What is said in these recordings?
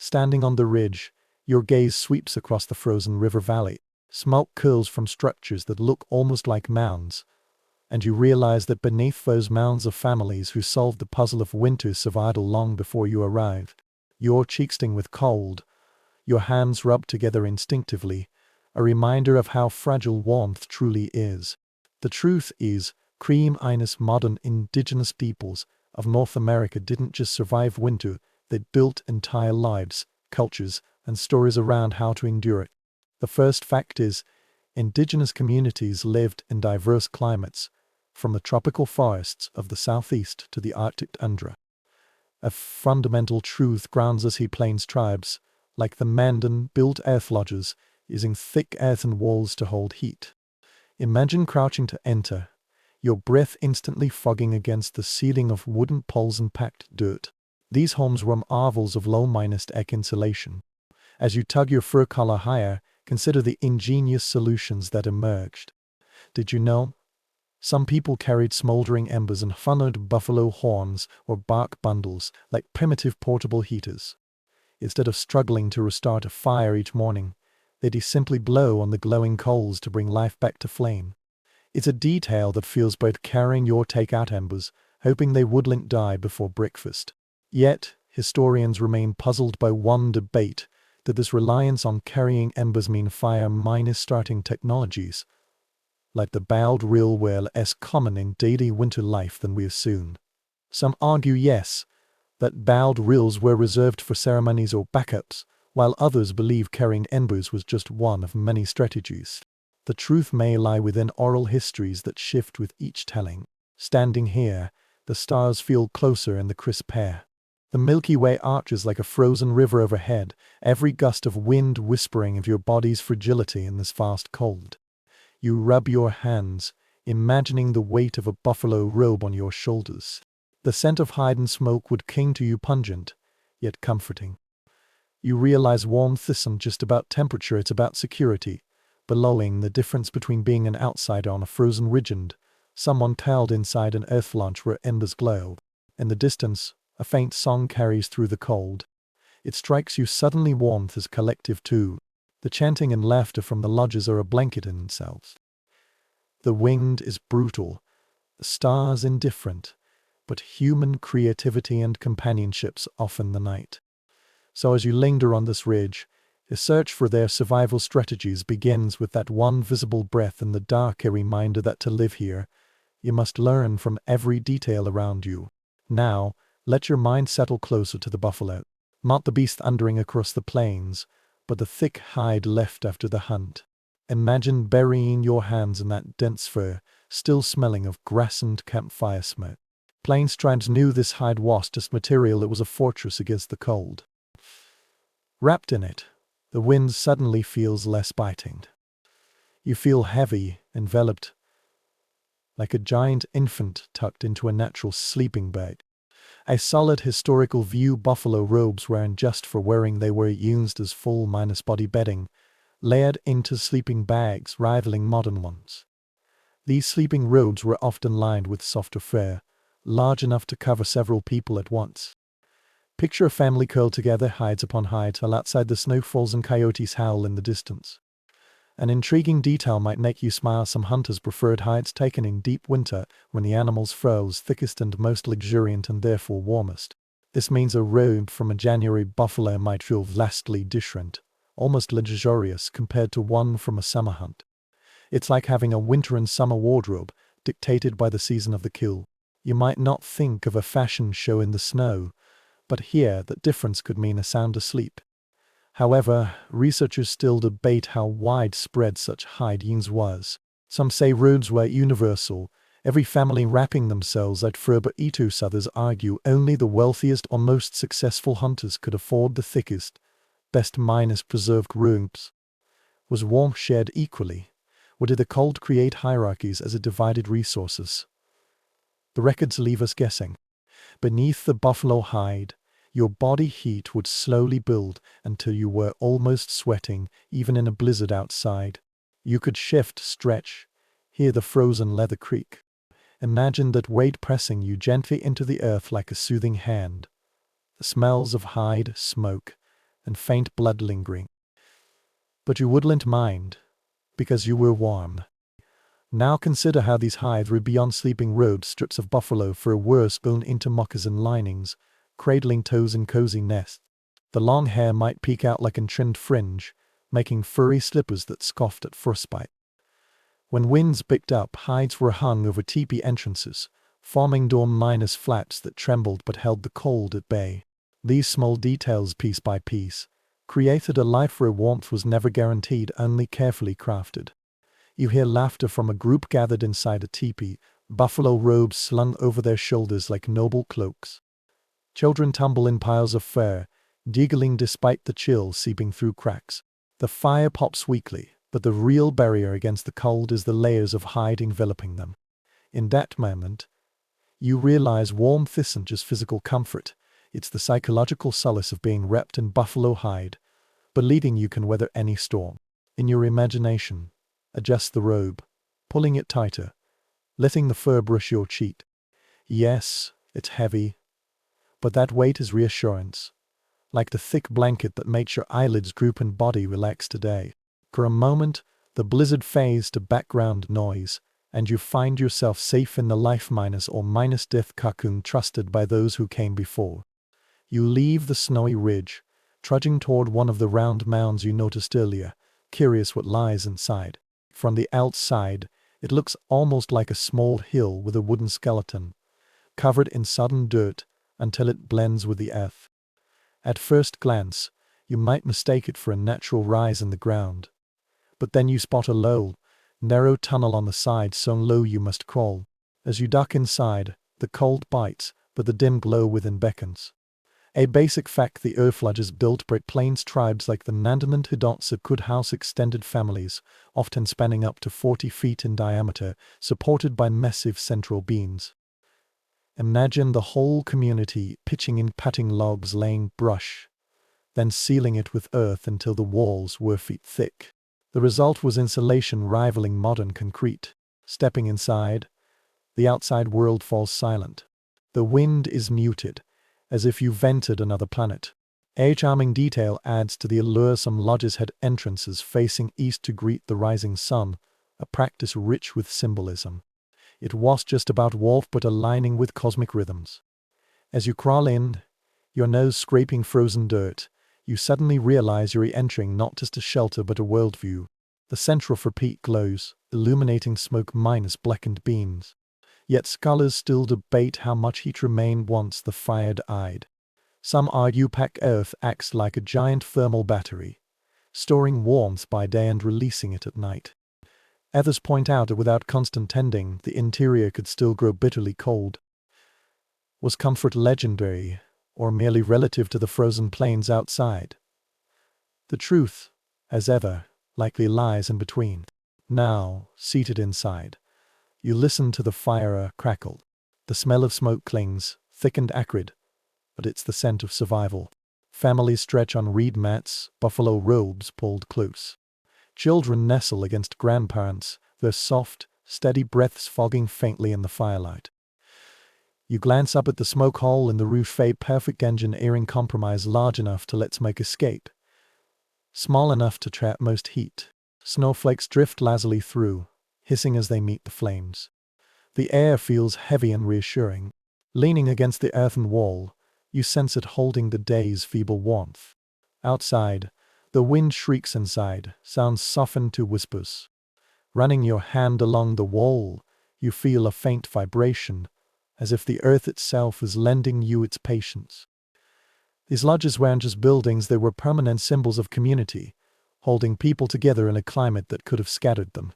Standing on the ridge, your gaze sweeps across the frozen river valley. Smoke curls from structures that look almost like mounds, and you realize that beneath those mounds are families who solved the puzzle of winter's survival long before you arrived. Your cheeks sting with cold, your hands rub together instinctively, a reminder of how fragile warmth truly is. The truth is, modern indigenous peoples of North America didn't just survive winter, they built entire lives, cultures, and stories around how to endure it. The first fact is, indigenous communities lived in diverse climates, from the tropical forests of the southeast to the Arctic tundra. A fundamental truth grounds us. Plains tribes, like the Mandan, built earth lodges, using thick earthen walls to hold heat. Imagine crouching to enter, your breath instantly fogging against the ceiling of wooden poles and packed dirt. These homes were marvels of low-egg insulation. As you tug your fur collar higher, consider the ingenious solutions that emerged. Did you know? Some people carried smoldering embers and funneled buffalo horns or bark bundles like primitive portable heaters. Instead of struggling to restart a fire each morning, they'd simply blow on the glowing coals to bring life back to flame. It's a detail that feels both carrying your takeout embers, hoping they wouldn't die before breakfast. Yet, historians remain puzzled by one debate: did this reliance on carrying embers mean fire-starting technologies, like the bowed reel were less common in daily winter life than we assume? Some argue yes, that bowed reels were reserved for ceremonies or backups, while others believe carrying embers was just one of many strategies. The truth may lie within oral histories that shift with each telling. Standing here, the stars feel closer in the crisp air. The Milky Way arches like a frozen river overhead, every gust of wind whispering of your body's fragility in this vast cold. You rub your hands, imagining the weight of a buffalo robe on your shoulders. The scent of hide and smoke would cling to you, pungent, yet comforting. You realize warmth isn't just about temperature, it's about security, belittling the difference between being an outsider on a frozen ridge and someone curled inside an earth lodge where embers glow. In the distance, a faint song carries through the cold. It strikes you suddenly warmth is collective too. The chanting and laughter from the lodges are a blanket in themselves. The wind is brutal, the stars indifferent, but human creativity and companionship soften the night. So as you linger on this ridge, a search for their survival strategies begins with that one visible breath in the dark, a reminder that to live here, you must learn from every detail around you. Now, let your mind settle closer to the buffalo. Not the beast thundering across the plains, but the thick hide left after the hunt. Imagine burying your hands in that dense fur, still smelling of grass and campfire smoke. Plains tribes knew this hide washed as material, it was a fortress against the cold. Wrapped in it, the wind suddenly feels less biting. You feel heavy, enveloped, like a giant infant tucked into a natural sleeping bag. A solid historical view. Buffalo robes weren't just for wearing, they were used as full body bedding, layered into sleeping bags rivaling modern ones. These sleeping robes were often lined with softer fur, large enough to cover several people at once. Picture a family curled together, hides upon hide, while outside the snow falls and coyotes howl in the distance. An intriguing detail might make you smile. Some hunters preferred hides taken in deep winter when the animal's fur was thickest and most luxuriant and therefore warmest. This means a robe from a January buffalo might feel vastly different, almost luxurious compared to one from a summer hunt. It's like having a winter and summer wardrobe, dictated by the season of the kill. You might not think of a fashion show in the snow, but here that difference could mean a sounder sleep. However, researchers still debate how widespread such hide use was. Some say robes were universal, every family wrapping themselves at fur, but others argue only the wealthiest or most successful hunters could afford the thickest, best preserved robes. Was warmth shared equally, or did the cold create hierarchies as it divided resources? The records leave us guessing. Beneath the buffalo hide, your body heat would slowly build until you were almost sweating, even in a blizzard outside. You could shift, stretch, hear the frozen leather creak. Imagine that weight pressing you gently into the earth like a soothing hand. The smells of hide, smoke, and faint blood lingering. But you wouldn't mind, because you were warm. Now consider how these hides were beyond sleeping robes, strips of buffalo fur were spun into moccasin linings, cradling toes in cozy nests. The long hair might peek out like a trimmed fringe, making furry slippers that scoffed at frostbite. When winds picked up, hides were hung over teepee entrances, forming dorm-minus flats that trembled but held the cold at bay. These small details, piece by piece, created a life where warmth was never guaranteed, only carefully crafted. You hear laughter from a group gathered inside a teepee, buffalo robes slung over their shoulders like noble cloaks. Children tumble in piles of fur, giggling despite the chill seeping through cracks. The fire pops weakly, but the real barrier against the cold is the layers of hide enveloping them. In that moment, you realize warmth isn't just physical comfort, it's the psychological solace of being wrapped in buffalo hide, believing you can weather any storm. In your imagination, adjust the robe, pulling it tighter, letting the fur brush your cheek. Yes, it's heavy, but that weight is reassurance, like the thick blanket that makes your eyelids droop and body relax today. For a moment, the blizzard fades to background noise, and you find yourself safe in the life minus or minus death cocoon trusted by those who came before. You leave the snowy ridge, trudging toward one of the round mounds you noticed earlier, curious what lies inside. From the outside, it looks almost like a small hill with a wooden skeleton, covered in sodden dirt until it blends with the earth. At first glance, you might mistake it for a natural rise in the ground. But then you spot a low, narrow tunnel on the side so low you must crawl. As you duck inside, the cold bites, but the dim glow within beckons. A basic fact: the earth lodges built by plains tribes like the Nandan Hidatsa could house extended families, often spanning up to 40 feet in diameter, supported by massive central beams. Imagine the whole community pitching in cutting logs, laying brush, then sealing it with earth until the walls were feet thick. The result was insulation rivaling modern concrete. Stepping inside, the outside world falls silent. The wind is muted, as if you've entered another planet. A charming detail adds to the allure: some lodges had entrances facing east to greet the rising sun, a practice rich with symbolism. It was just about warmth but aligning with cosmic rhythms. As you crawl in, your nose scraping frozen dirt, you suddenly realize you're entering not just a shelter but a worldview. The central peak glows, illuminating smoke minus blackened beams. Yet scholars still debate how much heat remained once the fire died. Some argue packed earth acts like a giant thermal battery, storing warmth by day and releasing it at night. Others point out that without constant tending, the interior could still grow bitterly cold. Was comfort legendary, or merely relative to the frozen plains outside? The truth, as ever, likely lies in between. Now, seated inside, you listen to the fire crackle. The smell of smoke clings, thick and acrid, but it's the scent of survival. Families stretch on reed mats, buffalo robes pulled close. Children nestle against grandparents, their soft, steady breaths fogging faintly in the firelight. You glance up at the smoke hole in the roof, a perfect engineering compromise, large enough to let smoke escape, small enough to trap most heat. Snowflakes drift lazily through, hissing as they meet the flames. The air feels heavy and reassuring. Leaning against the earthen wall, you sense it holding the day's feeble warmth. Outside, the wind shrieks inside, sounds softened to whispers. Running your hand along the wall, you feel a faint vibration, as if the earth itself is lending you its patience. These lodges weren't just buildings, they were permanent symbols of community, holding people together in a climate that could have scattered them.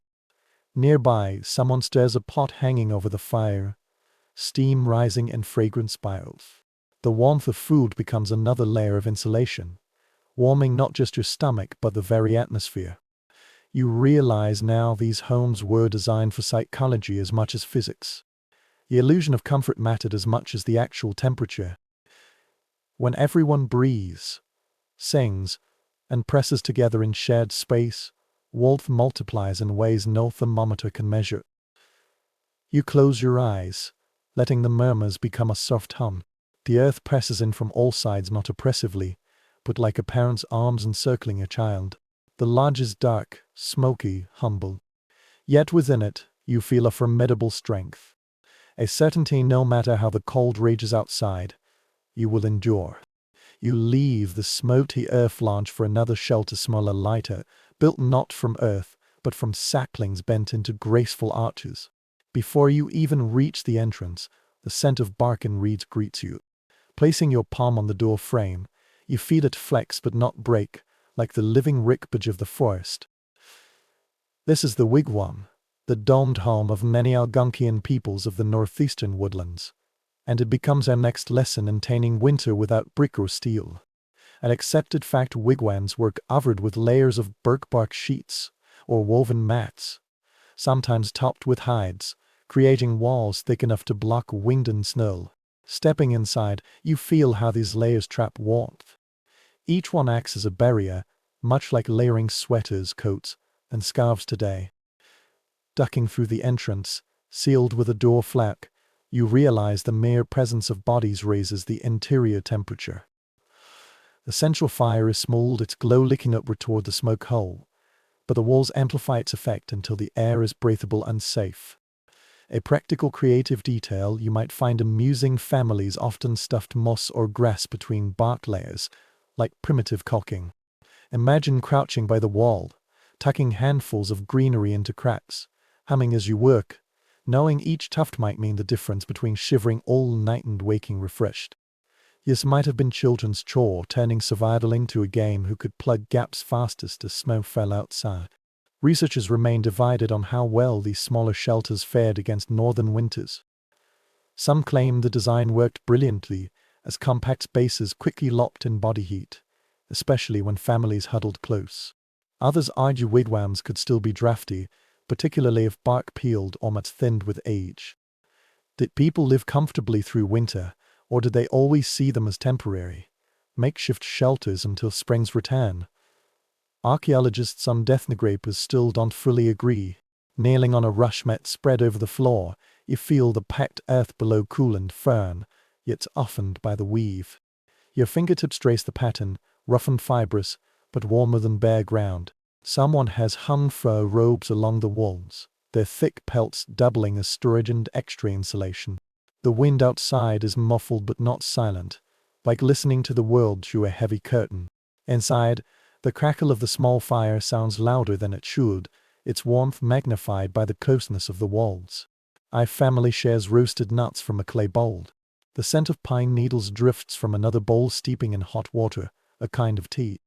Nearby, someone stirs a pot hanging over the fire, steam rising in fragrant spirals. The warmth of food becomes another layer of insulation, warming not just your stomach but the very atmosphere. You realize now these homes were designed for psychology as much as physics. The illusion of comfort mattered as much as the actual temperature. When everyone breathes, sings, and presses together in shared space, warmth multiplies in ways no thermometer can measure. You close your eyes, letting the murmurs become a soft hum. The earth presses in from all sides, not oppressively, output like a parent's arms encircling a child. The lodge is dark, smoky, humble. Yet within it, you feel a formidable strength. A certainty no matter how the cold rages outside, you will endure. You leave the smoky earth lodge for another shelter smaller, lighter, built not from earth, but from saplings bent into graceful arches. Before you even reach the entrance, the scent of bark and reeds greets you. Placing your palm on the door frame, you feel it flex but not break, like the living ricbage of the forest. This is the wigwam, the domed home of many Algonquian peoples of the northeastern woodlands, and it becomes our next lesson in taming winter without brick or steel. An accepted fact: wigwams were covered with layers of birch bark sheets or woven mats, sometimes topped with hides, creating walls thick enough to block wind and snow. Stepping inside, you feel how these layers trap warmth. Each one acts as a barrier, much like layering sweaters, coats, and scarves today. Ducking through the entrance, sealed with a door flap, you realize the mere presence of bodies raises the interior temperature. The central fire is smoldered, its glow licking upward toward the smoke hole, but the walls amplify its effect until the air is breathable and safe. A practical creative detail: you might find amusing families often stuffed moss or grass between bark layers, like primitive caulking. Imagine crouching by the wall, tucking handfuls of greenery into cracks, humming as you work, knowing each tuft might mean the difference between shivering all night and waking refreshed. This might have been children's chore, turning survival into a game who could plug gaps fastest as snow fell outside. Researchers remain divided on how well these smaller shelters fared against northern winters. Some claim the design worked brilliantly, as compact spaces quickly locked in body heat, especially when families huddled close. Others argue wigwams could still be drafty, particularly if bark peeled or much thinned with age. Did people live comfortably through winter, or did they always see them as temporary, makeshift shelters until spring's return? Archaeologists, some ethnograpers, still don't fully agree. Kneeling on a rush mat spread over the floor, you feel the packed earth below, cool and firm, yet softened by the weave. Your fingertips trace the pattern, rough and fibrous, but warmer than bare ground. Someone has hung fur robes along the walls, their thick pelts doubling as storage and extra insulation. The wind outside is muffled but not silent, like listening to the world through a heavy curtain. Inside, the crackle of the small fire sounds louder than it should, its warmth magnified by the closeness of the walls. A family shares roasted nuts from a clay bowl. The scent of pine needles drifts from another bowl steeping in hot water, a kind of tea.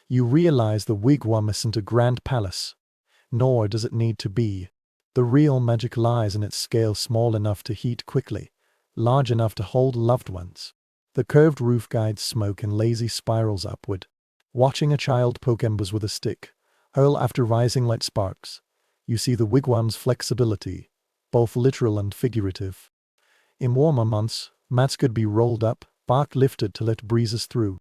You realize the wigwam isn't a grand palace, nor does it need to be. The real magic lies in its scale: small enough to heat quickly, large enough to hold loved ones. The curved roof guides smoke in lazy spirals upward. Watching a child poke embers with a stick, hurl after rising light sparks, you see the wigwam's flexibility, both literal and figurative. In warmer months, mats could be rolled up, bark lifted to let breezes through.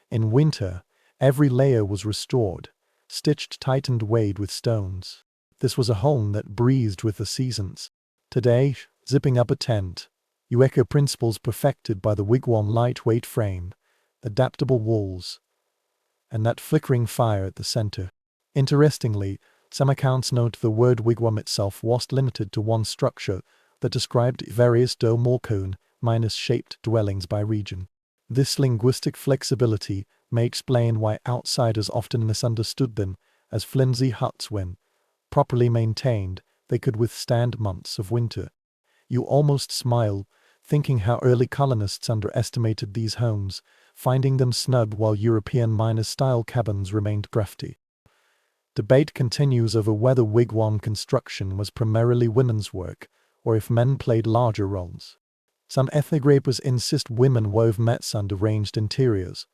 In winter, every layer was restored, stitched tight and weighed with stones. This was a home that breathed with the seasons. Today, zipping up a tent, you echo principles perfected by the wigwam: lightweight frame, adaptable walls, and that flickering fire at the center. Interestingly, some accounts note the word wigwam itself was limited to one structure that described various dome or cone-shaped dwellings by region. This linguistic flexibility may explain why outsiders often misunderstood them as flimsy huts when, properly maintained, they could withstand months of winter. You almost smile, thinking how early colonists underestimated these homes, finding them snug while European miners-style cabins remained crafty. Debate continues over whether wigwam construction was primarily women's work, or if men played larger roles. Some ethnographers insist women wove mats under arranged interiors,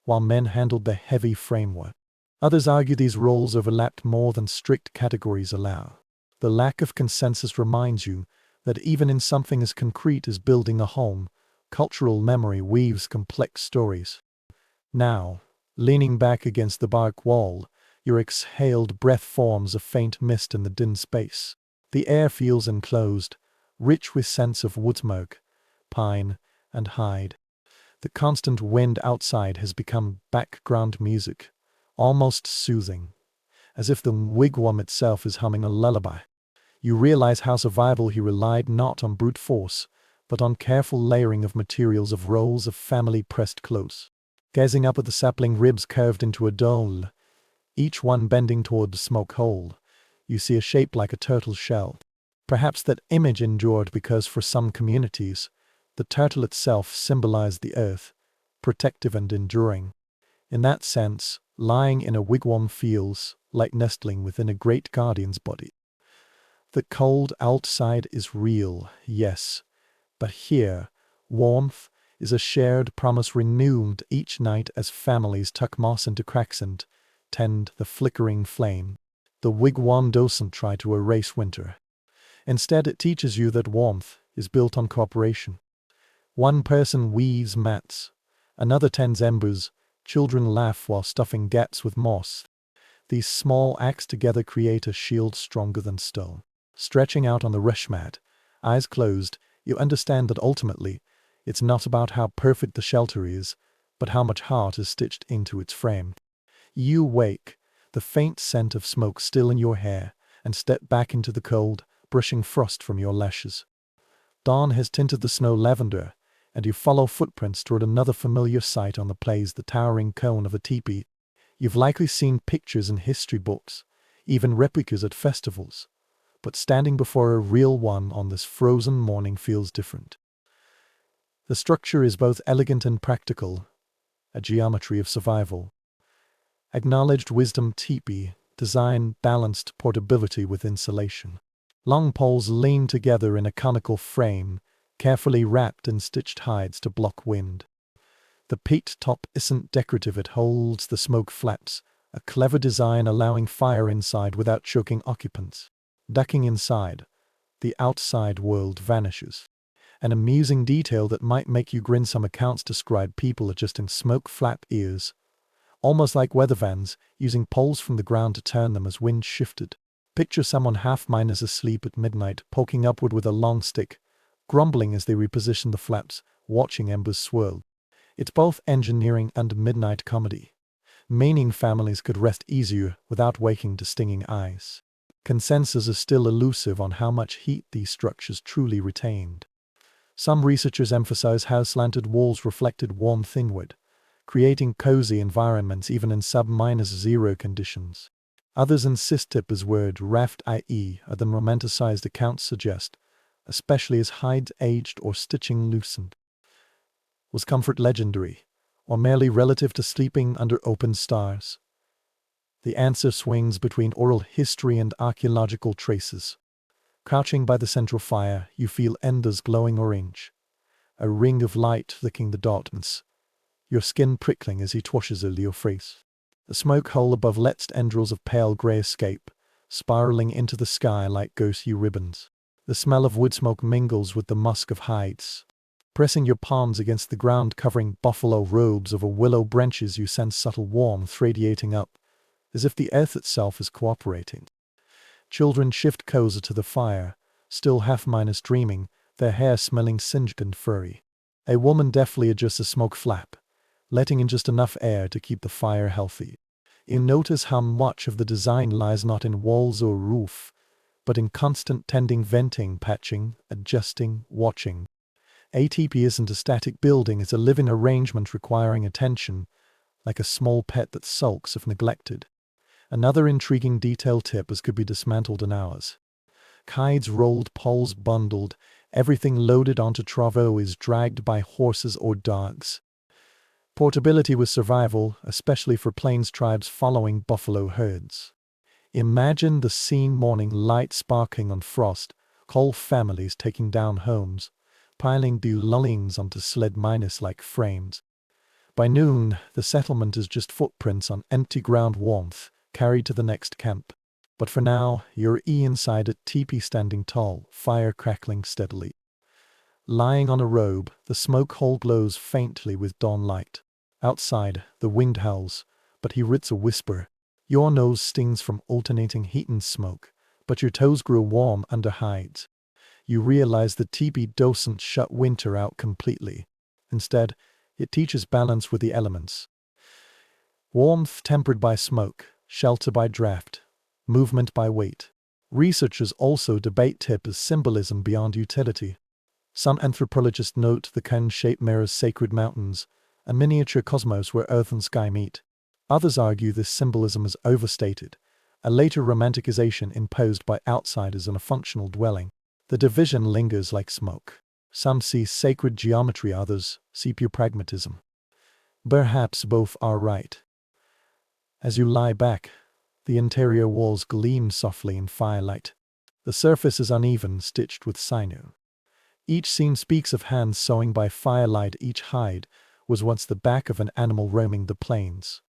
while men handled the heavy framework. Others argue these roles overlapped more than strict categories allow. The lack of consensus reminds you that even in something as concrete as building a home, cultural memory weaves complex stories. Now, leaning back against the bark wall, your exhaled breath forms a faint mist in the dim space. The air feels enclosed, rich with scents of wood smoke, pine, and hide. The constant wind outside has become background music, almost soothing, as if the wigwam itself is humming a lullaby. You realize how survival he relied not on brute force, but on careful layering of materials of rolls of family pressed close. Gazing up at the sapling ribs curved into a dome, each one bending toward the smoke hole, you see a shape like a turtle shell. Perhaps that image endured because for some communities, the turtle itself symbolized the earth, protective and enduring. In that sense, lying in a wigwam feels like nestling within a great guardian's body. The cold outside is real, yes, but here, warmth is a shared promise renewed each night as families tuck moss into cracks and tend the flickering flame. The wigwam doesn't try to erase winter. Instead, it teaches you that warmth is built on cooperation. One person weaves mats, another tends embers, children laugh while stuffing gaps with moss. These small acts together create a shield stronger than stone. Stretching out on the rush mat, eyes closed, you understand that ultimately, it's not about how perfect the shelter is, but how much heart is stitched into its frame. You wake, the faint scent of smoke still in your hair, and step back into the cold, brushing frost from your lashes. Dawn has tinted the snow lavender, and you follow footprints toward another familiar sight on the place, the towering cone of a tipi. You've likely seen pictures in history books, even replicas at festivals, but standing before a real one on this frozen morning feels different. The structure is both elegant and practical, a geometry of survival. Acknowledged wisdom tipi, design balanced portability with insulation. Long poles lean together in a conical frame, carefully wrapped in stitched hides to block wind. The peaked top isn't decorative, it holds the smoke flaps, a clever design allowing fire inside without choking occupants. Ducking inside, the outside world vanishes. An amusing detail that might make you grin: some accounts describe people adjusting smoke flap ears, almost like weather vans, using poles from the ground to turn them as wind shifted. Picture someone half-minus asleep at midnight, poking upward with a long stick, grumbling as they reposition the flaps, watching embers swirl. It's both engineering and midnight comedy, meaning families could rest easier without waking to stinging eyes. Consensus is still elusive on how much heat these structures truly retained. Some researchers emphasize how slanted walls reflected warmth inward, creating cozy environments even in sub-0 conditions. Others insist tipis word raft, i.e., than romanticized accounts suggest, especially as hides aged or stitching loosened. Was comfort legendary, or merely relative to sleeping under open stars? The answer swings between oral history and archaeological traces. Crouching by the central fire, you feel embers glowing orange, a ring of light licking the darkness, your skin prickling as he twashes over your face. The smoke hole above lets tendrils of pale grey escape, spiraling into the sky like ghostly ribbons. The smell of wood smoke mingles with the musk of hides. Pressing your palms against the ground covering buffalo robes over willow branches, you sense subtle warmth radiating up, as if the earth itself is cooperating. Children shift closer to the fire, still half-minus dreaming, their hair smelling singed and furry. A woman deftly adjusts a smoke flap, letting in just enough air to keep the fire healthy. You notice how much of the design lies not in walls or roof, but in constant tending, venting, patching, adjusting, watching. A tipi isn't a static building, it's a living arrangement requiring attention, like a small pet that sulks if neglected. Another intriguing detail: tipis could be dismantled in hours. Hides rolled, poles bundled, everything loaded onto travois dragged by horses or dogs. Portability was survival, especially for plains tribes following buffalo herds. Imagine the scene: morning light sparkling on frost, whole families taking down homes, piling dwellings onto sled minus like frames. By noon, the settlement is just footprints on empty ground, warmth carried to the next camp. But for now, you're inside a tipi standing tall, fire crackling steadily. Lying on a robe, the smoke hole glows faintly with dawn light. Outside, the wind howls, but he writs a whisper. Your nose stings from alternating heat and smoke, but your toes grow warm under hides. You realize the tipi doesn't shut winter out completely. Instead, It teaches balance with the elements. Warmth tempered by smoke, shelter by draft, movement by weight. Researchers also debate tip as symbolism beyond utility. Some anthropologists note the cone shape mirrors sacred mountains, a miniature cosmos where earth and sky meet. Others argue this symbolism is overstated, a later romanticization imposed by outsiders on a functional dwelling. The division lingers like smoke. Some see sacred geometry, others see pure pragmatism. Perhaps both are right. As you lie back, the interior walls gleam softly in firelight. The surface is uneven, stitched with sinew. Each seam speaks of hands sewing by firelight. Each hide was once the back of an animal roaming the plains.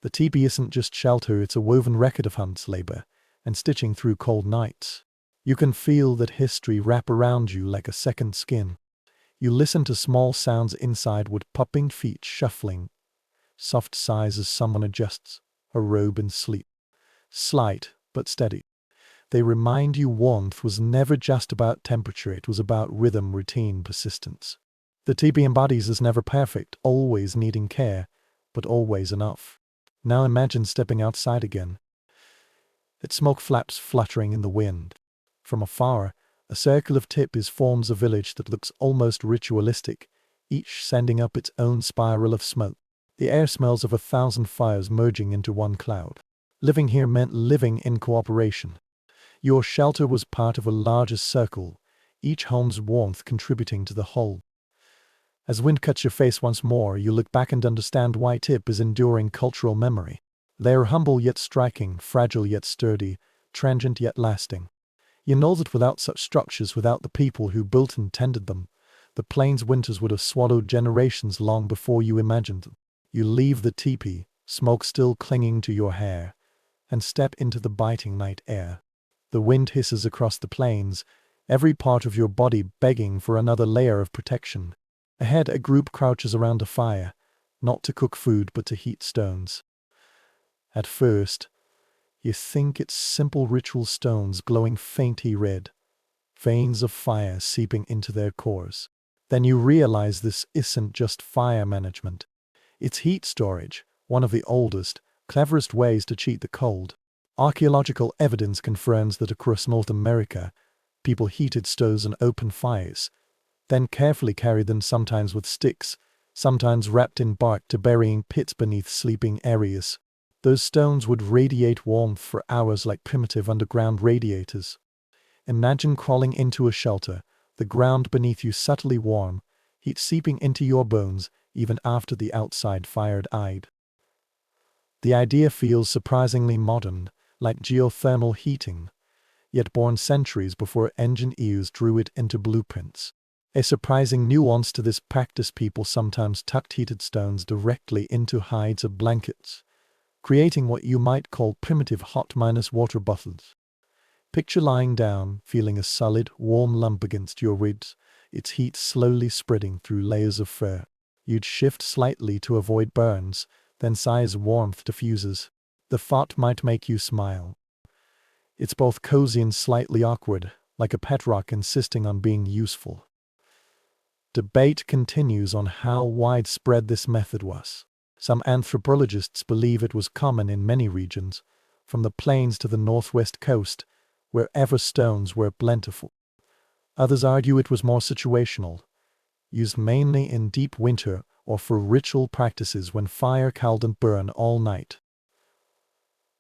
The tipi isn't just shelter, it's a woven record of hunts, labor, and stitching through cold nights. You can feel that history wrap around you like a second skin. You listen to small sounds inside, with popping feet shuffling, soft sighs as someone adjusts a robe in sleep. Slight, but steady. They remind you warmth was never just about temperature, it was about rhythm, routine, persistence. The tipi embodies is never perfect, always needing care, but always enough. Now imagine stepping outside again. Its smoke flaps fluttering in the wind. From afar, a circle of tipis forms a village that looks almost ritualistic, each sending up its own spiral of smoke. The air smells of 1,000 fires merging into one cloud. Living here meant living in cooperation. Your shelter was part of a larger circle, each home's warmth contributing to the whole. As wind cuts your face once more, you look back and understand why tip is enduring cultural memory. They are humble yet striking, fragile yet sturdy, transient yet lasting. You know that without such structures, without the people who built and tended them, the plains winters would have swallowed generations long before you imagined them. You leave the tipi, smoke still clinging to your hair, and step into the biting night air. The wind hisses across the plains, every part of your body begging for another layer of protection. Ahead, a group crouches around a fire, not to cook food but to heat stones. At first, you think it's simple ritual stones glowing faintly red, veins of fire seeping into their cores. Then you realize this isn't just fire management. It's heat storage, one of the oldest, cleverest ways to cheat the cold. Archaeological evidence confirms that across North America, people heated stoves and open fires, then carefully carried them, sometimes with sticks, sometimes wrapped in bark, to burying pits beneath sleeping areas. Those stones would radiate warmth for hours like primitive underground radiators. Imagine crawling into a shelter, the ground beneath you subtly warm, heat seeping into your bones even after the outside fire died. The idea feels surprisingly modern, like geothermal heating, yet born centuries before engineers drew it into blueprints. A surprising nuance to this practice: people sometimes tucked heated stones directly into hides of blankets, creating what you might call primitive hot-water bottles. Picture lying down, feeling a solid, warm lump against your ribs, its heat slowly spreading through layers of fur. You'd shift slightly to avoid burns, then sigh as warmth diffuses. The thought might make you smile. It's both cozy and slightly awkward, like a pet rock insisting on being useful. Debate continues on how widespread this method was. Some anthropologists believe it was common in many regions, from the plains to the northwest coast, wherever stones were plentiful. Others argue it was more situational, used mainly in deep winter or for ritual practices when fire couldn't burn all night.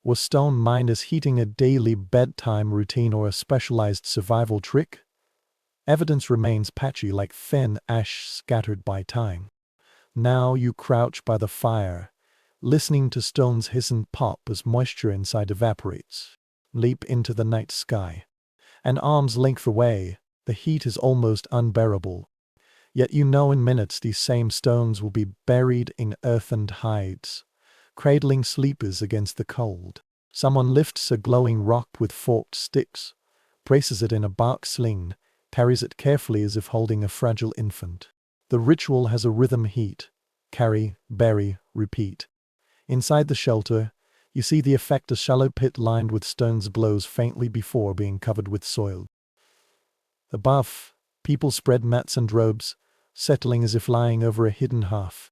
Was stone mined as heating a daily bedtime routine or a specialized survival trick? Evidence remains patchy, like thin ash scattered by time. Now you crouch by the fire, listening to stones hiss and pop as moisture inside evaporates. Leap into the night sky. An arm's length away, the heat is almost unbearable. Yet you know in minutes these same stones will be buried in earthen hides, cradling sleepers against the cold. Someone lifts a glowing rock with forked sticks, braces it in a bark sling, carries it carefully as if holding a fragile infant. The ritual has a rhythm: heat, carry, bury, repeat. Inside the shelter, you see the effect: a shallow pit lined with stones glows faintly before being covered with soil. Above, people spread mats and robes, settling as if lying over a hidden hearth.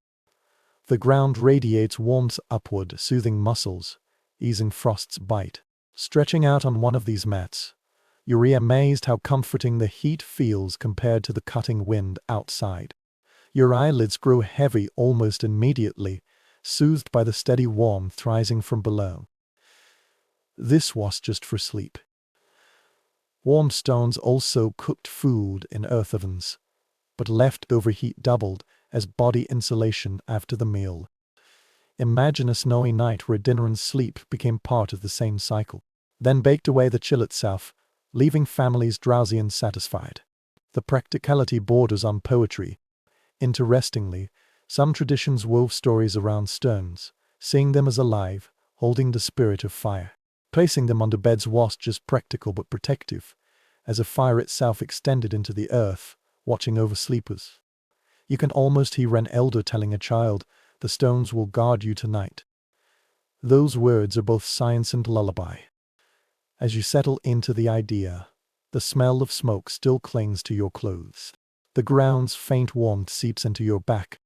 The ground radiates warmth upward, soothing muscles, easing frost's bite. Stretching out on one of these mats, you're amazed how comforting the heat feels compared to the cutting wind outside. Your eyelids grow heavy almost immediately, soothed by the steady warmth rising from below. This was just for sleep. Warm stones also cooked food in earth ovens, but leftover heat doubled as body insulation after the meal. Imagine a snowy night where dinner and sleep became part of the same cycle, then baked away the chill itself, leaving families drowsy and satisfied. The practicality borders on poetry. Interestingly, some traditions wove stories around stones, seeing them as alive, holding the spirit of fire. Placing them under beds was just practical but protective, as if fire itself extended into the earth, watching over sleepers. You can almost hear an elder telling a child, "The stones will guard you tonight." Those words are both science and lullaby. As you settle into the idea, the smell of smoke still clings to your clothes. The ground's faint warmth seeps into your back.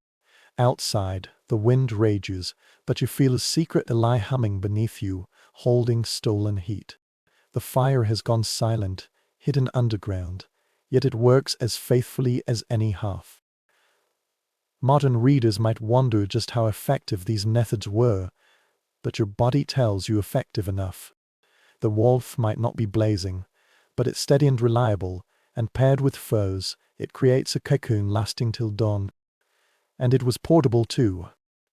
Outside, the wind rages, but you feel a secret ally humming beneath you, holding stolen heat. The fire has gone silent, hidden underground, yet it works as faithfully as any hearth. Modern readers might wonder just how effective these methods were, but your body tells you effective enough. The warmth might not be blazing, but it's steady and reliable, and paired with furs, it creates a cocoon lasting till dawn. And it was portable too.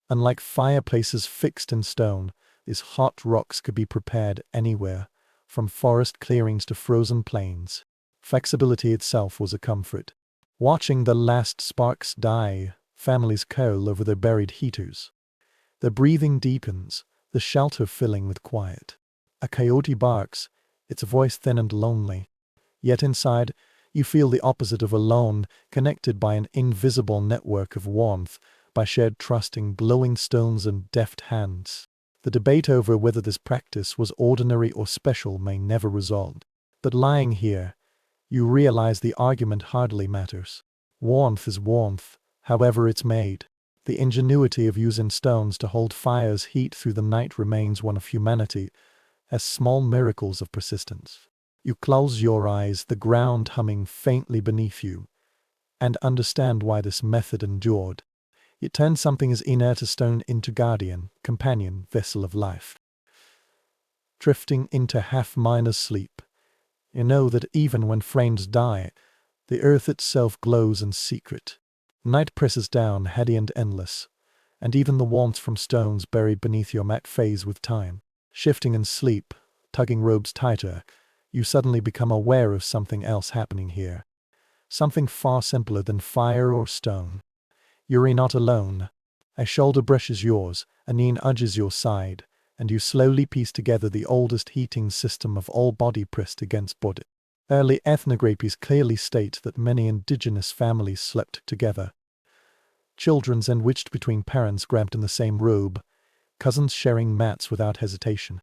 Unlike fireplaces fixed in stone, these hot rocks could be prepared anywhere, from forest clearings to frozen plains. Flexibility itself was a comfort. Watching the last sparks die, families curl over their buried heaters. Their breathing deepens, the shelter filling with quiet. A coyote barks, its voice thin and lonely. Yet inside, you feel the opposite of alone, connected by an invisible network of warmth, by shared trusting, glowing stones and deft hands. The debate over whether this practice was ordinary or special may never resolve. But lying here, you realize the argument hardly matters. Warmth is warmth, however it's made. The ingenuity of using stones to hold fire's heat through the night remains one of humanity, as small miracles of persistence. You close your eyes, the ground humming faintly beneath you, and understand why this method endured. It turns something as inert as stone into guardian, companion, vessel of life. Drifting into half-minor sleep, you know that even when frames die, the earth itself glows in secret. Night presses down, heady and endless, and even the warmth from stones buried beneath your mat fades with time. Shifting in sleep, tugging robes tighter, you suddenly become aware of something else happening here. Something far simpler than fire or stone. You're not alone. A shoulder brushes yours, a knee nudges your side, and you slowly piece together the oldest heating system of all body pressed against body. Early ethnographies clearly state that many indigenous families slept together. Children sandwiched between parents wrapped in the same robe, cousins sharing mats without hesitation.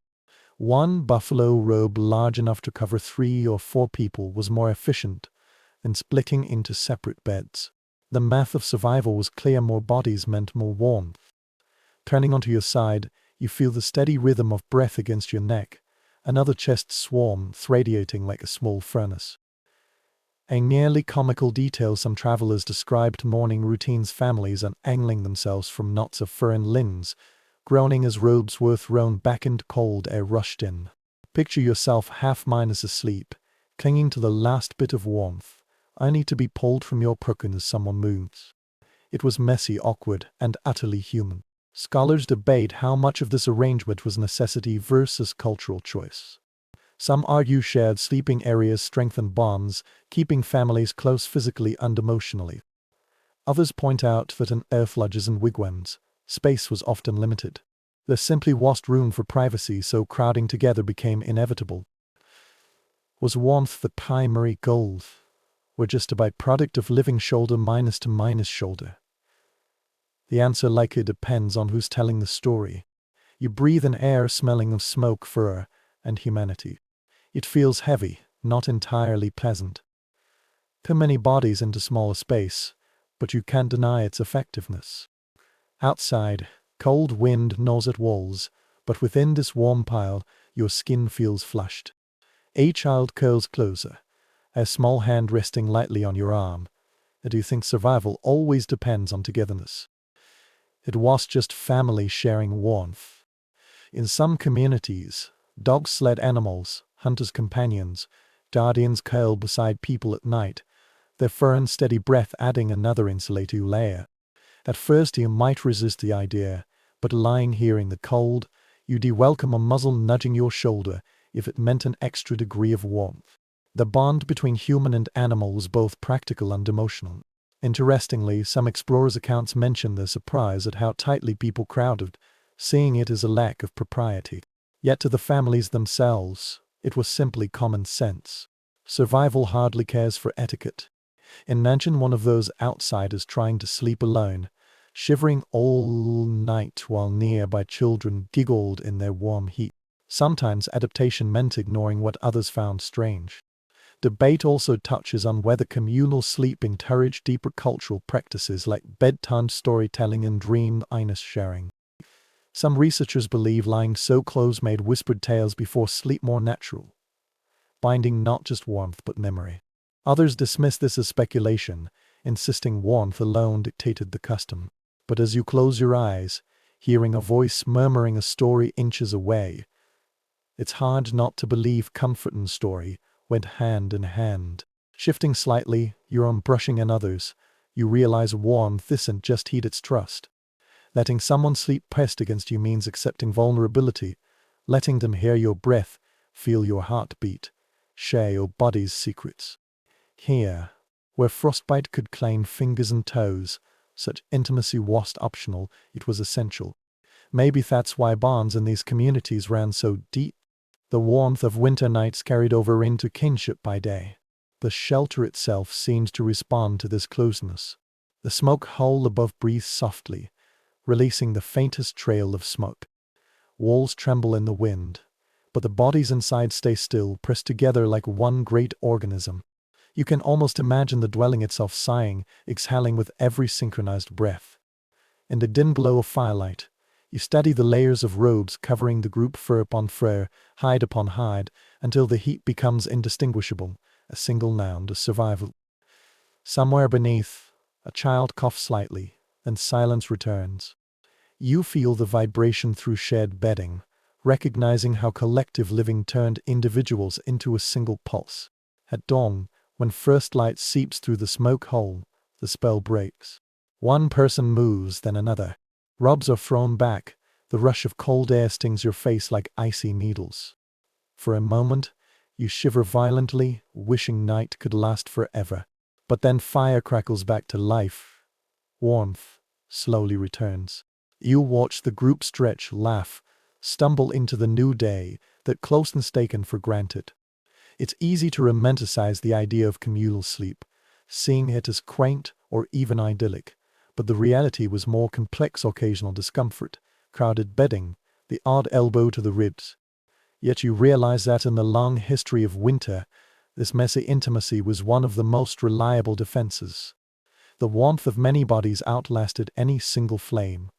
One buffalo robe large enough to cover 3 or 4 people was more efficient than splitting into separate beds. The math of survival was clear: more bodies meant more warmth. Turning onto your side, you feel the steady rhythm of breath against your neck, another chest swarm radiating like a small furnace. A nearly comical detail: some travelers described morning routines, families untangling themselves from knots of fur and linens, groaning as robes were thrown back into cold air rushed in. Picture yourself half-minus asleep, clinging to the last bit of warmth, only to be pulled from your cocoon as someone moves. It was messy, awkward, and utterly human. Scholars debate how much of this arrangement was necessity versus cultural choice. Some argue shared sleeping areas strengthened bonds, keeping families close physically and emotionally. Others point out that in earth lodges and wigwams, space was often limited. There simply wasn't room for privacy, so crowding together became inevitable. Was warmth the primary goal, or just a byproduct of living shoulder minus to minus shoulder? The answer likely depends on who's telling the story. You breathe an air smelling of smoke, fur, and humanity. It feels heavy, not entirely pleasant. Too many bodies into smaller space, but you can't deny its effectiveness. Outside, cold wind gnaws at walls, but within this warm pile, your skin feels flushed. A child curls closer, a small hand resting lightly on your arm. Do you think survival always depends on togetherness? It was just family sharing warmth. In some communities, dogs sled animals, hunters' companions, guardians curl beside people at night, their fur and steady breath adding another insulating layer. At first you might resist the idea, but lying here in the cold, you'd welcome a muzzle nudging your shoulder if it meant an extra degree of warmth. The bond between human and animal was both practical and emotional. Interestingly, some explorers' accounts mention their surprise at how tightly people crowded, seeing it as a lack of propriety. Yet to the families themselves, it was simply common sense. Survival hardly cares for etiquette. Imagine one of those outsiders trying to sleep alone, shivering all night while nearby children giggled in their warm heat. Sometimes adaptation meant ignoring what others found strange. Debate also touches on whether communal sleep encouraged deeper cultural practices like bedtime storytelling and dream sharing. Some researchers believe lying so close made whispered tales before sleep more natural, binding not just warmth but memory. Others dismiss this as speculation, insisting warmth alone dictated the custom. But as you close your eyes, hearing a voice murmuring a story inches away, it's hard not to believe comfort and story went hand in hand. Shifting slightly, your own brushing and others, you realize warmth isn't just heat, it's trust. Letting someone sleep pressed against you means accepting vulnerability, letting them hear your breath, feel your heartbeat, share your body's secrets. Here, where frostbite could claim fingers and toes, such intimacy wasn't optional, it was essential. Maybe that's why bonds in these communities ran so deep. The warmth of winter nights carried over into kinship by day. The shelter itself seemed to respond to this closeness. The smoke hole above breathes softly, releasing the faintest trail of smoke. Walls tremble in the wind, but the bodies inside stay still, pressed together like one great organism. You can almost imagine the dwelling itself sighing, exhaling with every synchronized breath. In the dim glow of firelight, you study the layers of robes covering the group fur upon fur, hide upon hide, until the heat becomes indistinguishable, a single noun of survival. Somewhere beneath, a child coughs slightly, and silence returns. You feel the vibration through shared bedding, recognizing how collective living turned individuals into a single pulse. At dawn, when first light seeps through the smoke hole, the spell breaks. One person moves, then another. Robes are thrown back, the rush of cold air stings your face like icy needles. For a moment, you shiver violently, wishing night could last forever. But then fire crackles back to life. Warmth slowly returns. You watch the group stretch, laugh, stumble into the new day that closeness taken for granted. It's easy to romanticize the idea of communal sleep, seeing it as quaint or even idyllic. But the reality was more complex: occasional discomfort, crowded bedding, the odd elbow to the ribs. Yet you realize that in the long history of winter, this messy intimacy was one of the most reliable defenses. The warmth of many bodies outlasted any single flame,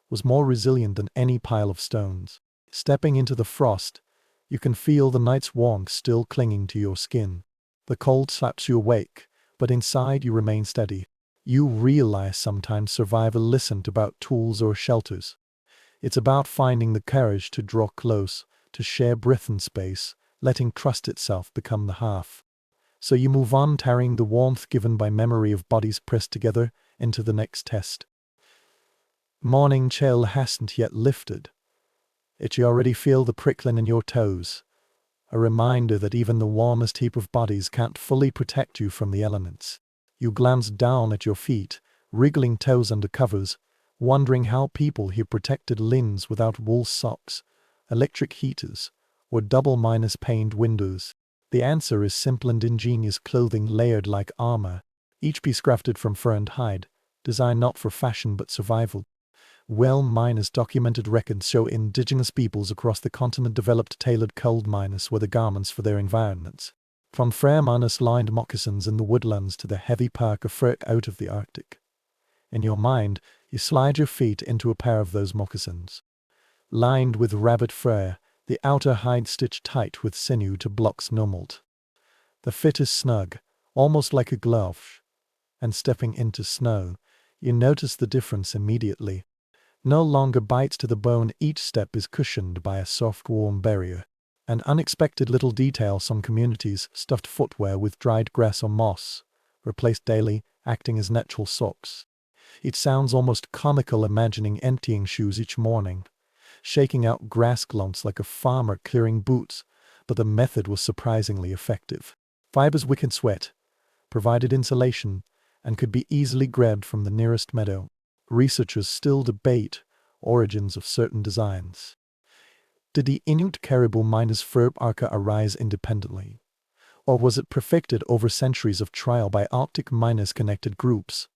was more resilient than any pile of stones. Stepping into the frost, you can feel the night's warmth still clinging to your skin. The cold slaps you awake, but inside you remain steady. You realize sometimes survival isn't about tools or shelters. It's about finding the courage to draw close, to share breath and space, letting trust itself become the hearth. So you move on, carrying the warmth given by memory of bodies pressed together into the next test. Morning chill hasn't yet lifted. Yet you already feel the prickling in your toes, a reminder that even the warmest heap of bodies can't fully protect you from the elements. You glance down at your feet, wriggling toes under covers, wondering how people here protected lins without wool socks, electric heaters, or double-paned windows. The answer is simple and ingenious: clothing layered like armor, each piece crafted from fur and hide, designed not for fashion but survival. Documented records show indigenous peoples across the continent developed tailored cold miners were the garments for their environments. From fur lined moccasins in the woodlands to the heavy parka fur out of the Arctic. In your mind, you slide your feet into a pair of those moccasins. Lined with rabbit fur, the outer hide stitched tight with sinew to block snowmold. The fit is snug, almost like a glove, and stepping into snow, you notice the difference immediately. No longer bites to the bone, each step is cushioned by a soft, warm barrier. An unexpected little detail: some communities stuffed footwear with dried grass or moss, replaced daily, acting as natural socks. It sounds almost comical imagining emptying shoes each morning, shaking out grass clumps like a farmer clearing boots, but the method was surprisingly effective. Fibers wick and sweat, provided insulation, and could be easily grabbed from the nearest meadow. Researchers still debate origins of certain designs. Did the Inuit caribou miners' fur parka arise independently? Or was it perfected over centuries of trial by Arctic miners-connected groups?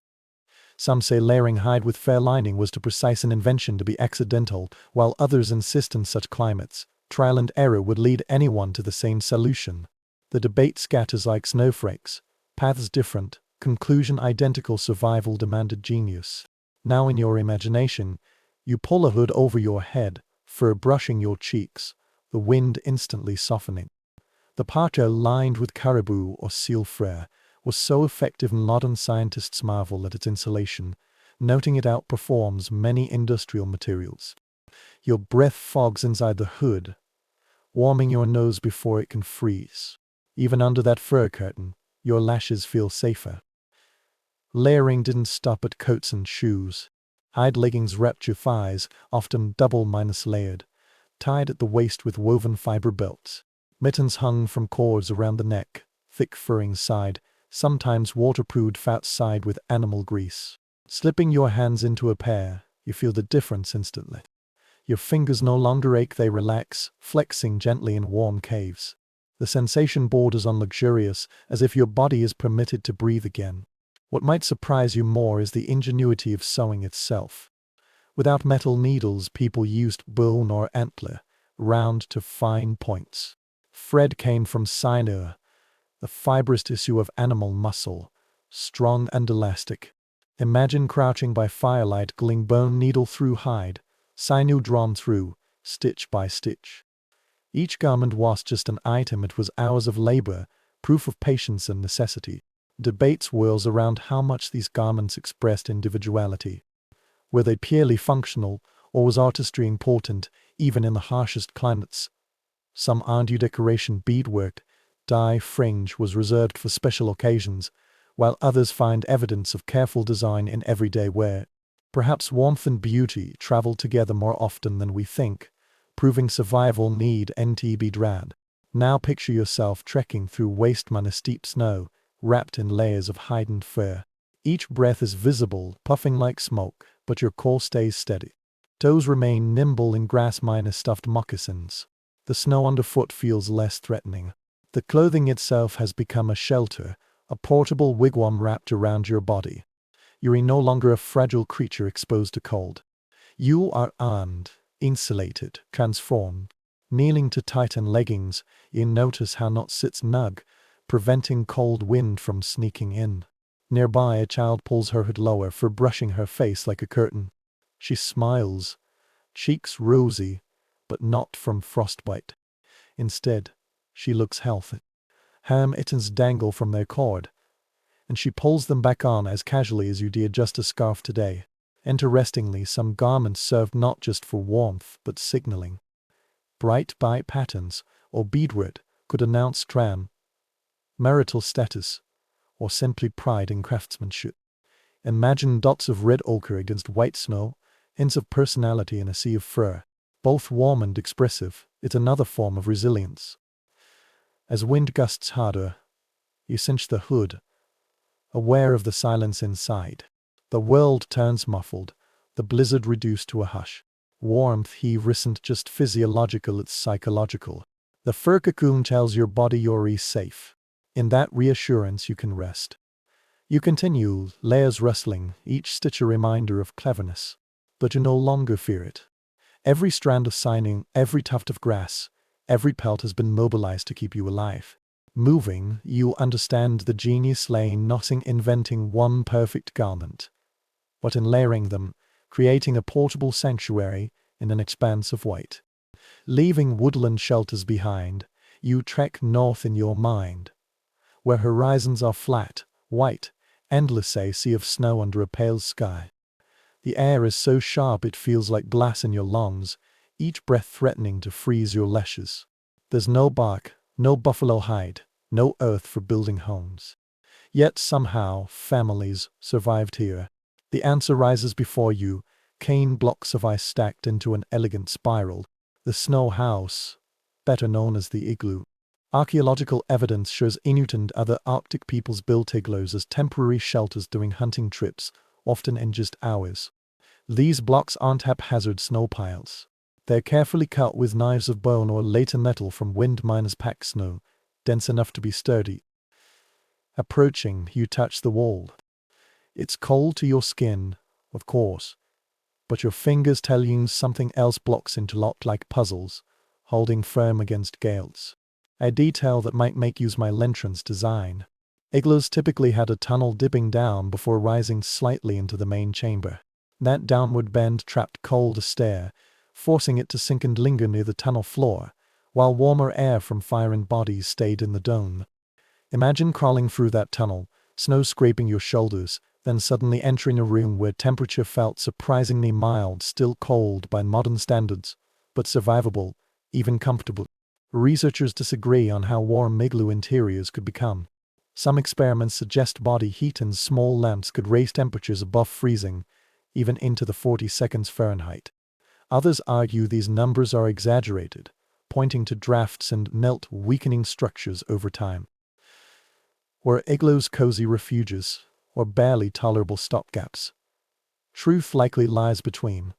Some say layering hide with fur lining was too precise an invention to be accidental, while others insist in such climates, trial and error would lead anyone to the same solution. The debate scatters like snowflakes, paths different, conclusion identical. Survival demanded genius. Now in your imagination, you pull a hood over your head, fur brushing your cheeks, the wind instantly softening. The parka, lined with caribou or seal fur, was so effective modern scientists marvel at its insulation, noting it outperforms many industrial materials. Your breath fogs inside the hood, warming your nose before it can freeze. Even under that fur curtain, your lashes feel safer. Layering didn't stop at coats and shoes. Hide leggings wrapped your thighs, often double minus layered, tied at the waist with woven fiber belts. Mittens hung from cords around the neck, thick fur inside, sometimes waterproofed outside with animal grease. Slipping your hands into a pair, you feel the difference instantly. Your fingers no longer ache, they relax, flexing gently in warm caves. The sensation borders on luxurious, as if your body is permitted to breathe again. What might surprise you more is the ingenuity of sewing itself. Without metal needles, people used bone or antler, round to fine points. Thread came from sinew, the fibrous tissue of animal muscle, strong and elastic. Imagine crouching by firelight, glinting bone needle through hide, sinew drawn through, stitch by stitch. Each garment was just an item, it was hours of labor, proof of patience and necessity. Debate swirls around how much these garments expressed individuality. Were they purely functional, or was artistry important, even in the harshest climates? Some argue decoration, beadwork, dye, fringe was reserved for special occasions, while others find evidence of careful design in everyday wear. Perhaps warmth and beauty travel together more often than we think, proving survival need NTB dread. Now picture yourself trekking through waist-steep snow, wrapped in layers of hide and fur. Each breath is visible, puffing like smoke, but your core stays steady. Toes remain nimble in grass-stuffed moccasins. The snow underfoot feels less threatening. The clothing itself has become a shelter, a portable wigwam wrapped around your body. You are no longer a fragile creature exposed to cold. You are armed, insulated, transformed. Kneeling to tighten leggings, you notice how not sits snug, preventing cold wind from sneaking in. Nearby, a child pulls her hood lower for brushing her face like a curtain. She smiles, cheeks rosy, but not from frostbite. Instead, she looks healthy. Her mittens dangle from their cord, and she pulls them back on as casually as you'd adjust a scarf today. Interestingly, some garments served not just for warmth, but signaling. Bright dye patterns, or beadwork, could announce marital status, or simply pride in craftsmanship. Imagine dots of red ochre against white snow, hints of personality in a sea of fur. Both warm and expressive, it's another form of resilience. As wind gusts harder, you cinch the hood, aware of the silence inside. The world turns muffled, the blizzard reduced to a hush. Warmth here isn't just physiological, it's psychological. The fur cocoon tells your body you're safe. In that reassurance you can rest. You continue, layers rustling, each stitch a reminder of cleverness. But you no longer fear it. Every strand of sinew, every tuft of grass, every pelt has been mobilized to keep you alive. Moving, you understand the genius lay in not inventing one perfect garment, but in layering them, creating a portable sanctuary in an expanse of white. Leaving woodland shelters behind, you trek north in your mind, where horizons are flat, white, endless, a sea of snow under a pale sky. The air is so sharp it feels like glass in your lungs, each breath threatening to freeze your lashes. There's no bark, no buffalo hide, no earth for building homes. Yet somehow, families survived here. The answer rises before you, cane blocks of ice stacked into an elegant spiral. The snow house, better known as the igloo. Archaeological evidence shows Inuit and other Arctic peoples built igloos as temporary shelters during hunting trips, often in just hours. These blocks aren't haphazard snow piles. They're carefully cut with knives of bone or later metal from wind miners' packed snow, dense enough to be sturdy. Approaching, you touch the wall. It's cold to your skin, of course, but your fingers tell you something else. Blocks interlocked like puzzles, holding firm against gales. A detail that might make use my entrance design. Igloos typically had a tunnel dipping down before rising slightly into the main chamber. That downward bend trapped cold air, forcing it to sink and linger near the tunnel floor, while warmer air from firing bodies stayed in the dome. Imagine crawling through that tunnel, snow scraping your shoulders, then suddenly entering a room where temperature felt surprisingly mild, still cold by modern standards, but survivable, even comfortable. Researchers disagree on how warm igloo interiors could become. Some experiments suggest body heat and small lamps could raise temperatures above freezing, even into the 40 seconds Fahrenheit. Others argue these numbers are exaggerated, pointing to drafts and melt-weakening structures over time. Were igloos cozy refuges, or barely tolerable stopgaps? Truth likely lies between,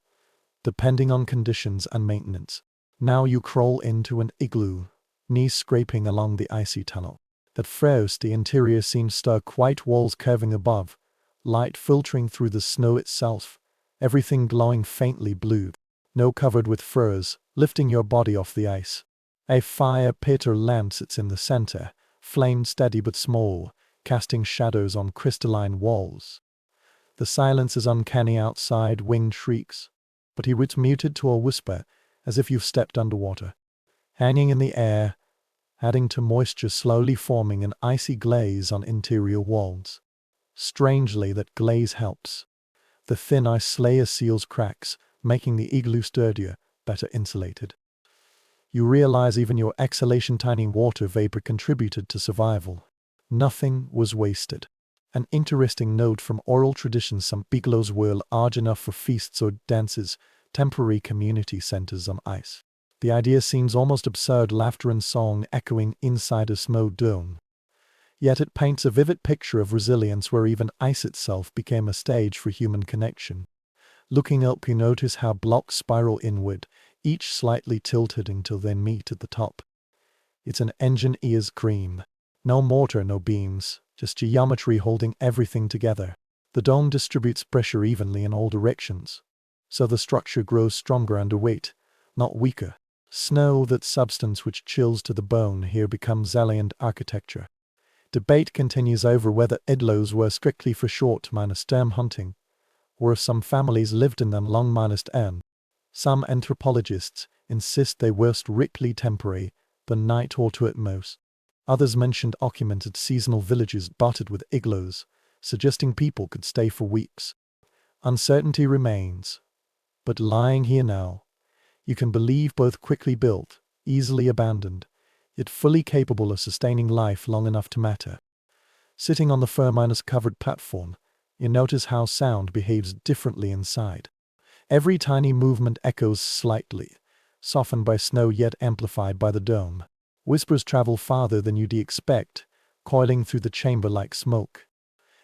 depending on conditions and maintenance. Now you crawl into an igloo, knees scraping along the icy tunnel. At first the interior seems stark, white walls curving above, light filtering through the snow itself, everything glowing faintly blue. No covered with furs, lifting your body off the ice. A fire pit or lamp sits in the center, flame steady but small, casting shadows on crystalline walls. The silence is uncanny outside, winged shrieks, but it's muted to a whisper, as if you've stepped underwater. Hanging in the air, adding to moisture slowly forming an icy glaze on interior walls. Strangely, that glaze helps. The thin ice layer seals cracks, making the igloo sturdier, better insulated. You realize even your exhalation, tiny water vapor, contributed to survival. Nothing was wasted. An interesting note from oral tradition: some igloos were large enough for feasts or dances, temporary community centers on ice. The idea seems almost absurd, laughter and song echoing inside a snow dome. Yet it paints a vivid picture of resilience where even ice itself became a stage for human connection. Looking up, you notice how blocks spiral inward, each slightly tilted until they meet at the top. It's an engineer's dream. No mortar, no beams, just geometry holding everything together. The dome distributes pressure evenly in all directions, so the structure grows stronger under weight, not weaker. Snow, that substance which chills to the bone, here becomes elegant architecture. Debate continues over whether igloos were strictly for short-term hunting, or if some families lived in them long-term. Some anthropologists insist they were strictly temporary, the night or two at most. Others mentioned documented seasonal villages dotted with igloos, suggesting people could stay for weeks. Uncertainty remains, but lying here now, you can believe both quickly built, easily abandoned, yet fully capable of sustaining life long enough to matter. Sitting on the fur-covered platform, you notice how sound behaves differently inside. Every tiny movement echoes slightly, softened by snow yet amplified by the dome. Whispers travel farther than you'd expect, coiling through the chamber like smoke.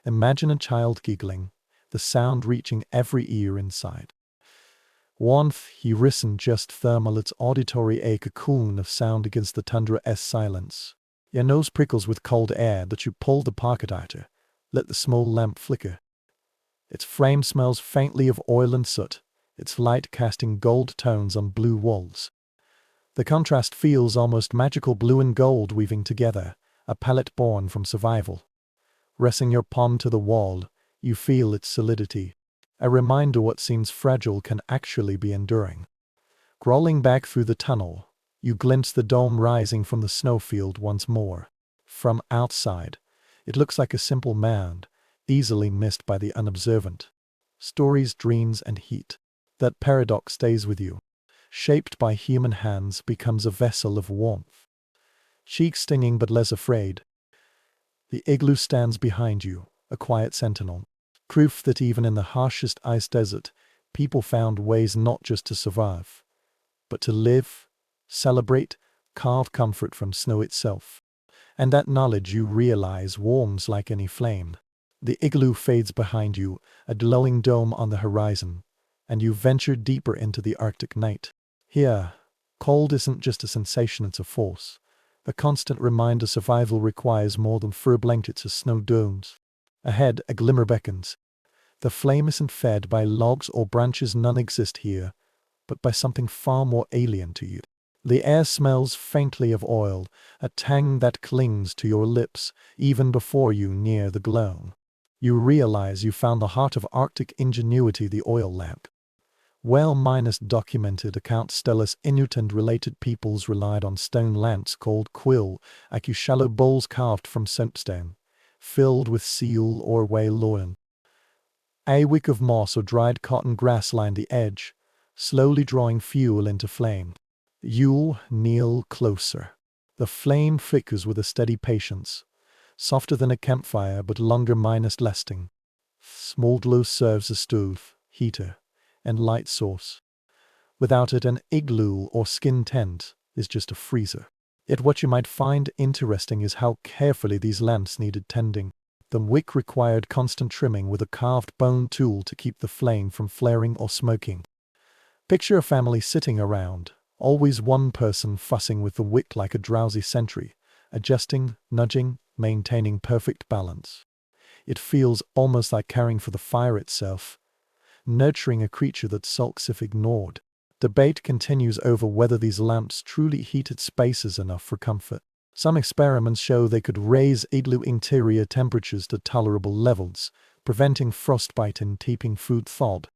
Imagine a child giggling, the sound reaching every ear inside. Warmth, you listen just thermal, its auditory, a cocoon of sound against the tundra's silence. Your nose prickles with cold air that you pull the pocket outer, let the small lamp flicker. Its flame smells faintly of oil and soot, its light casting gold tones on blue walls. The contrast feels almost magical, blue and gold weaving together, a palette born from survival. Resting your palm to the wall, you feel its solidity. A reminder what seems fragile can actually be enduring. Crawling back through the tunnel, you glimpse the dome rising from the snowfield once more. From outside, it looks like a simple mound, easily missed by the unobservant. Stories, dreams, and heat. That paradox stays with you. Shaped by human hands, becomes a vessel of warmth. Cheeks stinging but less afraid. The igloo stands behind you, a quiet sentinel. Proof that even in the harshest ice desert, people found ways not just to survive, but to live, celebrate, carve comfort from snow itself. And that knowledge, you realize, warms like any flame. The igloo fades behind you, a glowing dome on the horizon, and you venture deeper into the Arctic night. Here, cold isn't just a sensation, it's a force. A constant reminder survival requires more than fur blankets or snow domes. Ahead, a glimmer beckons. The flame isn't fed by logs or branches, none exist here, but by something far more alien to you. The air smells faintly of oil, a tang that clings to your lips even before you near the glow. You realize you found the heart of Arctic ingenuity, the oil lamp. Well-minus documented accounts tell us Inuit and related peoples relied on stone lamps called quill, like shallow bowls carved from soapstone, filled with seal or whale oil. A wick of moss or dried cotton grass lined the edge, slowly drawing fuel into flame. You kneel closer. The flame flickers with a steady patience, softer than a campfire but longer minus lasting. Small glow serves as stove, heater, and light source. Without it, an igloo or skin tent is just a freezer. Yet what you might find interesting is how carefully these lamps needed tending. The wick required constant trimming with a carved bone tool to keep the flame from flaring or smoking. Picture a family sitting around, always one person fussing with the wick like a drowsy sentry, adjusting, nudging, maintaining perfect balance. It feels almost like caring for the fire itself, nurturing a creature that sulks if ignored. Debate continues over whether these lamps truly heated spaces enough for comfort. Some experiments show they could raise igloo interior temperatures to tolerable levels, preventing frostbite and keeping food thawed.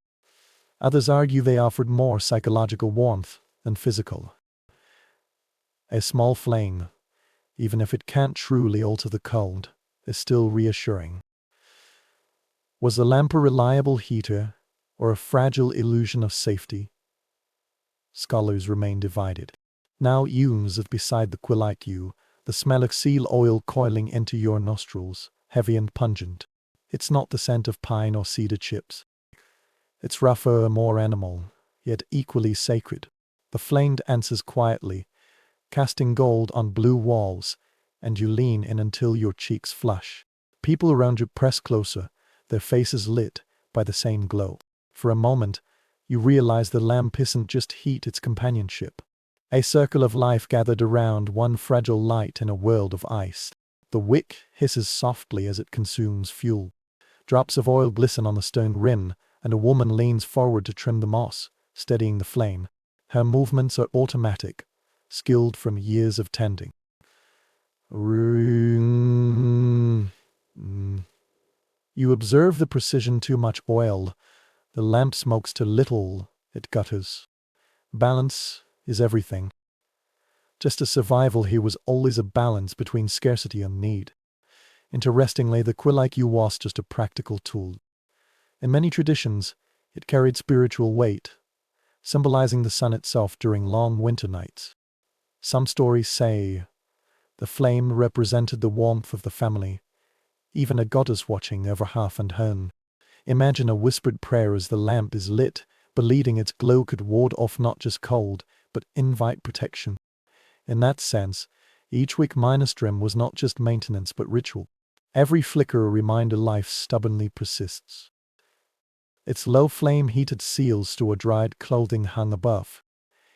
Others argue they offered more psychological warmth than physical. A small flame, even if it can't truly alter the cold, is still reassuring. Was the lamp a reliable heater, or a fragile illusion of safety? Scholars remain divided. Now you sit beside the quill like you, the smell of seal oil coiling into your nostrils, heavy and pungent. It's not the scent of pine or cedar chips. It's rougher, more animal, yet equally sacred. The flame answers quietly, casting gold on blue walls, and you lean in until your cheeks flush. People around you press closer, their faces lit by the same glow. For a moment, you realize the lamp isn't just heat, it's companionship. A circle of life gathered around one fragile light in a world of ice. The wick hisses softly as it consumes fuel. Drops of oil glisten on the stone rim, and a woman leans forward to trim the moss, steadying the flame. Her movements are automatic, skilled from years of tending. You observe the precision. Too much oil. The lamp smokes too little. It gutters. Balance is everything. Just as survival here was always a balance between scarcity and need. Interestingly, the quill like you was just a practical tool. In many traditions, it carried spiritual weight, symbolizing the sun itself during long winter nights. Some stories say the flame represented the warmth of the family, even a goddess watching over hearth and home. Imagine a whispered prayer as the lamp is lit, believing its glow could ward off not just cold, but invite protection. In that sense, each wick minus trim was not just maintenance but ritual. Every flicker a reminder life stubbornly persists. Its low flame heated seals to a dried clothing hung above.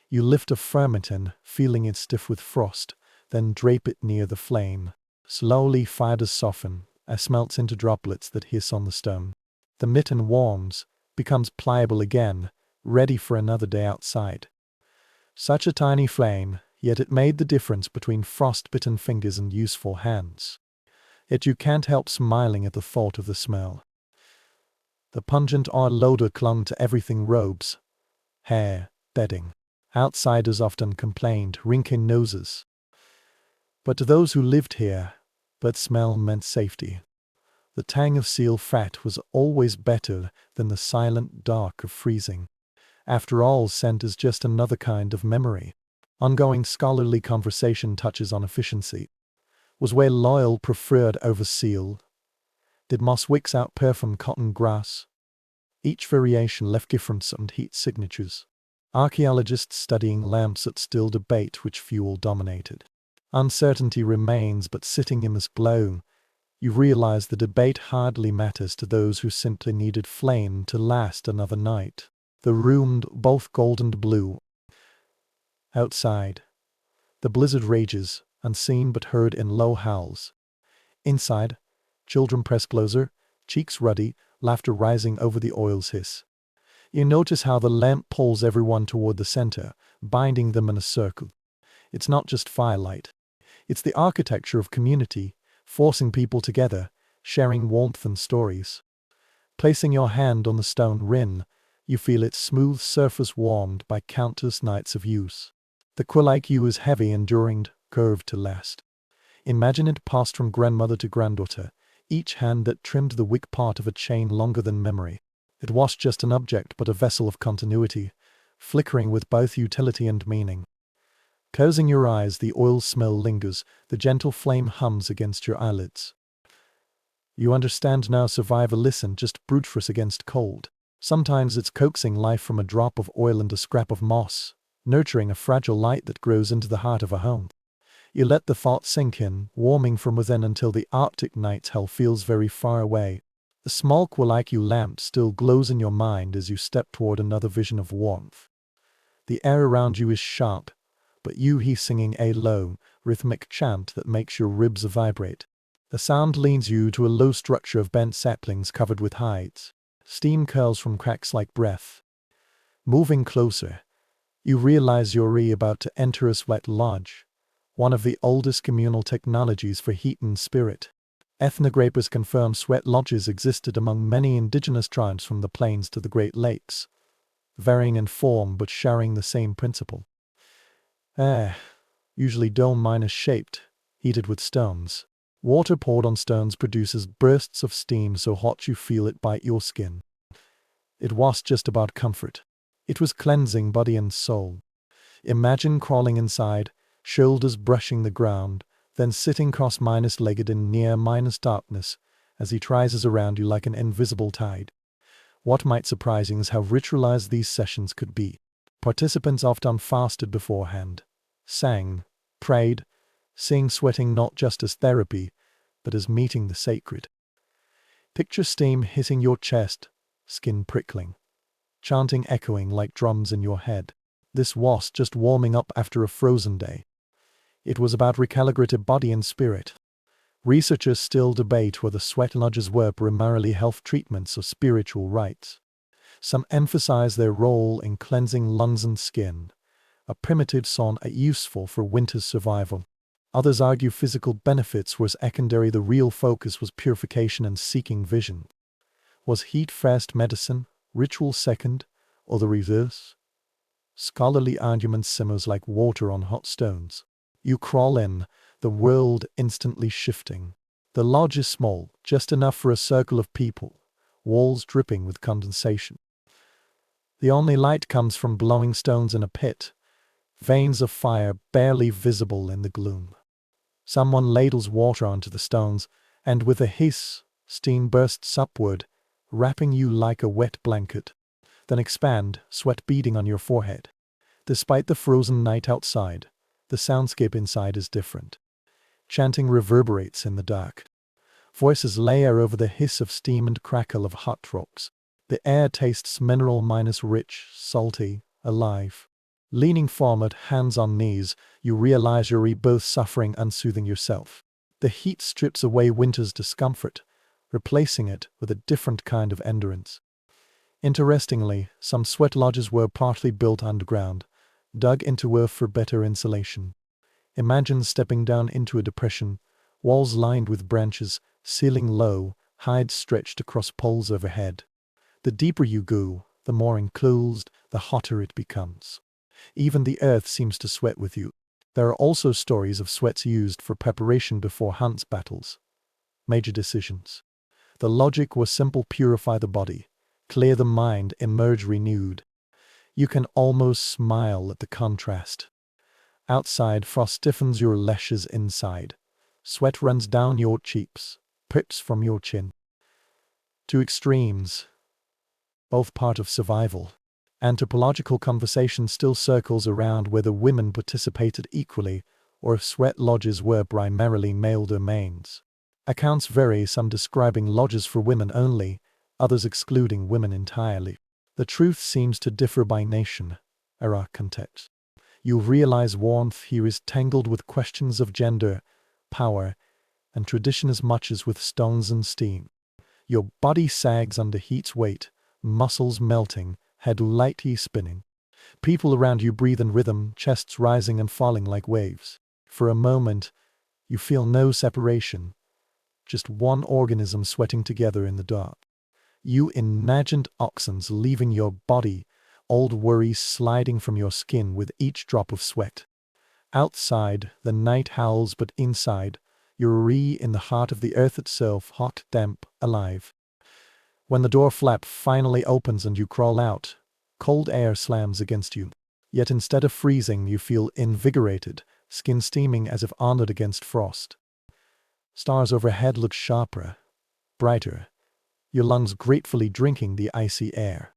You lift a fermentin, feeling it stiff with frost, then drape it near the flame. Slowly fibers soften, as melts into droplets that hiss on the stone. The mitten warms, becomes pliable again, ready for another day outside. Such a tiny flame, yet it made the difference between frost-bitten fingers and useful hands. Yet you can't help smiling at the thought of the smell. The pungent oil odor clung to everything: robes, hair, bedding. Outsiders often complained, wrinking noses. But to those who lived here, that smell meant safety. The tang of seal fat was always better than the silent dark of freezing. After all, scent is just another kind of memory. Ongoing scholarly conversation touches on efficiency. Was whale loyal preferred over seal? Did moss wicks outperform cotton grass? Each variation left different and heat signatures. Archaeologists studying lamps at still debate which fuel dominated. Uncertainty remains, but sitting in this glow, you realize the debate hardly matters to those who simply needed flame to last another night. The room, both gold and blue. Outside, the blizzard rages, unseen but heard in low howls. Inside, children press closer, cheeks ruddy, laughter rising over the oil's hiss. You notice how the lamp pulls everyone toward the center, binding them in a circle. It's not just firelight. It's the architecture of community, forcing people together, sharing warmth and stories. Placing your hand on the stone rim, you feel its smooth surface warmed by countless nights of use. The quilaique is heavy, enduring, curved to last. Imagine it passed from grandmother to granddaughter, each hand that trimmed the wick part of a chain longer than memory. It was just an object, but a vessel of continuity, flickering with both utility and meaning. Closing your eyes, the oil smell lingers, the gentle flame hums against your eyelids. You understand now: survival isn't just brute force against cold. Sometimes it's coaxing life from a drop of oil and a scrap of moss, nurturing a fragile light that grows into the heart of a home. You let the thought sink in, warming from within until the Arctic night's hell feels very far away. The small quilaique lamp still glows in your mind as you step toward another vision of warmth. The air around you is sharp, but he's singing a low, rhythmic chant that makes your ribs vibrate. The sound leads you to a low structure of bent saplings covered with hides. Steam curls from cracks like breath. Moving closer, you realize you're about to enter a sweat lodge, one of the oldest communal technologies for heat and spirit. Ethnographers confirm sweat lodges existed among many indigenous tribes from the plains to the Great Lakes, varying in form but sharing the same principle. Air, usually dome-shaped, heated with stones. Water poured on stones produces bursts of steam so hot you feel it bite your skin. It was just about comfort. It was cleansing body and soul. Imagine crawling inside, shoulders brushing the ground, then sitting cross-legged in near-darkness as he rises around you like an invisible tide. What might surprise you is how ritualized these sessions could be. Participants often fasted beforehand, sang, prayed, seeing sweating not just as therapy, but as meeting the sacred. Picture steam hitting your chest, skin prickling, chanting echoing like drums in your head. This was just warming up after a frozen day. It was about recalibrated body and spirit. Researchers still debate whether sweat lodges were primarily health treatments or spiritual rites. Some emphasize their role in cleansing lungs and skin, a primitive sauna useful for winter's survival. Others argue physical benefits were secondary. The real focus was purification and seeking vision. Was heat first medicine, ritual second, or the reverse? Scholarly argument simmers like water on hot stones. You crawl in, the world instantly shifting. The lodge is small, just enough for a circle of people, walls dripping with condensation. The only light comes from glowing stones in a pit, veins of fire barely visible in the gloom. Someone ladles water onto the stones, and with a hiss, steam bursts upward, wrapping you like a wet blanket. Then expand, sweat beading on your forehead. Despite the frozen night outside, the soundscape inside is different. Chanting reverberates in the dark. Voices layer over the hiss of steam and crackle of hot rocks. The air tastes mineral-rich, salty, alive. Leaning forward, hands on knees, you realize you're both suffering and soothing yourself. The heat strips away winter's discomfort, replacing it with a different kind of endurance. Interestingly, some sweat lodges were partly built underground, dug into earth for better insulation. Imagine stepping down into a depression, walls lined with branches, ceiling low, hides stretched across poles overhead. The deeper you go, the more enclosed, the hotter it becomes. Even the earth seems to sweat with you. There are also stories of sweats used for preparation before hunts, battles, major decisions. The logic was simple: purify the body, clear the mind, emerge renewed. You can almost smile at the contrast. Outside, frost stiffens your lashes. Inside, sweat runs down your cheeks, drips from your chin. Two extremes, both part of survival. Anthropological conversation still circles around whether women participated equally or if sweat lodges were primarily male domains. Accounts vary, some describing lodges for women only, others excluding women entirely. The truth seems to differ by nation, era, context. You realize warmth here is tangled with questions of gender, power, and tradition as much as with stones and steam. Your body sags under heat's weight, muscles melting, head lightly spinning. People around you breathe in rhythm, chests rising and falling like waves. For a moment, you feel no separation, just one organism sweating together in the dark. You imagined oxens leaving your body, old worries sliding from your skin with each drop of sweat. Outside, the night howls, but inside, you're in the heart of the earth itself, hot, damp, alive. When the door flap finally opens and you crawl out, cold air slams against you. Yet instead of freezing, you feel invigorated, skin steaming as if armored against frost. Stars overhead look sharper, brighter, your lungs gratefully drinking the icy air.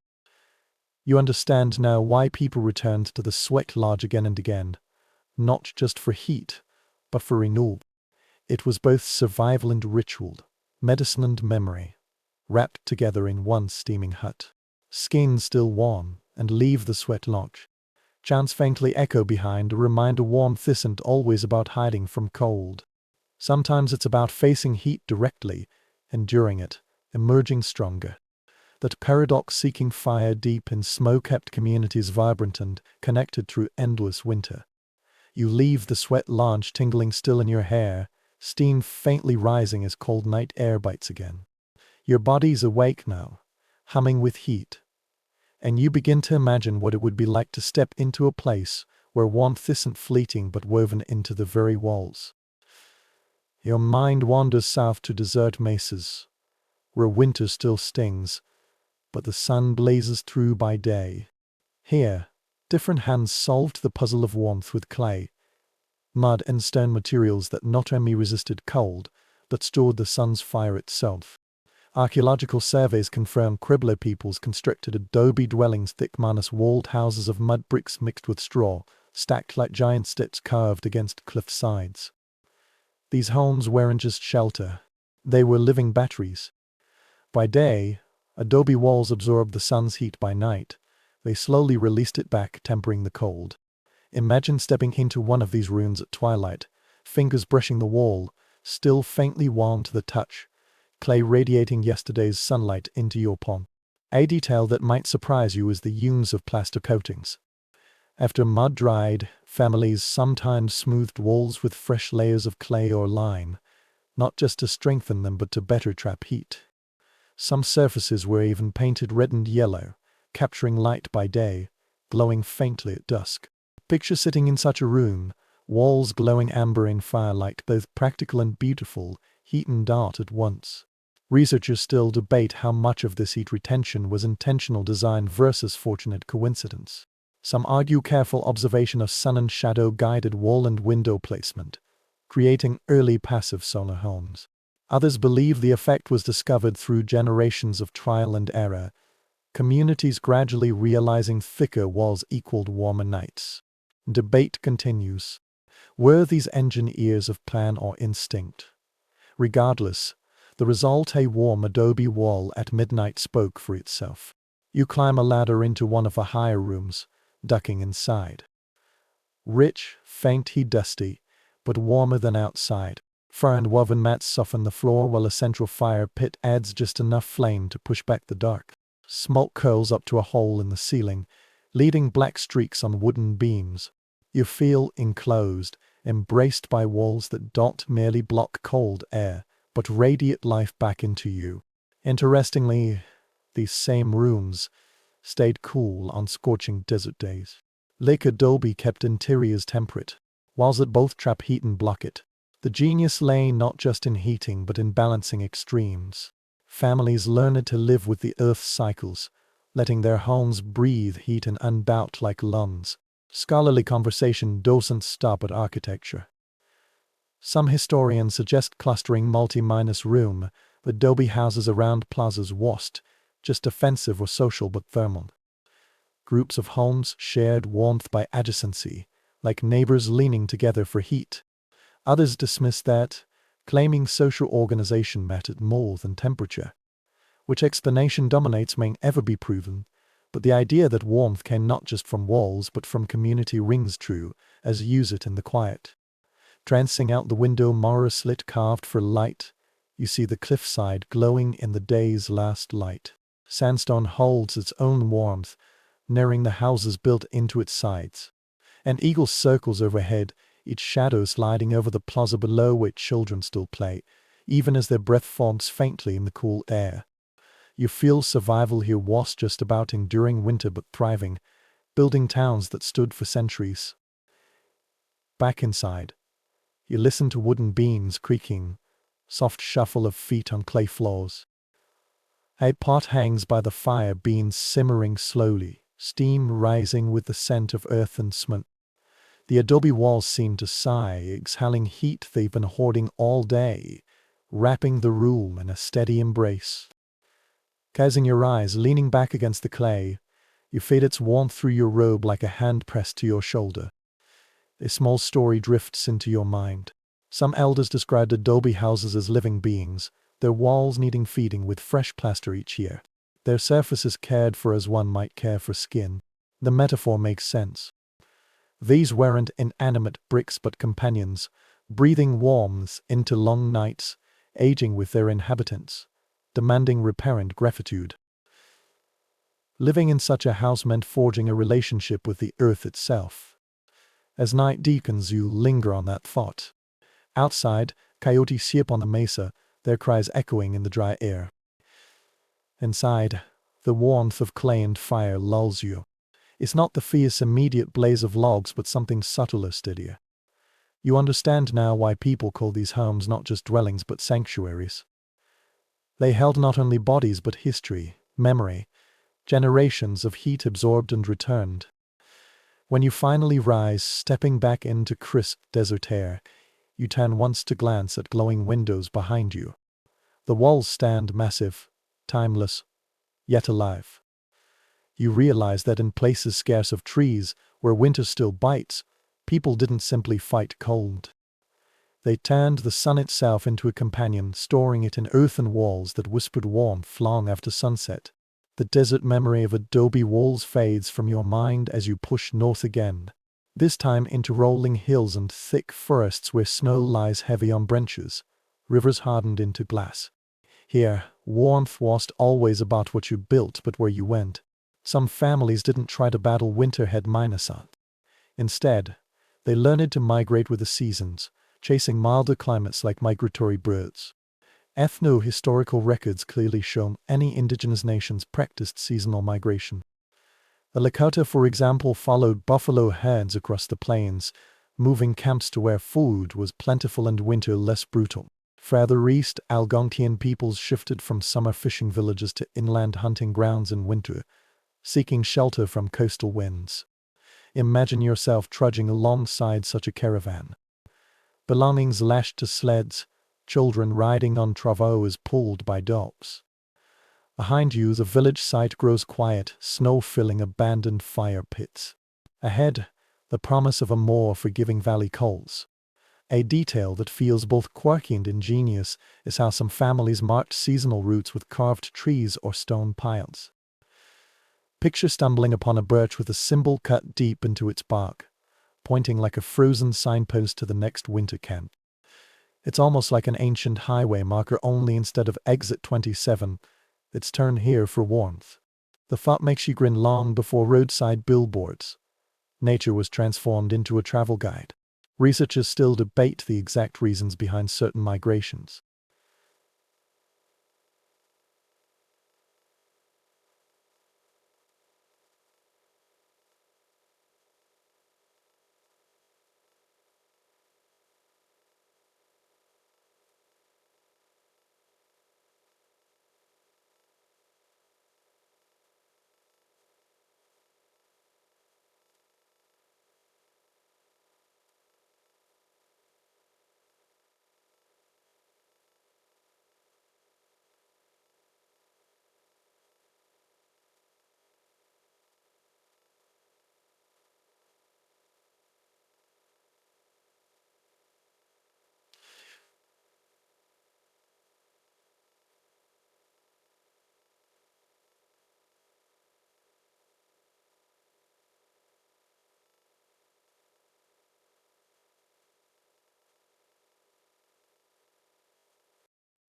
You understand now why people returned to the sweat lodge again and again, not just for heat, but for renewal. It was both survival and ritual, medicine and memory, wrapped together in one steaming hut. Skin still warm, and leave the sweat lodge. Chants faintly echo behind, a reminder warmth isn't always about hiding from cold. Sometimes it's about facing heat directly, enduring it, emerging stronger. That paradox, seeking fire deep in smoke, kept communities vibrant and connected through endless winter. You leave the sweat lodge tingling still in your hair, steam faintly rising as cold night air bites again. Your body's awake now, humming with heat, and you begin to imagine what it would be like to step into a place where warmth isn't fleeting but woven into the very walls. Your mind wanders south to desert mesas, where winter still stings, but the sun blazes through by day. Here, different hands solved the puzzle of warmth with clay, mud and stone, materials that not only resisted cold, but stored the sun's fire itself. Archaeological surveys confirm Quibbler peoples constructed adobe dwellings, thick manus-walled houses of mud bricks mixed with straw, stacked like giant sticks carved against cliff sides. These homes weren't just shelter, they were living batteries. By day, adobe walls absorbed the sun's heat. By night, they slowly released it back, tempering the cold. Imagine stepping into one of these rooms at twilight, fingers brushing the wall, still faintly warm to the touch, clay radiating yesterday's sunlight into your palm. A detail that might surprise you is the use of plaster coatings. After mud dried, families sometimes smoothed walls with fresh layers of clay or lime, not just to strengthen them but to better trap heat. Some surfaces were even painted red and yellow, capturing light by day, glowing faintly at dusk. Picture sitting in such a room, walls glowing amber in firelight, both practical and beautiful, heat and art at once. Researchers still debate how much of this heat retention was intentional design versus fortunate coincidence. Some argue careful observation of sun and shadow guided wall and window placement, creating early passive solar homes. Others believe the effect was discovered through generations of trial and error, communities gradually realizing thicker walls equaled warmer nights. Debate continues. Were these engineers of plan or instinct? Regardless, the result, a warm adobe wall at midnight, spoke for itself. You climb a ladder into one of the higher rooms, ducking inside. Rich, faintly dusty, but warmer than outside. Fur and woven mats soften the floor while a central fire pit adds just enough flame to push back the dark. Smoke curls up to a hole in the ceiling, leading black streaks on wooden beams. You feel enclosed, embraced by walls that don't merely block cold air, but radiate life back into you. Interestingly, these same rooms stayed cool on scorching desert days. Lake adobe kept interiors temperate, walls that both trap heat and block it. The genius lay not just in heating but in balancing extremes. Families learned to live with the earth's cycles, letting their homes breathe heat and unbout like lungs. Scholarly conversation doesn't stop at architecture. Some historians suggest clustering multi-minus room, adobe houses around plazas wasn't just defensive or social but thermal. Groups of homes shared warmth by adjacency, like neighbors leaning together for heat. Others dismiss that, claiming social organization mattered more than temperature. Which explanation dominates may ever be proven, but the idea that warmth came not just from walls but from community rings true, as use it in the quiet. Trancing out the window mirror slit carved for light, you see the cliffside glowing in the day's last light. Sandstone holds its own warmth, narrowing the houses built into its sides. An eagle circles overhead, its shadow sliding over the plaza below where children still play, even as their breath forms faintly in the cool air. You feel survival here was just about enduring winter but thriving, building towns that stood for centuries. Back inside, you listen to wooden beams creaking, soft shuffle of feet on clay floors. A pot hangs by the fire, beans simmering slowly, steam rising with the scent of earth and cement. The adobe walls seem to sigh, exhaling heat they've been hoarding all day, wrapping the room in a steady embrace. Closing your eyes, leaning back against the clay, you feel its warmth through your robe like a hand pressed to your shoulder. A small story drifts into your mind. Some elders described adobe houses as living beings, their walls needing feeding with fresh plaster each year. Their surfaces cared for as one might care for skin. The metaphor makes sense. These weren't inanimate bricks but companions, breathing warmth into long nights, aging with their inhabitants, demanding repair and gratitude. Living in such a house meant forging a relationship with the earth itself. As night deepens, you linger on that thought. Outside, coyotes chirp on the mesa, their cries echoing in the dry air. Inside, the warmth of clay and fire lulls you. It's not the fierce immediate blaze of logs but something subtler, steadier. You understand now why people call these homes not just dwellings but sanctuaries. They held not only bodies but history, memory, generations of heat absorbed and returned. When you finally rise, stepping back into crisp desert air, you turn once to glance at glowing windows behind you. The walls stand massive, timeless, yet alive. You realize that in places scarce of trees, where winter still bites, people didn't simply fight cold. They turned the sun itself into a companion, storing it in earthen walls that whispered warmth long after sunset. The desert memory of adobe walls fades from your mind as you push north again, this time into rolling hills and thick forests where snow lies heavy on branches, rivers hardened into glass. Here, warmth wasn't always about what you built but where you went. Some families didn't try to battle winter head-minus. Instead, they learned to migrate with the seasons, chasing milder climates like migratory birds. Ethno-historical records clearly show any indigenous nations practiced seasonal migration. The Lakota, for example, followed buffalo herds across the plains, moving camps to where food was plentiful and winter less brutal. Further east, Algonquian peoples shifted from summer fishing villages to inland hunting grounds in winter, seeking shelter from coastal winds. Imagine yourself trudging alongside such a caravan. Belongings lashed to sleds, children riding on travaux pulled by dogs. Behind you, the village site grows quiet, snow filling abandoned fire pits. Ahead, the promise of a more forgiving valley calls. A detail that feels both quirky and ingenious is how some families marked seasonal routes with carved trees or stone piles. Picture stumbling upon a birch with a symbol cut deep into its bark, pointing like a frozen signpost to the next winter camp. It's almost like an ancient highway marker, only instead of exit 27, it's turn here for warmth. The thought makes you grin long before roadside billboards. Nature was transformed into a travel guide. Researchers still debate the exact reasons behind certain migrations.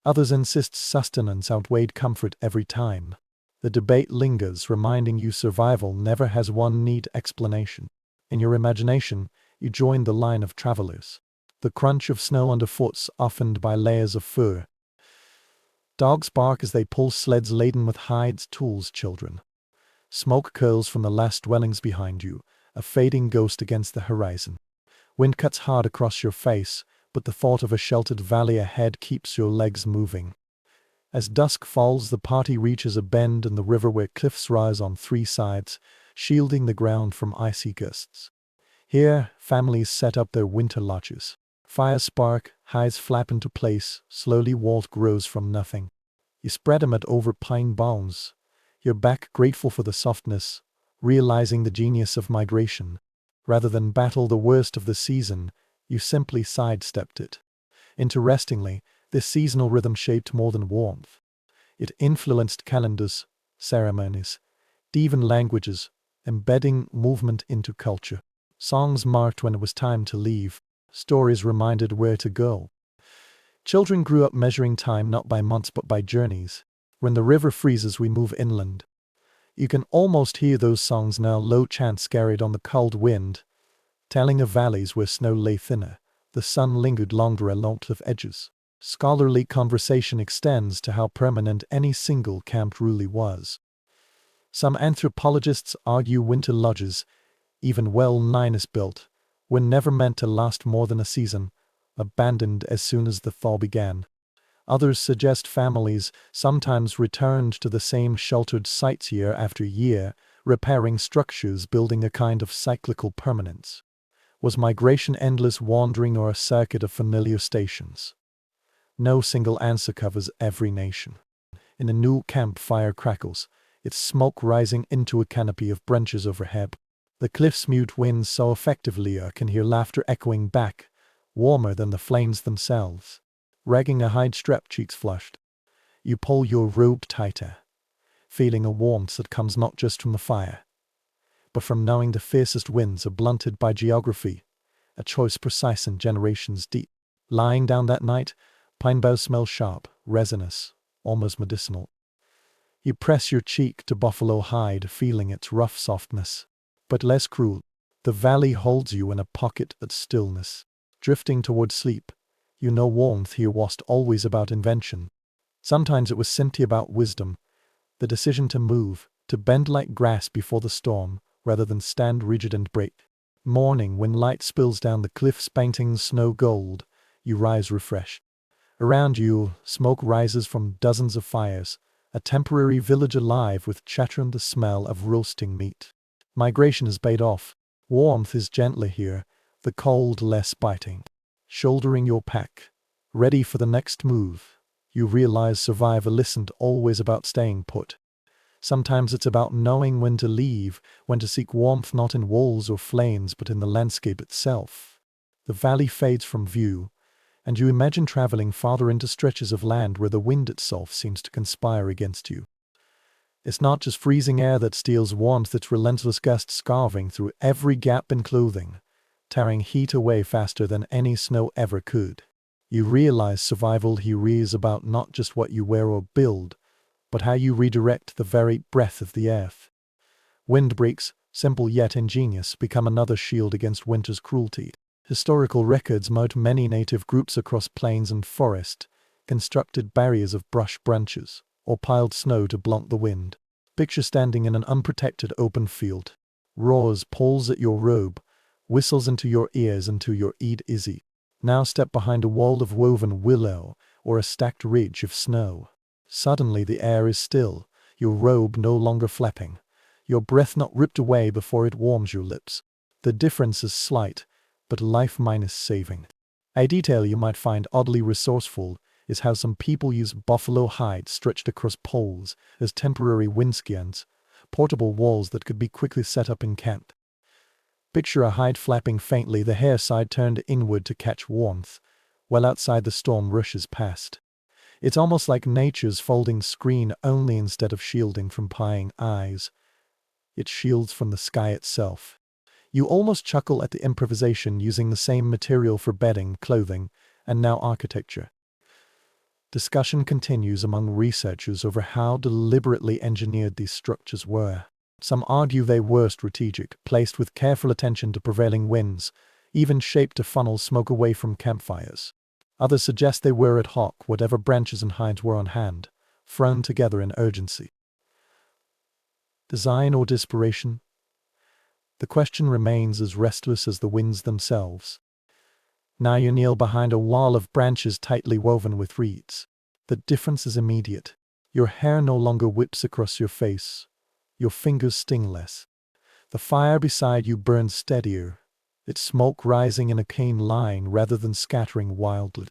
Others insist sustenance outweighed comfort every time. The debate lingers, reminding you survival never has one neat explanation. In your imagination, you join the line of travelers. The crunch of snow underfoot softened by layers of fur. Dogs bark as they pull sleds laden with hides, tools, children. Smoke curls from the last dwellings behind you, a fading ghost against the horizon. Wind cuts hard across your face, but the thought of a sheltered valley ahead keeps your legs moving. As dusk falls, the party reaches a bend in the river where cliffs rise on three sides, shielding the ground from icy gusts. Here, families set up their winter lodges. Fires spark, hides flap into place, slowly walt grows from nothing. You spread them over pine boughs, your back grateful for the softness, realizing the genius of migration. Rather than battle the worst of the season, you simply sidestepped it. Interestingly, this seasonal rhythm shaped more than warmth. It influenced calendars, ceremonies, even languages, embedding movement into culture. Songs marked when it was time to leave. Stories reminded where to go. Children grew up measuring time not by months but by journeys. When the river freezes, we move inland. You can almost hear those songs now, low chants carried on the cold wind, telling of valleys where snow lay thinner, the sun lingered longer along cliff edges. Scholarly conversation extends to how permanent any single camp really was. Some anthropologists argue winter lodges, even well-nigh built, were never meant to last more than a season, abandoned as soon as the thaw began. Others suggest families sometimes returned to the same sheltered sites year after year, repairing structures, building a kind of cyclical permanence. Was migration endless wandering or a circuit of familiar stations? No single answer covers every nation. In a new camp, fire crackles, its smoke rising into a canopy of branches overhead. The cliff's mute winds so effectively you can hear laughter echoing back, warmer than the flames themselves. Ragging a hide strap, cheeks flushed. You pull your robe tighter, feeling a warmth that comes not just from the fire, but from knowing the fiercest winds are blunted by geography, a choice precise and generations deep. Lying down that night, pine boughs smell sharp, resinous, almost medicinal. You press your cheek to buffalo hide, feeling its rough softness, but less cruel. The valley holds you in a pocket of stillness. Drifting toward sleep, you know warmth here wasn't always about invention. Sometimes it was simply about wisdom, the decision to move, to bend like grass before the storm, rather than stand rigid and break. Morning, when light spills down the cliffs painting snow gold, you rise refreshed. Around you, smoke rises from dozens of fires, a temporary village alive with chatter and the smell of roasting meat. Migration has paid off. Warmth is gentler here, the cold less biting. Shouldering your pack, ready for the next move, you realize survival isn't always about staying put. Sometimes it's about knowing when to leave, when to seek warmth not in walls or flames but in the landscape itself. The valley fades from view, and you imagine traveling farther into stretches of land where the wind itself seems to conspire against you. It's not just freezing air that steals warmth, it's relentless gusts carving through every gap in clothing, tearing heat away faster than any snow ever could. You realize survival here is about not just what you wear or build, but how you redirect the very breath of the earth. Windbreaks, simple yet ingenious, become another shield against winter's cruelty. Historical records note many native groups across plains and forest constructed barriers of brush branches or piled snow to blunt the wind. Picture standing in an unprotected open field. Roars pulls at your robe, whistles into your ears until your ear izzy. Now step behind a wall of woven willow or a stacked ridge of snow. Suddenly the air is still, your robe no longer flapping, your breath not ripped away before it warms your lips. The difference is slight, but life minus saving. A detail you might find oddly resourceful is how some people use buffalo hide stretched across poles as temporary windscreens, portable walls that could be quickly set up in camp. Picture a hide flapping faintly, the hair side turned inward to catch warmth, while outside the storm rushes past. It's almost like nature's folding screen, only instead of shielding from prying eyes, it shields from the sky itself. You almost chuckle at the improvisation, using the same material for bedding, clothing, and now architecture. Discussion continues among researchers over how deliberately engineered these structures were. Some argue they were strategic, placed with careful attention to prevailing winds, even shaped to funnel smoke away from campfires. Others suggest they were ad hoc, whatever branches and hides were on hand, thrown together in urgency. Design or desperation? The question remains as restless as the winds themselves. Now you kneel behind a wall of branches tightly woven with reeds. The difference is immediate. Your hair no longer whips across your face. Your fingers sting less. The fire beside you burns steadier, its smoke rising in a keen line rather than scattering wildly.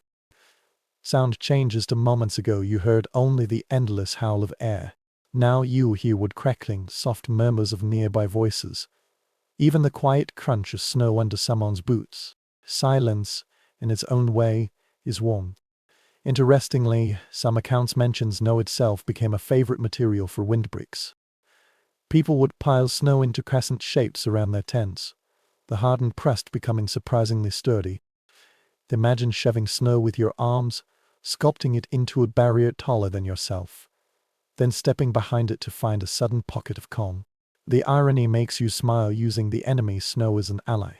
Sound changes to moments ago you heard only the endless howl of air. Now you hear wood crackling, soft murmurs of nearby voices. Even the quiet crunch of snow under someone's boots. Silence, in its own way, is warm. Interestingly, some accounts mention snow itself became a favorite material for windbreaks. People would pile snow into crescent shapes around their tents, the hardened crust becoming surprisingly sturdy. Imagine shoving snow with your arms, sculpting it into a barrier taller than yourself, then stepping behind it to find a sudden pocket of calm. The irony makes you smile, using the enemy's snow as an ally.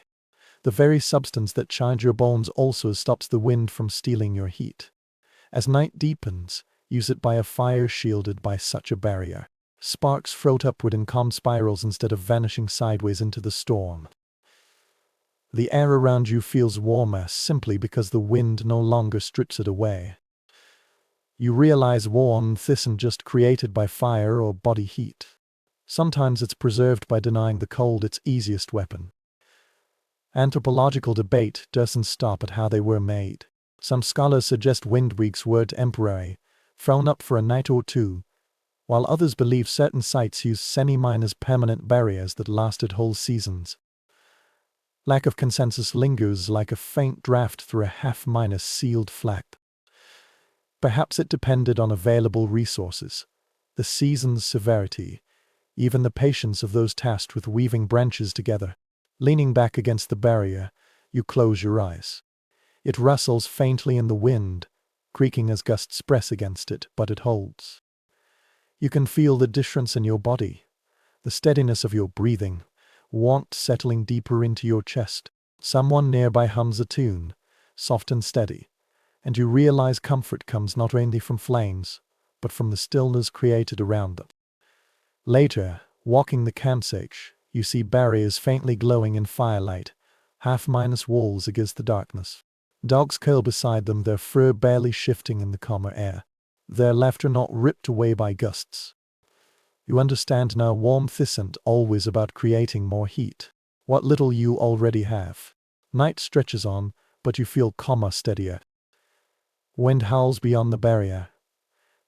The very substance that chills your bones also stops the wind from stealing your heat. As night deepens, use it by a fire shielded by such a barrier. Sparks float upward in calm spirals instead of vanishing sideways into the storm. The air around you feels warmer simply because the wind no longer strips it away. You realize warmth isn't just created by fire or body heat. Sometimes it's preserved by denying the cold its easiest weapon. Anthropological debate doesn't stop at how they were made. Some scholars suggest windbreaks were temporary, thrown up for a night or two, while others believe certain sites used semi-minus permanent barriers that lasted whole seasons. Lack of consensus lingers like a faint draft through a half-minus sealed flap. Perhaps it depended on available resources, the season's severity, even the patience of those tasked with weaving branches together. Leaning back against the barrier, you close your eyes. It rustles faintly in the wind, creaking as gusts press against it, but it holds. You can feel the difference in your body, the steadiness of your breathing, warmth settling deeper into your chest. Someone nearby hums a tune, soft and steady, and you realize comfort comes not only from flames, but from the stillness created around them. Later, walking the campsite, you see barriers faintly glowing in firelight, half-minus walls against the darkness. Dogs curl beside them, their fur barely shifting in the calmer air, their laughter not ripped away by gusts. You understand now warmth isn't always about creating more heat. What little you already have. Night stretches on, but you feel calmer, steadier. Wind howls beyond the barrier,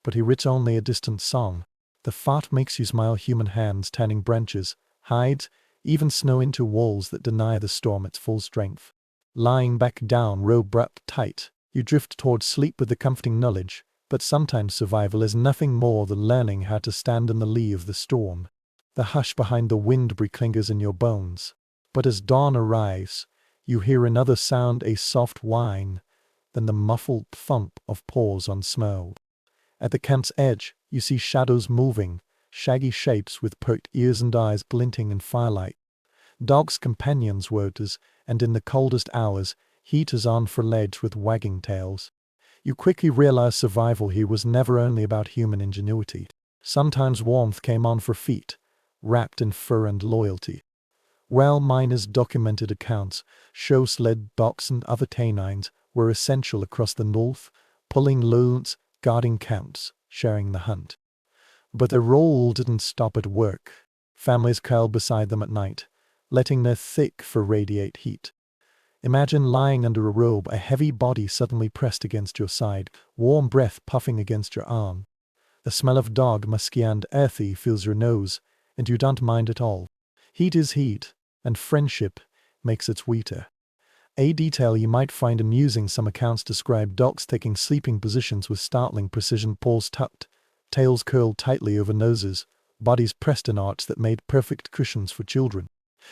but he writes only a distant song. The thought makes you smile, human hands turning branches, hides, even snow into walls that deny the storm its full strength. Lying back down, robe wrapped tight, you drift towards sleep with the comforting knowledge, but sometimes survival is nothing more than learning how to stand in the lee of the storm. The hush behind the windbreak lingers in your bones, but as dawn arrives, you hear another sound, a soft whine, then the muffled thump of paws on snow. At the camp's edge, you see shadows moving, shaggy shapes with perked ears and eyes glinting in firelight. Dogs' companions waters, and in the coldest hours, heaters on for legs with wagging tails. You quickly realize survival here was never only about human ingenuity. Sometimes warmth came on for feet, wrapped in fur and loyalty. Well-miners' documented accounts show sled dogs and other canines were essential across the north, pulling loads, guarding camps, sharing the hunt. But their role didn't stop at work. Families curled beside them at night, letting their thick fur radiate heat. Imagine lying under a robe, a heavy body suddenly pressed against your side, warm breath puffing against your arm. The smell of dog, musky and earthy, fills your nose, and you don't mind at all. Heat is heat, and friendship makes it sweeter. A detail you might find amusing: some accounts describe dogs taking sleeping positions with startling precision, paws tucked, tails curled tightly over noses, bodies pressed in arcs that made perfect cushions for children.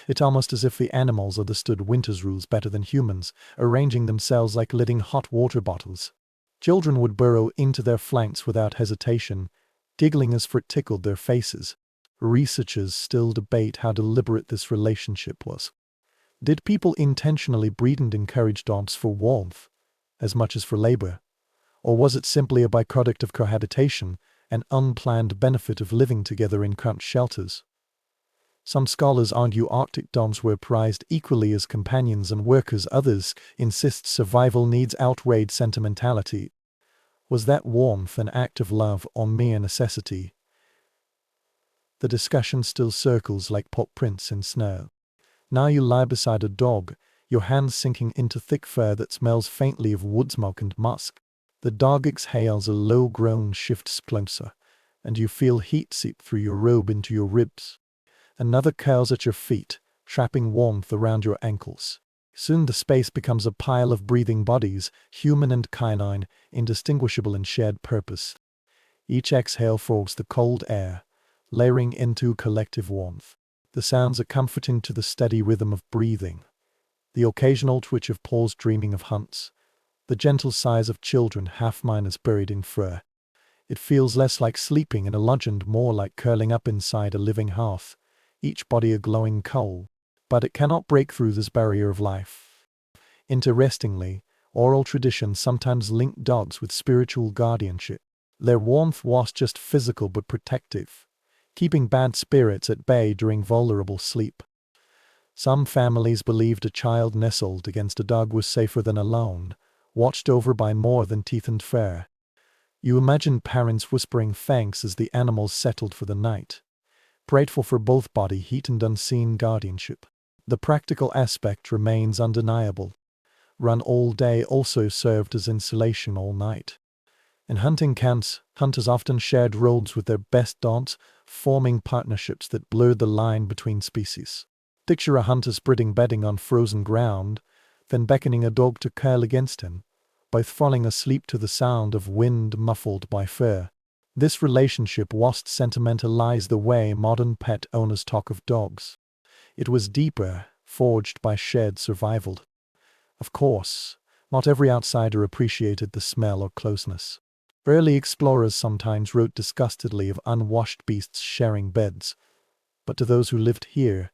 It's almost as if the animals understood winter's rules better than humans, arranging themselves like living hot water bottles. Children would burrow into their flanks without hesitation, giggling as fur tickled their faces. Researchers still debate how deliberate this relationship was. Did people intentionally breed and encourage dogs for warmth, as much as for labor? Or was it simply a byproduct of cohabitation, an unplanned benefit of living together in cramped shelters? Some scholars argue Arctic dogs were prized equally as companions and workers. Others insist survival needs outweighed sentimentality. Was that warmth an act of love or mere necessity? The discussion still circles like paw prints in snow. Now you lie beside a dog, your hands sinking into thick fur that smells faintly of wood smoke and musk. The dog exhales a low groan, shifts closer, and you feel heat seep through your robe into your ribs. Another curls at your feet, trapping warmth around your ankles. Soon the space becomes a pile of breathing bodies, human and canine, indistinguishable in shared purpose. Each exhale fogs the cold air, layering into collective warmth. The sounds are comforting to the steady rhythm of breathing. The occasional twitch of paws dreaming of hunts. The gentle sighs of children, half miners buried in fur. It feels less like sleeping in a lodge and more like curling up inside a living hearth, each body a glowing coal. But it cannot break through this barrier of life. Interestingly, oral traditions sometimes link dogs with spiritual guardianship. Their warmth was just physical but protective, keeping bad spirits at bay during vulnerable sleep. Some families believed a child nestled against a dog was safer than alone, watched over by more than teeth and fur. You imagine parents whispering thanks as the animals settled for the night, grateful for both body heat and unseen guardianship. The practical aspect remains undeniable. Run all day also served as insulation all night. In hunting camps, hunters often shared roles with their best dogs, forming partnerships that blurred the line between species. Picture a hunter spreading bedding on frozen ground, then beckoning a dog to curl against him, both falling asleep to the sound of wind muffled by fur. This relationship wasn't sentimentalized the way modern pet owners talk of dogs. It was deeper, forged by shared survival. Of course, not every outsider appreciated the smell or closeness. Early explorers sometimes wrote disgustedly of unwashed beasts sharing beds, but to those who lived here,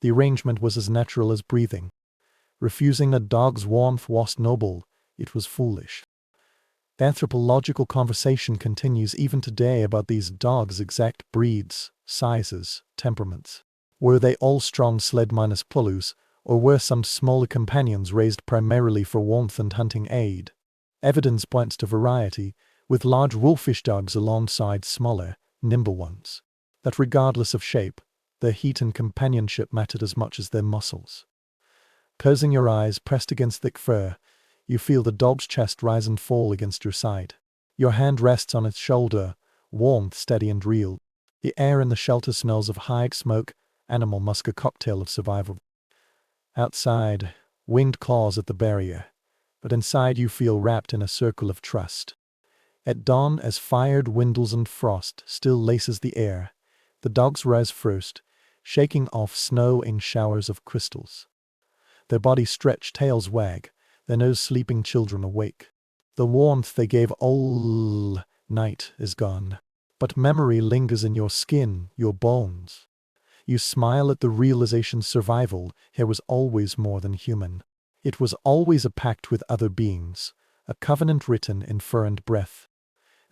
the arrangement was as natural as breathing. Refusing a dog's warmth was noble, it was foolish. The anthropological conversation continues even today about these dogs' exact breeds, sizes, temperaments. Were they all strong sled minus pullus, or were some smaller companions raised primarily for warmth and hunting aid? Evidence points to variety, with large wolfish dogs alongside smaller, nimble ones. That regardless of shape, their heat and companionship mattered as much as their muscles. Closing your eyes pressed against thick fur, you feel the dog's chest rise and fall against your side. Your hand rests on its shoulder, warmth steady and real. The air in the shelter smells of high smoke, animal musk, a cocktail of survival. Outside, wind claws at the barrier, but inside you feel wrapped in a circle of trust. At dawn, as fire dwindles and frost still laces the air, the dogs rise first, shaking off snow in showers of crystals. Their bodies stretch, tails wag, their nose sleeping children awake. The warmth they gave all night is gone, but memory lingers in your skin, your bones. You smile at the realization survival here was always more than human. It was always a pact with other beings, a covenant written in fur and breath.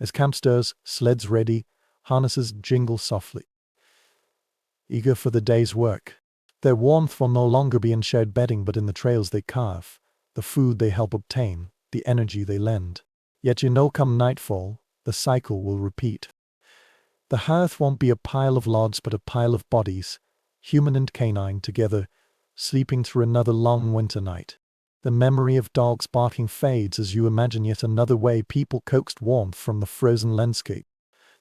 As camp stirs, sleds ready, harnesses jingle softly. Eager for the day's work. Their warmth will no longer be in shared bedding but in the trails they carve, the food they help obtain, the energy they lend. Yet you know come nightfall, the cycle will repeat. The hearth won't be a pile of logs but a pile of bodies, human and canine together, sleeping through another long winter night. The memory of dogs barking fades as you imagine yet another way people coaxed warmth from the frozen landscape.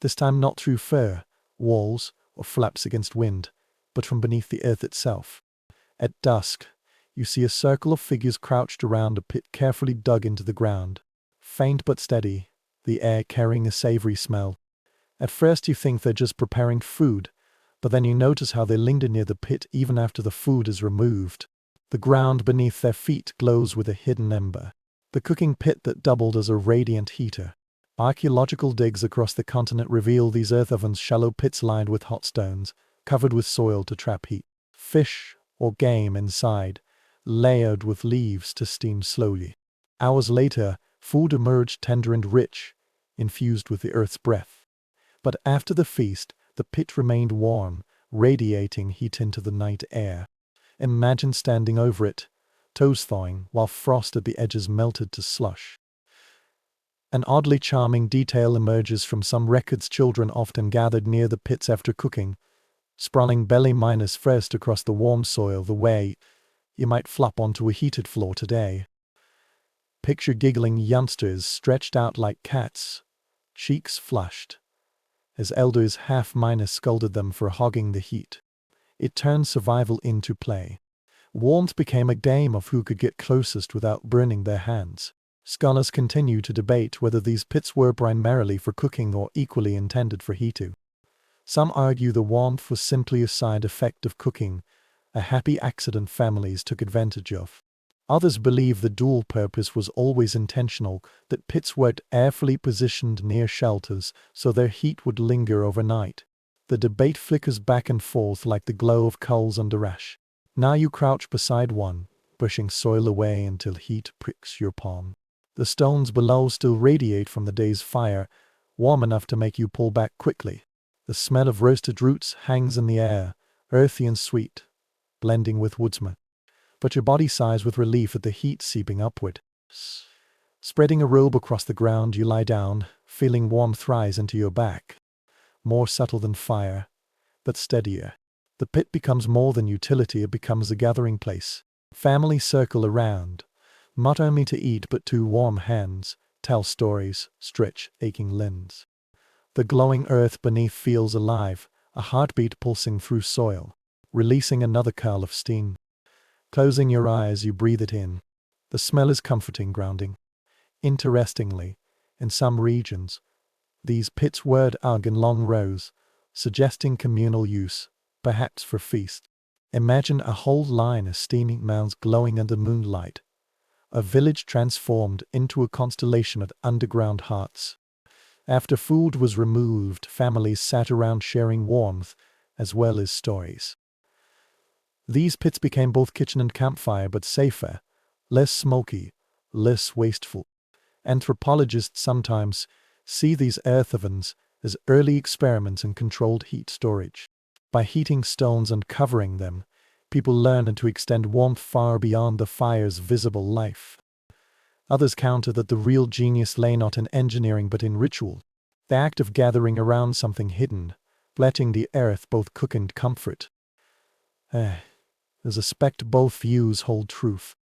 This time not through fur, walls, or flaps against wind, but from beneath the earth itself. At dusk, you see a circle of figures crouched around a pit carefully dug into the ground. Faint but steady, the air carrying a savory smell. At first you think they're just preparing food, but then you notice how they linger near the pit even after the food is removed. The ground beneath their feet glows with a hidden ember. the cooking pit that doubled as a radiant heater. Archaeological digs across the continent reveal these earth ovens, shallow pits lined with hot stones, covered with soil to trap heat. Fish or game inside, layered with leaves to steam slowly. Hours later, food emerged tender and rich, infused with the earth's breath. But after the feast, the pit remained warm, radiating heat into the night air. Imagine standing over it, toes thawing, while frost at the edges melted to slush. An oddly charming detail emerges from some records. Children often gathered near the pits after cooking, sprawling belly-minus first across the warm soil the way you might flop onto a heated floor today. Picture giggling youngsters stretched out like cats, cheeks flushed, as elders half-minus scolded them for hogging the heat. It turned survival into play. Warmth became a game of who could get closest without burning their hands. Scholars continue to debate whether these pits were primarily for cooking or equally intended for heating. Some argue the warmth was simply a side effect of cooking, a happy accident families took advantage of. Others believe the dual purpose was always intentional, that pits were carefully positioned near shelters so their heat would linger overnight. The debate flickers back and forth like the glow of coals under ash. Now you crouch beside one, pushing soil away until heat pricks your palm. The stones below still radiate from the day's fire, warm enough to make you pull back quickly. The smell of roasted roots hangs in the air, earthy and sweet, blending with woodsman. But your body sighs with relief at the heat seeping upward. Spreading a robe across the ground, you lie down, feeling warmth rise into your back. More subtle than fire, but steadier. The pit becomes more than utility, it becomes a gathering place. Families circle around, not only to eat but to warm hands, tell stories, stretch aching limbs. The glowing earth beneath feels alive, a heartbeat pulsing through soil, releasing another curl of steam. Closing your eyes, you breathe it in. The smell is comforting, grounding. Interestingly, in some regions, these pits were dug in long rows, suggesting communal use, perhaps for feast. Imagine a whole line of steaming mounds glowing under moonlight, a village transformed into a constellation of underground hearths. After food was removed, families sat around sharing warmth as well as stories. These pits became both kitchen and campfire, but safer, less smoky, less wasteful. Anthropologists sometimes see these earth ovens as early experiments in controlled heat storage. By heating stones and covering them, people learned to extend warmth far beyond the fire's visible life. Others counter that the real genius lay not in engineering but in ritual, the act of gathering around something hidden, letting the earth both cook and comfort. I suspect both views hold truth.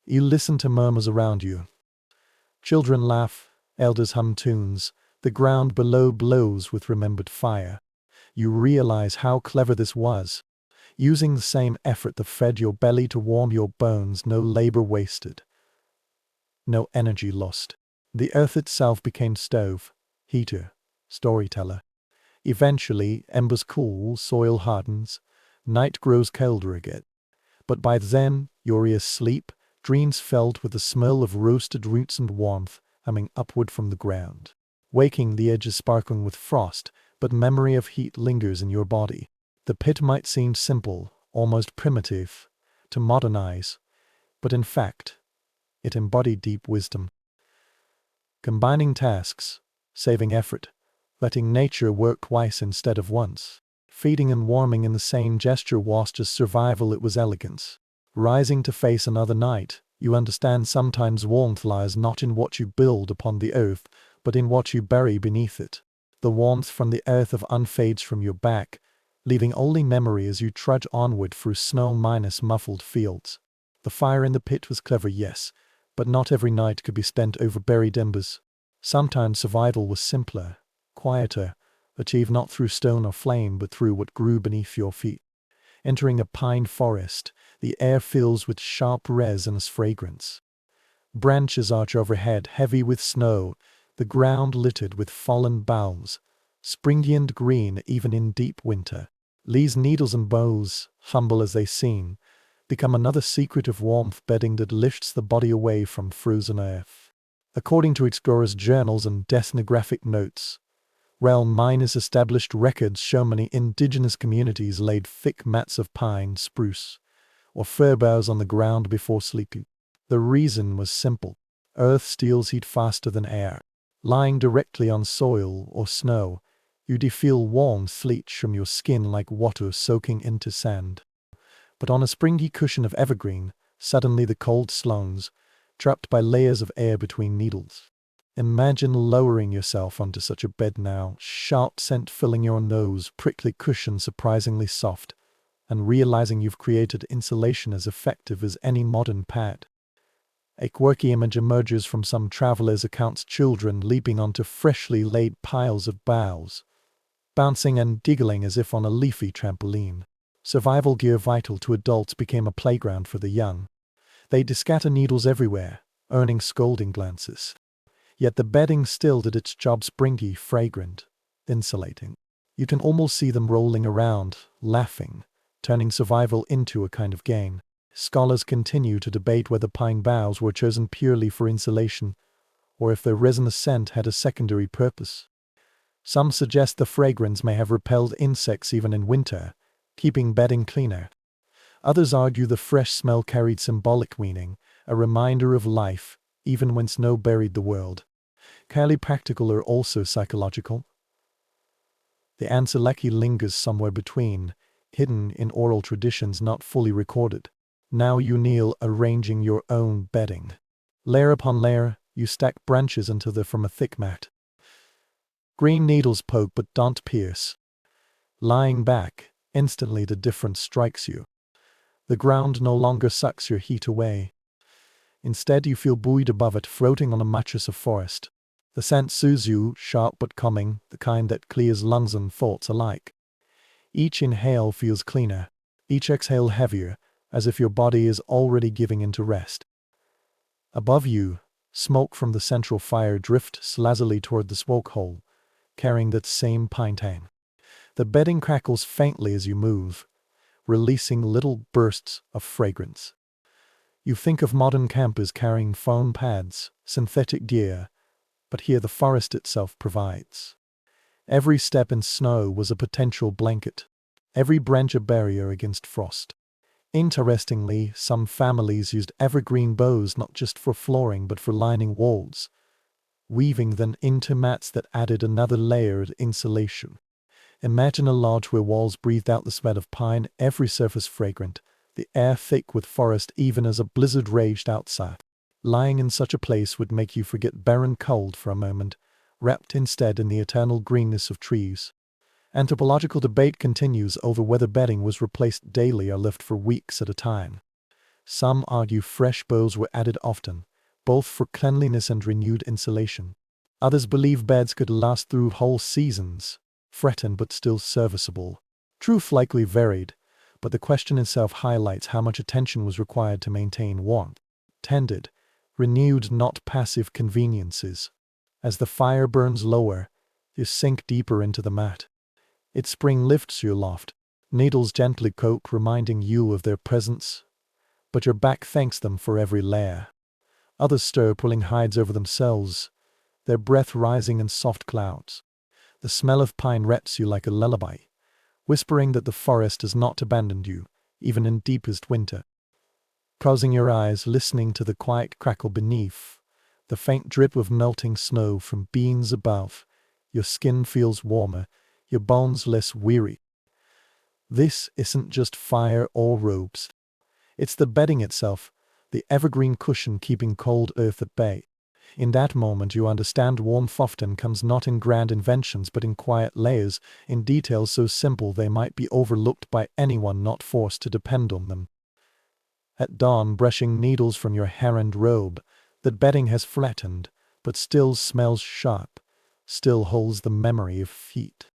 You listen to murmurs around you. Children laugh, elders hum tunes, the ground below glows with remembered fire. You realize how clever this was. Using the same effort that fed your belly to warm your bones, no labor wasted, no energy lost. The earth itself became stove, heater, storyteller. Eventually, embers cool, soil hardens, night grows colder again. But by then, you're asleep, dreams filled with the smell of roasted roots and warmth humming upward from the ground. Waking, the edges sparkling with frost, but memory of heat lingers in your body. The pit might seem simple, almost primitive, to modernize, but in fact, it embodied deep wisdom. Combining tasks, saving effort, letting nature work twice instead of once. Feeding and warming in the same gesture was just survival, it was elegance. Rising to face another night, you understand sometimes warmth lies not in what you build upon the earth, but in what you bury beneath it. The warmth from the earth of unfades from your back, leaving only memory as you trudge onward through snow-muffled fields. The fire in the pit was clever, yes, but not every night could be spent over buried embers. Sometimes survival was simpler, quieter, achieved not through stone or flame but through what grew beneath your feet. Entering a pine forest, the air fills with sharp resinous fragrance. Branches arch overhead, heavy with snow, the ground littered with fallen boughs, springy and green even in deep winter. Leaves, needles and boughs, humble as they seem, become another secret of warmth bedding that lifts the body away from frozen earth. According to explorers' journals and ethnographic notes, realm miners established records show many indigenous communities laid thick mats of pine, spruce, or fir boughs on the ground before sleeping. The reason was simple. Earth steals heat faster than air. Lying directly on soil or snow, you'd feel warmth leach from your skin like water soaking into sand. But on a springy cushion of evergreen, suddenly the cold slums, trapped by layers of air between needles. Imagine lowering yourself onto such a bed now, sharp scent filling your nose, prickly cushion surprisingly soft, and realizing you've created insulation as effective as any modern pad. A quirky image emerges from some travelers' accounts: children leaping onto freshly laid piles of boughs, bouncing and giggling as if on a leafy trampoline. Survival gear vital to adults became a playground for the young. They'd scatter needles everywhere, earning scolding glances. Yet the bedding still did its job: springy, fragrant, insulating. You can almost see them rolling around, laughing, turning survival into a kind of game. Scholars continue to debate whether pine boughs were chosen purely for insulation, or if their resinous scent had a secondary purpose. Some suggest the fragrance may have repelled insects even in winter, keeping bedding cleaner. Others argue the fresh smell carried symbolic meaning, a reminder of life, even when snow buried the world. Highly practical or also psychological? The answer likely lingers somewhere between, hidden in oral traditions not fully recorded. Now you kneel, arranging your own bedding. Layer upon layer, you stack branches until they form a thick mat. Green needles poke but don't pierce. Lying back, instantly the difference strikes you. The ground no longer sucks your heat away. Instead you feel buoyed above it, floating on a mattress of forest. The scent soothes you, sharp but calming, the kind that clears lungs and thoughts alike. Each inhale feels cleaner, each exhale heavier, as if your body is already giving in to rest. Above you, smoke from the central fire drifts lazily toward the smoke hole, carrying that same pine tang. The bedding crackles faintly as you move, releasing little bursts of fragrance. You think of modern campers carrying foam pads, synthetic gear, but here the forest itself provides. Every step in snow was a potential blanket, every branch a barrier against frost. Interestingly, some families used evergreen boughs not just for flooring but for lining walls, weaving them into mats that added another layer of insulation. Imagine a lodge where walls breathed out the smell of pine, every surface fragrant, the air thick with forest even as a blizzard raged outside. Lying in such a place would make you forget barren cold for a moment, wrapped instead in the eternal greenness of trees. Anthropological debate continues over whether bedding was replaced daily or left for weeks at a time. Some argue fresh boughs were added often, both for cleanliness and renewed insulation. Others believe beds could last through whole seasons, threatened but still serviceable. Truth likely varied, but the question itself highlights how much attention was required to maintain warmth. Tended, renewed, not passive conveniences. As the fire burns lower, you sink deeper into the mat. Its spring lifts you aloft. Needles gently coax, reminding you of their presence, but your back thanks them for every layer. Others stir, pulling hides over themselves, their breath rising in soft clouds. The smell of pine wraps you like a lullaby, whispering that the forest has not abandoned you, even in deepest winter. Closing your eyes, listening to the quiet crackle beneath, the faint drip of melting snow from beams above, your skin feels warmer, your bones less weary. This isn't just fire or ropes. It's the bedding itself, the evergreen cushion keeping cold earth at bay. In that moment you understand warmth often comes not in grand inventions but in quiet layers, in details so simple they might be overlooked by anyone not forced to depend on them. At dawn, brushing needles from your hair and robe, that bedding has flattened, but still smells sharp, still holds the memory of feet.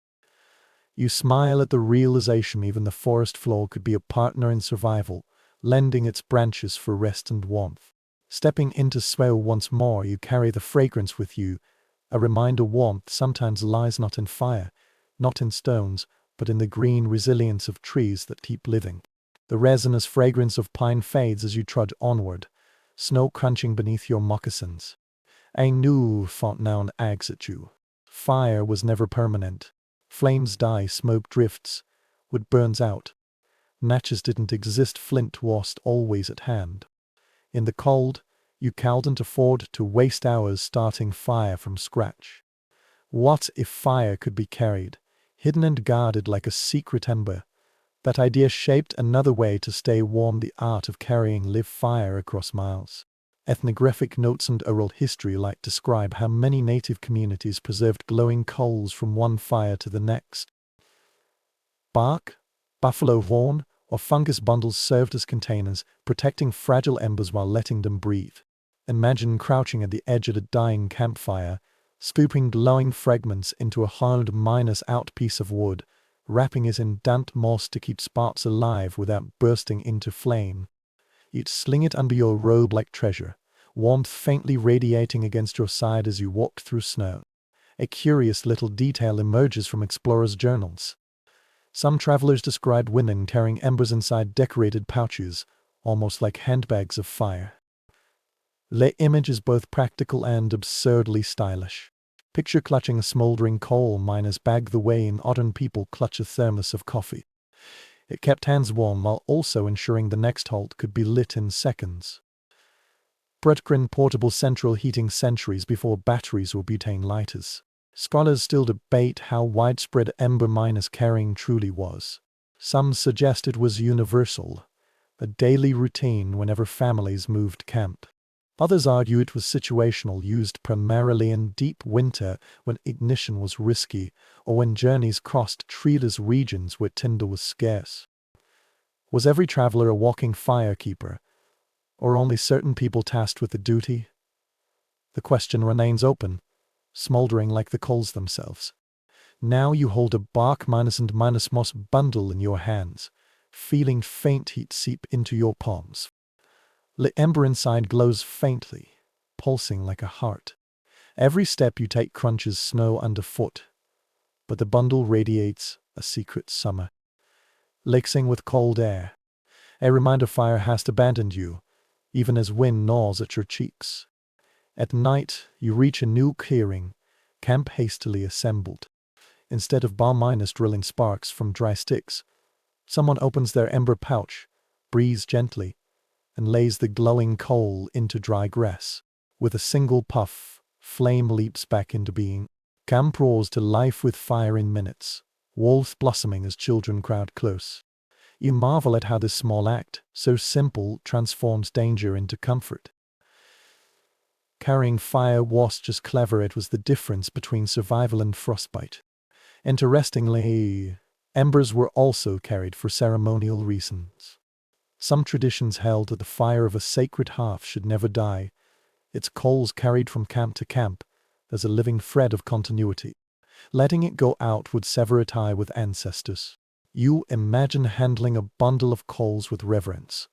You smile at the realization even the forest floor could be a partner in survival, lending its branches for rest and warmth. Stepping into snow once more, you carry the fragrance with you, a reminder warmth sometimes lies not in fire, not in stones, but in the green resilience of trees that keep living. The resinous fragrance of pine fades as you trudge onward, snow crunching beneath your moccasins. A new fountain ags at you. Fire was never permanent. Flames die, smoke drifts, wood burns out. Matches didn't exist, flint was always at hand. In the cold, you couldn't afford to waste hours starting fire from scratch. What if fire could be carried, hidden and guarded like a secret ember? That idea shaped another way to stay warm, the art of carrying live fire across miles. Ethnographic notes and oral history like describe how many native communities preserved glowing coals from one fire to the next. Bark, buffalo horn, or fungus bundles served as containers, protecting fragile embers while letting them breathe. Imagine crouching at the edge of a dying campfire, scooping glowing fragments into a hard minus-out piece of wood, wrapping it in damp moss to keep sparks alive without bursting into flame. You'd sling it under your robe like treasure, warmth faintly radiating against your side as you walked through snow. A curious little detail emerges from explorers' journals. Some travelers described women carrying embers inside decorated pouches, almost like handbags of fire. The image is both practical and absurdly stylish. Picture clutching a smoldering coal miner's bag the way modern people clutch a thermos of coffee. It kept hands warm while also ensuring the next halt could be lit in seconds. Bretgren portable central heating centuries before batteries or butane lighters. Scholars still debate how widespread ember miners carrying truly was. Some suggest it was universal, a daily routine whenever families moved camp. Others argue it was situational, used primarily in deep winter when ignition was risky or when journeys crossed treeless regions where tinder was scarce. Was every traveler a walking firekeeper, or only certain people tasked with the duty? The question remains open, smoldering like the coals themselves. Now you hold a bark minus and minus moss bundle in your hands, feeling faint heat seep into your palms. The ember inside glows faintly, pulsing like a heart. Every step you take crunches snow underfoot, but the bundle radiates a secret summer. Mixing with cold air, a reminder fire has abandoned you, even as wind gnaws at your cheeks. At night, you reach a new clearing, camp hastily assembled. Instead of bomb miners drilling sparks from dry sticks, someone opens their ember pouch, breathes gently, and lays the glowing coal into dry grass. With a single puff, flame leaps back into being. Camp roars to life with fire in minutes, walls blossoming as children crowd close. You marvel at how this small act, so simple, transforms danger into comfort. Carrying fire was just clever. It was the difference between survival and frostbite. Interestingly, embers were also carried for ceremonial reasons. Some traditions held that the fire of a sacred hearth should never die, its coals carried from camp to camp as a living thread of continuity. Letting it go out would sever a tie with ancestors. You imagine handling a bundle of coals with reverence.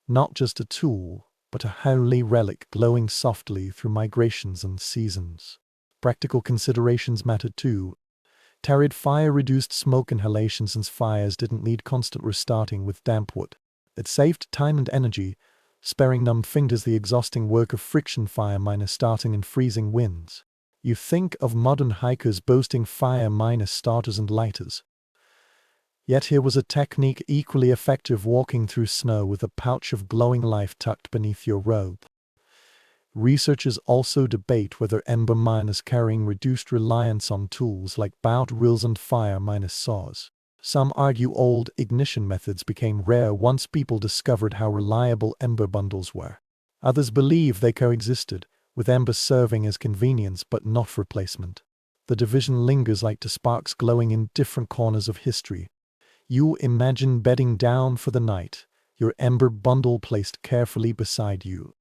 Not just a tool, but a holy relic glowing softly through migrations and seasons. Practical considerations mattered too. Tarried fire reduced smoke inhalation since fires didn't need constant restarting with damp wood. It saved time and energy, sparing numb fingers the exhausting work of friction fire minus starting in freezing winds. You think of modern hikers boasting fire minus starters and lighters. Yet here was a technique equally effective, walking through snow with a pouch of glowing life tucked beneath your robe. Researchers also debate whether ember miners carrying reduced reliance on tools like bout reels and fire minus saws. Some argue old ignition methods became rare once people discovered how reliable ember bundles were. Others believe they coexisted, with ember serving as convenience but not replacement. The division lingers like the sparks glowing in different corners of history. You imagine bedding down for the night, your ember bundle placed carefully beside you.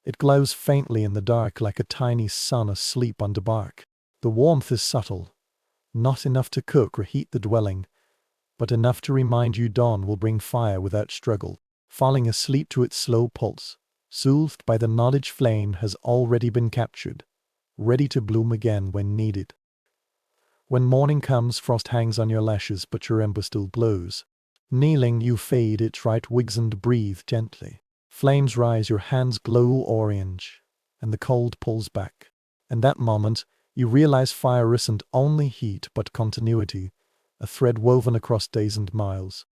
It glows faintly in the dark like a tiny sun asleep under bark. The warmth is subtle, not enough to cook or heat the dwelling, but enough to remind you dawn will bring fire without struggle. Falling asleep to its slow pulse, soothed by the knowledge flame has already been captured, ready to bloom again when needed. When morning comes, frost hangs on your lashes, but your ember still glows. Kneeling, you fade its right wigs and breathe gently. Flames rise, your hands glow orange, and the cold pulls back. In that moment, you realize fire isn't only heat but continuity, a thread woven across days and miles.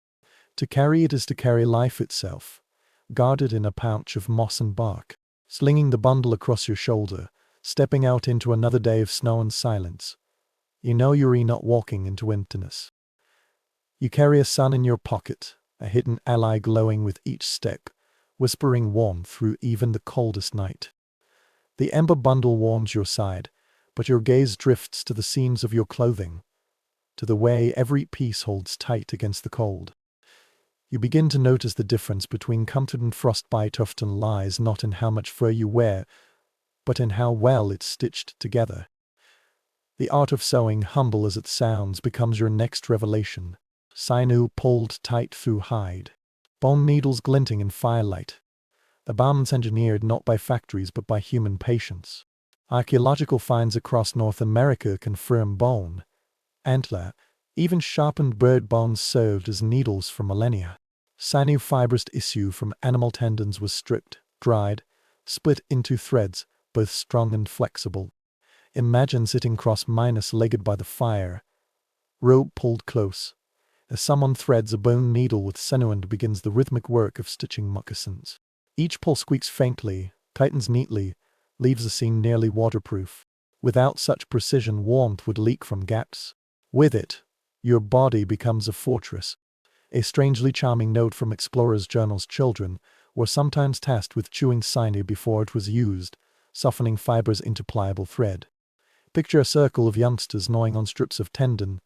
To carry it is to carry life itself, guarded in a pouch of moss and bark. Slinging the bundle across your shoulder, stepping out into another day of snow and silence, you know you're not walking into emptiness. You carry a sun in your pocket, a hidden ally glowing with each step, whispering warmth through even the coldest night. The ember bundle warms your side, but your gaze drifts to the seams of your clothing, to the way every piece holds tight against the cold. You begin to notice the difference between comfort and frostbite often lies not in how much fur you wear, but in how well it's stitched together. The art of sewing, humble as it sounds, becomes your next revelation. Sinew pulled tight through hide, bone needles glinting in firelight. A garments engineered not by factories but by human patience. Archaeological finds across North America confirm bone, antler, even sharpened bird bones served as needles for millennia. Sinew fibrous tissue from animal tendons was stripped, dried, split into threads, both strong and flexible. Imagine sitting cross-legged by the fire, rope pulled close, as someone threads a bone needle with sinew and begins the rhythmic work of stitching moccasins. Each pull squeaks faintly, tightens neatly, leaves the seam nearly waterproof. Without such precision, warmth would leak from gaps. With it, your body becomes a fortress. A strangely charming note from explorers' journals: children were sometimes tasked with chewing sinew before it was used, softening fibers into pliable thread. Picture a circle of youngsters gnawing on strips of tendon,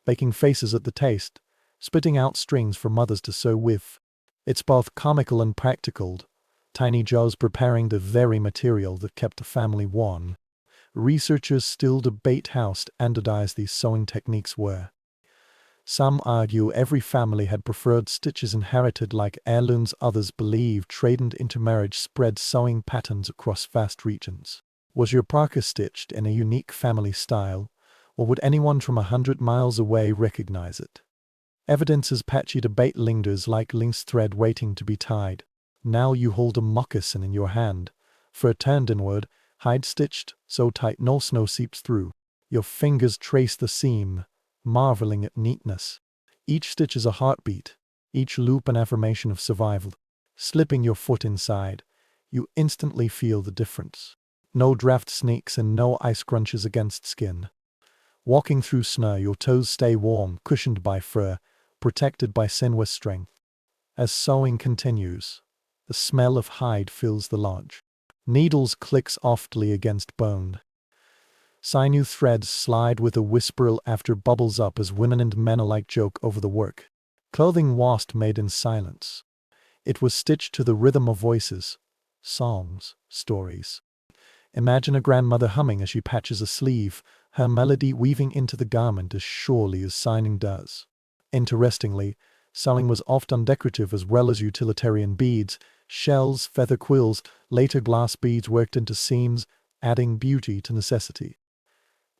making faces at the taste, spitting out strings for mothers to sew with. It's both comical and practical, tiny jaws preparing the very material that kept the family warm. Researchers still debate how standardized these sewing techniques were. Some argue every family had preferred stitches inherited like heirlooms. Others believe trade and intermarriage spread sewing patterns across vast regions. Was your parka stitched in a unique family style, or would anyone from 100 miles away recognize it? Evidence is patchy. Debate lingers like lynx thread waiting to be tied. Now you hold a moccasin in your hand, fur turned inward, hide stitched so tight no snow seeps through. Your fingers trace the seam, marveling at neatness. Each stitch is a heartbeat, each loop an affirmation of survival. Slipping your foot inside, you instantly feel the difference. No draft sneaks and no ice crunches against skin. Walking through snow, your toes stay warm, cushioned by fur, protected by sinuous strength. As sewing continues, the smell of hide fills the lodge. Needles click softly against bone. Sinew threads slide with a whisper after bubbles up as women and men alike joke over the work. Clothing was made in silence. It was stitched to the rhythm of voices, songs, stories. Imagine a grandmother humming as she patches a sleeve, her melody weaving into the garment as surely as signing does. Interestingly, sewing was often decorative as well as utilitarian. Beads, shells, feather quills, later glass beads worked into seams, adding beauty to necessity.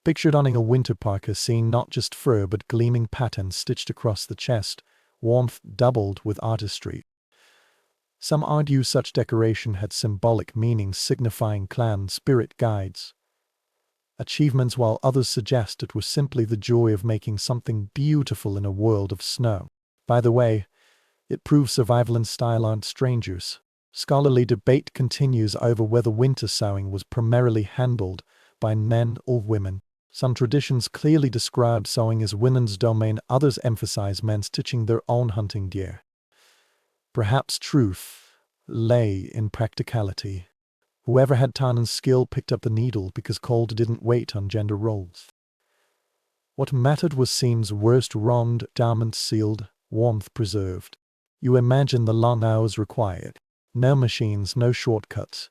Picture donning a winter parka, seeing not just fur but gleaming patterns stitched across the chest, warmth doubled with artistry. Some argue such decoration had symbolic meanings signifying clan spirit guides, achievements, while others suggest it was simply the joy of making something beautiful in a world of snow. By the way, it proves survival and style aren't strangers. Scholarly debate continues over whether winter sewing was primarily handled by men or women. Some traditions clearly describe sewing as women's domain, others emphasize men stitching their own hunting gear. Perhaps truth lay in practicality. Whoever had time and skill picked up the needle because cold didn't wait on gender roles. What mattered was seams worst wronged, garments sealed, warmth preserved. You imagine the long hours required. No machines, no shortcuts.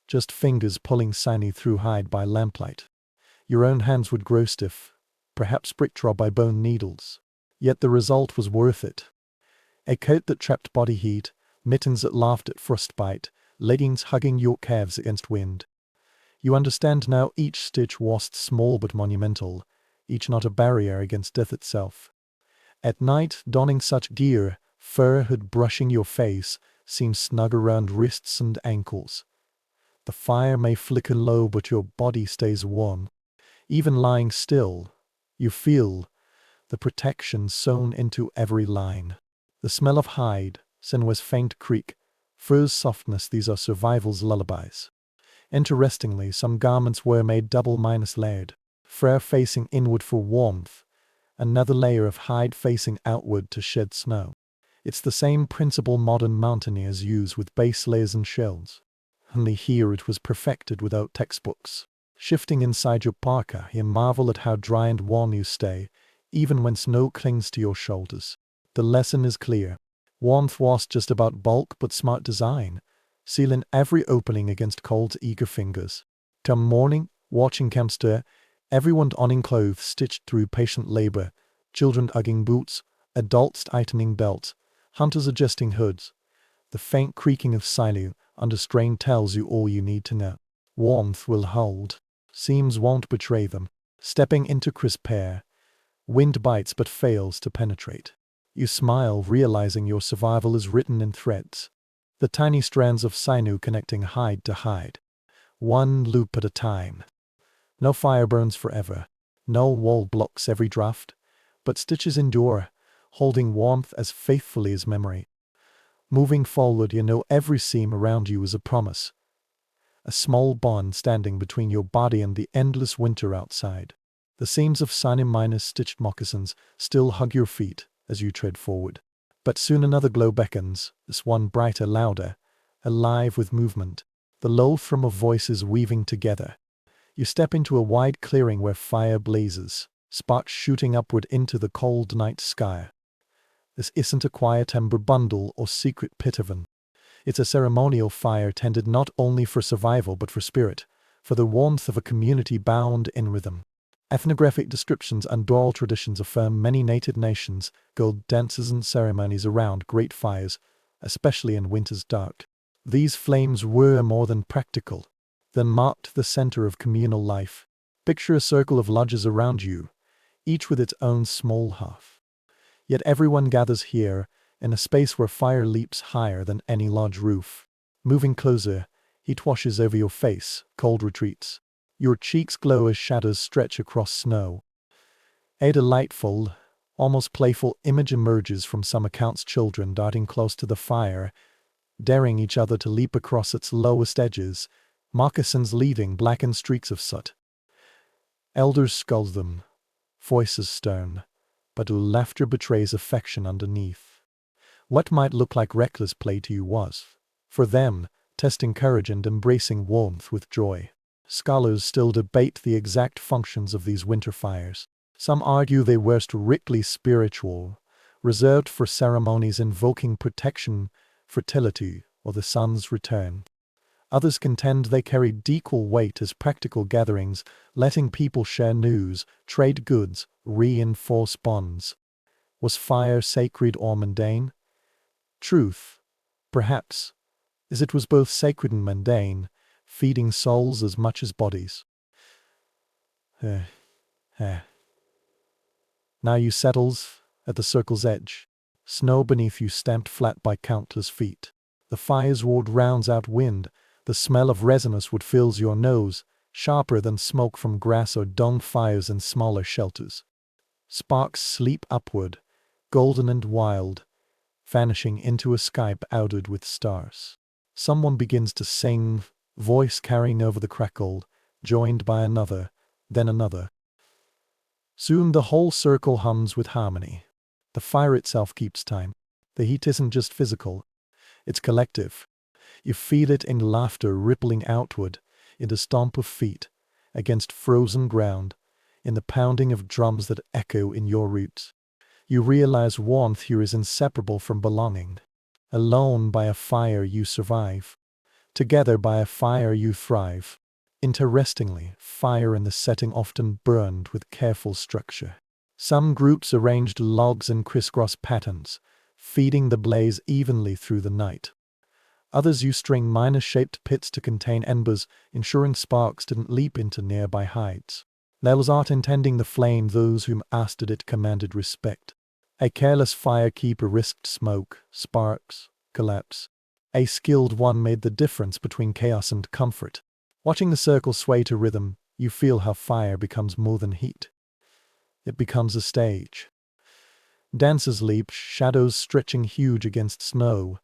Just fingers pulling sinew through hide by lamplight. Your own hands would grow stiff, perhaps brick-draw by bone needles. Yet the result was worth it. A coat that trapped body heat, mittens that laughed at frostbite, leggings hugging your calves against wind. You understand now each stitch was small but monumental, each not a barrier against death itself. At night, donning such gear, fur hood brushing your face, seems snug around wrists and ankles. The fire may flicker low, but your body stays warm. Even lying still, you feel the protection sewn into every line. The smell of hide, sinuous faint creak, fur's softness, these are survival's lullabies. Interestingly, some garments were made double-layered. Fur facing inward for warmth, another layer of hide facing outward to shed snow. It's the same principle modern mountaineers use with base layers and shells. Only here it was perfected without textbooks. Shifting inside your parka, you marvel at how dry and warm you stay, even when snow clings to your shoulders. The lesson is clear. Warmth was just about bulk but smart design, sealing every opening against cold's eager fingers. Come morning, watching camp stir, everyone donning clothes stitched through patient labor, children hugging boots, adults tightening belts, hunters adjusting hoods. The faint creaking of sinew under strain tells you all you need to know. Warmth will hold. Seams won't betray them. Stepping into crisp air, wind bites but fails to penetrate. You smile, realizing your survival is written in threads. The tiny strands of sinew connecting hide to hide. One loop at a time. No fire burns forever. No wall blocks every draft. But stitches endure, holding warmth as faithfully as memory. Moving forward, you know every seam around you is a promise. A small bond standing between your body and the endless winter outside. The seams of stitched moccasins still hug your feet as you tread forward. But soon another glow beckons, this one brighter, louder, alive with movement. The low thrum of voices weaving together. You step into a wide clearing where fire blazes, sparks shooting upward into the cold night sky. This isn't a quiet ember bundle or secret pitavan. It's a ceremonial fire tended not only for survival but for spirit, for the warmth of a community bound in rhythm. Ethnographic descriptions and oral traditions affirm many native nations hold dances and ceremonies around great fires, especially in winter's dark. These flames were more than practical. They marked the center of communal life. Picture a circle of lodges around you, each with its own small hearth. Yet everyone gathers here, in a space where fire leaps higher than any lodge roof. Moving closer, heat washes over your face, cold retreats. Your cheeks glow as shadows stretch across snow. A delightful, almost playful image emerges from some accounts: children darting close to the fire, daring each other to leap across its lowest edges, moccasins leaving blackened streaks of soot. Elders scold them, voices stern, but laughter betrays affection underneath. What might look like reckless play to you was, for them, testing courage and embracing warmth with joy. Scholars still debate the exact functions of these winter fires. Some argue they were strictly spiritual, reserved for ceremonies invoking protection, fertility, or the sun's return. Others contend they carried equal weight as practical gatherings, letting people share news, trade goods, reinforce bonds. Was fire sacred or mundane? Truth, perhaps, is it was both sacred and mundane, feeding souls as much as bodies. Now you settles at the circle's edge, snow beneath you stamped flat by countless feet. The fire's ward rounds out wind, the smell of resinous wood fills your nose, sharper than smoke from grass or dung fires in smaller shelters. Sparks sleep upward, golden and wild, vanishing into a sky powdered with stars. Someone begins to sing, voice carrying over the crackle, joined by another, then another. Soon the whole circle hums with harmony. The fire itself keeps time. The heat isn't just physical, it's collective. You feel it in laughter rippling outward, in the stomp of feet, against frozen ground, in the pounding of drums that echo in your roots. You realize warmth here is inseparable from belonging. Alone by a fire you survive. Together by a fire you thrive. Interestingly, fire in the setting often burned with careful structure. Some groups arranged logs in crisscross patterns, feeding the blaze evenly through the night. Others used string-shaped pits to contain embers, ensuring sparks didn't leap into nearby hides. There was art intending the flame; those whom mastered it commanded respect. A careless firekeeper risked smoke, sparks, collapse. A skilled one made the difference between chaos and comfort. Watching the circle sway to rhythm, you feel how fire becomes more than heat. It becomes a stage. Dancers leap, shadows stretching huge against snow,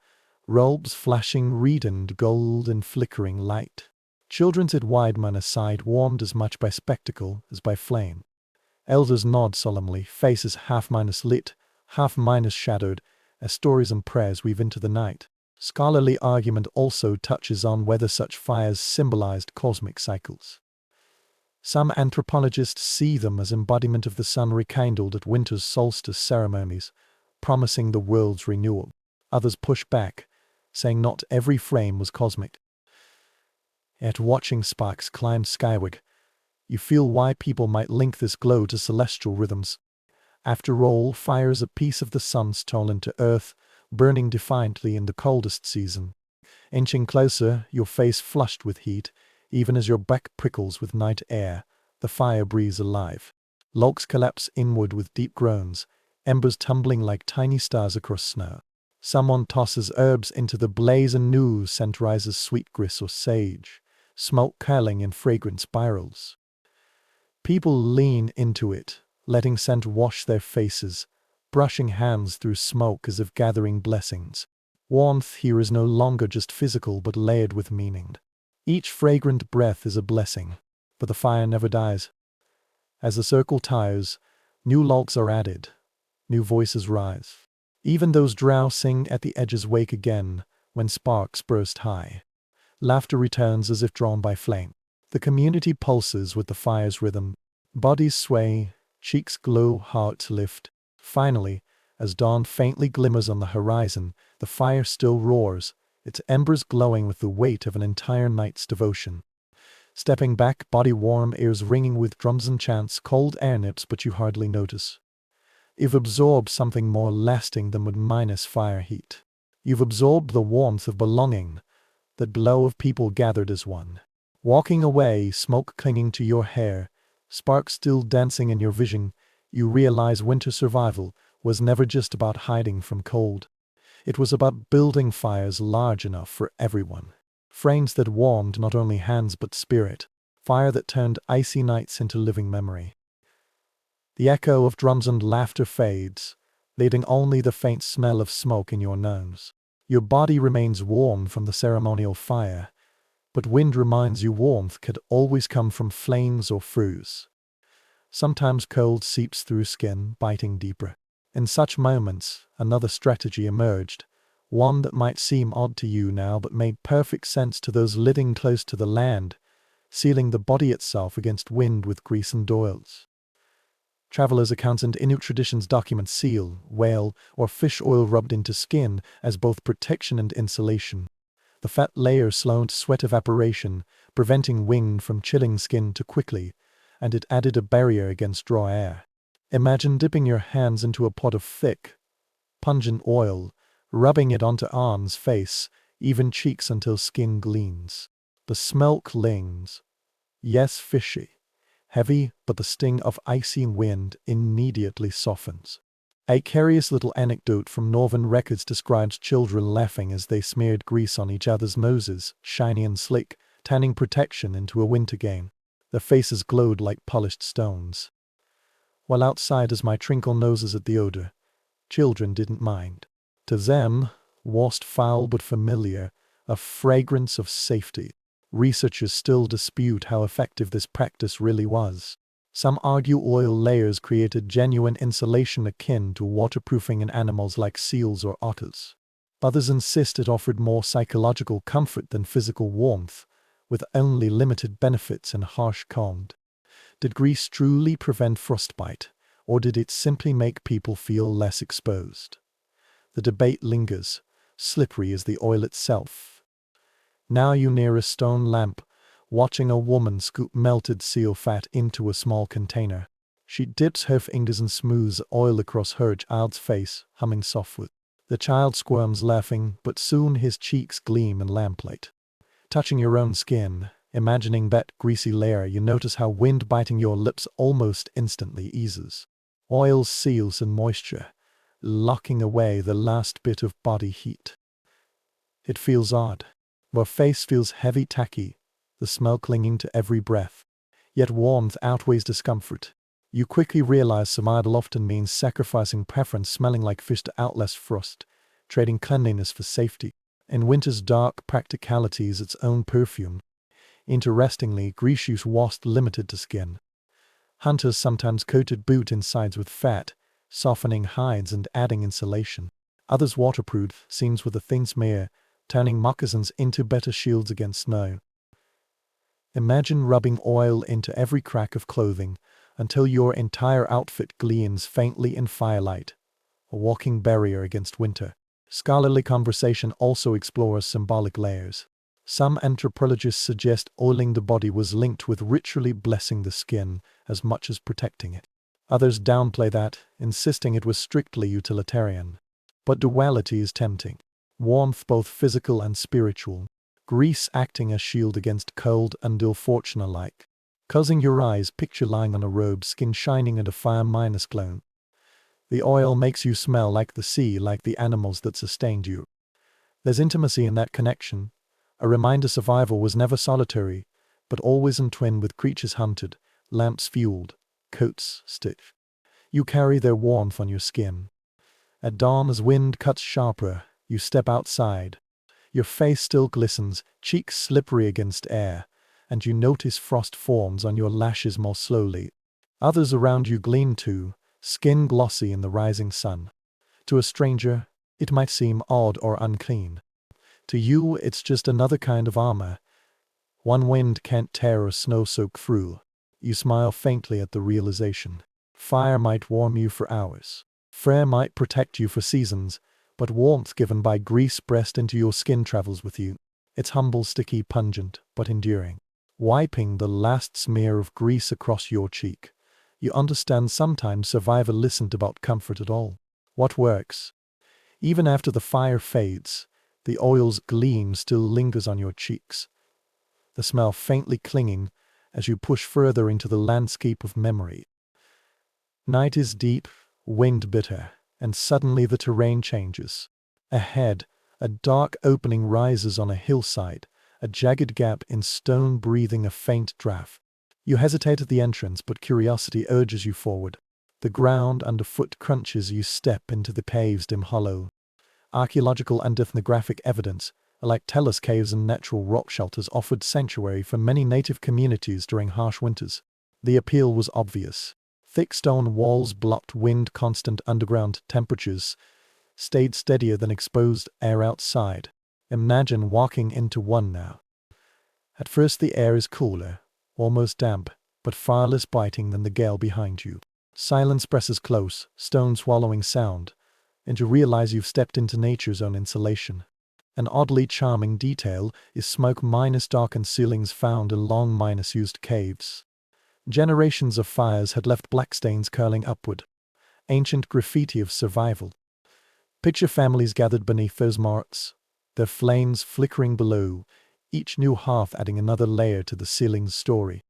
robes flashing red and gold in flickering light. Children sit wide men aside, warmed as much by spectacle as by flame. Elders nod solemnly, faces half-minus lit, half-minus shadowed, as stories and prayers weave into the night. Scholarly argument also touches on whether such fires symbolized cosmic cycles. Some anthropologists see them as embodiment of the sun rekindled at winter's solstice ceremonies, promising the world's renewal. Others push back, saying not every flame was cosmic. Yet watching sparks climb skyward, you feel why people might link this glow to celestial rhythms. After all, fire is a piece of the sun stolen to earth, burning defiantly in the coldest season. Inching closer, your face flushed with heat, even as your back prickles with night air, the fire breathes alive. Logs collapse inward with deep groans, embers tumbling like tiny stars across snow. Someone tosses herbs into the blaze, and new scent rises, sweet grist or sage, smoke curling in fragrant spirals. People lean into it, letting scent wash their faces, brushing hands through smoke as if gathering blessings. Warmth here is no longer just physical but layered with meaning. Each fragrant breath is a blessing, but the fire never dies. As the circle tires, new logs are added, new voices rise. Even those drowsing at the edges wake again when sparks burst high. Laughter returns as if drawn by flame. The community pulses with the fire's rhythm. Bodies sway, cheeks glow, hearts lift. Finally, as dawn faintly glimmers on the horizon, the fire still roars, its embers glowing with the weight of an entire night's devotion. Stepping back, body warm, ears ringing with drums and chants, cold air nips, but you hardly notice. You've absorbed something more lasting than would minus fire heat. You've absorbed the warmth of belonging, that glow of people gathered as one. Walking away, smoke clinging to your hair, sparks still dancing in your vision, you realize winter survival was never just about hiding from cold. It was about building fires large enough for everyone. Frames that warmed not only hands but spirit. Fire that turned icy nights into living memory. The echo of drums and laughter fades, leaving only the faint smell of smoke in your nose. Your body remains warm from the ceremonial fire, but wind reminds you warmth could always come from flames or froze. Sometimes cold seeps through skin, biting deeper. In such moments, another strategy emerged, one that might seem odd to you now but made perfect sense to those living close to the land, sealing the body itself against wind with grease and oils. Travelers' accounts and Inuit traditions document seal, whale, or fish oil rubbed into skin as both protection and insulation. The fat layer slowed sweat evaporation, preventing wind from chilling skin too quickly, and it added a barrier against raw air. Imagine dipping your hands into a pot of thick, pungent oil, rubbing it onto arms, face, even cheeks until skin gleams. The smell clings. Yes, fishy. Heavy, but the sting of icy wind immediately softens. A curious little anecdote from Northern records describes children laughing as they smeared grease on each other's noses, shiny and slick, tanning protection into a winter game. Their faces glowed like polished stones. While outsiders might trinkle noses at the odor, children didn't mind. To them, washed foul but familiar, a fragrance of safety. Researchers still dispute how effective this practice really was. Some argue oil layers created genuine insulation akin to waterproofing in animals like seals or otters. Others insist it offered more psychological comfort than physical warmth, with only limited benefits in harsh cold. Did grease truly prevent frostbite, or did it simply make people feel less exposed? The debate lingers, slippery as the oil itself. Now you near a stone lamp, watching a woman scoop melted seal fat into a small container. She dips her fingers and smooths oil across her child's face, humming softly. The child squirms laughing, but soon his cheeks gleam in lamplight. Touching your own skin, imagining that greasy layer, you notice how wind biting your lips almost instantly eases. Oil seals in moisture, locking away the last bit of body heat. It feels odd. Your face feels heavy, tacky, the smell clinging to every breath. Yet warmth outweighs discomfort. You quickly realize survival often means sacrificing preference, smelling like fish to outlast frost, trading cleanliness for safety. In winter's dark practicality is its own perfume. Interestingly, grease use wasn't limited to skin. Hunters sometimes coated boot insides with fat, softening hides and adding insulation. Others waterproof seams with a thin smear, turning moccasins into better shields against snow. Imagine rubbing oil into every crack of clothing until your entire outfit gleams faintly in firelight, a walking barrier against winter. Scholarly conversation also explores symbolic layers. Some anthropologists suggest oiling the body was linked with ritually blessing the skin as much as protecting it. Others downplay that, insisting it was strictly utilitarian. But duality is tempting. Warmth both physical and spiritual. Grease acting as shield against cold and ill fortune alike. Causing your eyes picture lying on a robe, skin shining and a fire minus glow. The oil makes you smell like the sea, like the animals that sustained you. There's intimacy in that connection. A reminder survival was never solitary, but always entwined with creatures hunted, lamps fueled, coats stitched. You carry their warmth on your skin. At dawn, as wind cuts sharper, you step outside. Your face still glistens, cheeks slippery against air, and you notice frost forms on your lashes more slowly. Others around you gleam too, skin glossy in the rising sun. To a stranger, it might seem odd or unclean. To you, it's just another kind of armor. One wind can't tear or snow soak through. You smile faintly at the realization. Fire might warm you for hours. Fur might protect you for seasons, but warmth given by grease pressed into your skin travels with you. It's humble, sticky, pungent, but enduring. Wiping the last smear of grease across your cheek, you understand sometimes survival isn't about comfort at all. What works? Even after the fire fades, the oil's gleam still lingers on your cheeks, the smell faintly clinging as you push further into the landscape of memory. Night is deep, wind bitter, and suddenly the terrain changes. Ahead, a dark opening rises on a hillside, a jagged gap in stone breathing a faint draft. You hesitate at the entrance, but curiosity urges you forward. The ground underfoot crunches, you step into the cave's dim hollow. Archaeological and ethnographic evidence, like Tellus caves and natural rock shelters, offered sanctuary for many native communities during harsh winters. The appeal was obvious. Thick stone walls blocked wind, constant underground temperatures stayed steadier than exposed air outside. Imagine walking into one now. At first the air is cooler, almost damp, but far less biting than the gale behind you. Silence presses close, stone swallowing sound, and you realize you've stepped into nature's own insulation. An oddly charming detail is smoke minus darkened ceilings found in long minus used caves. Generations of fires had left black stains curling upward. Ancient graffiti of survival. Picture families gathered beneath those marks, their flames flickering below, each new hearth adding another layer to the ceiling's story.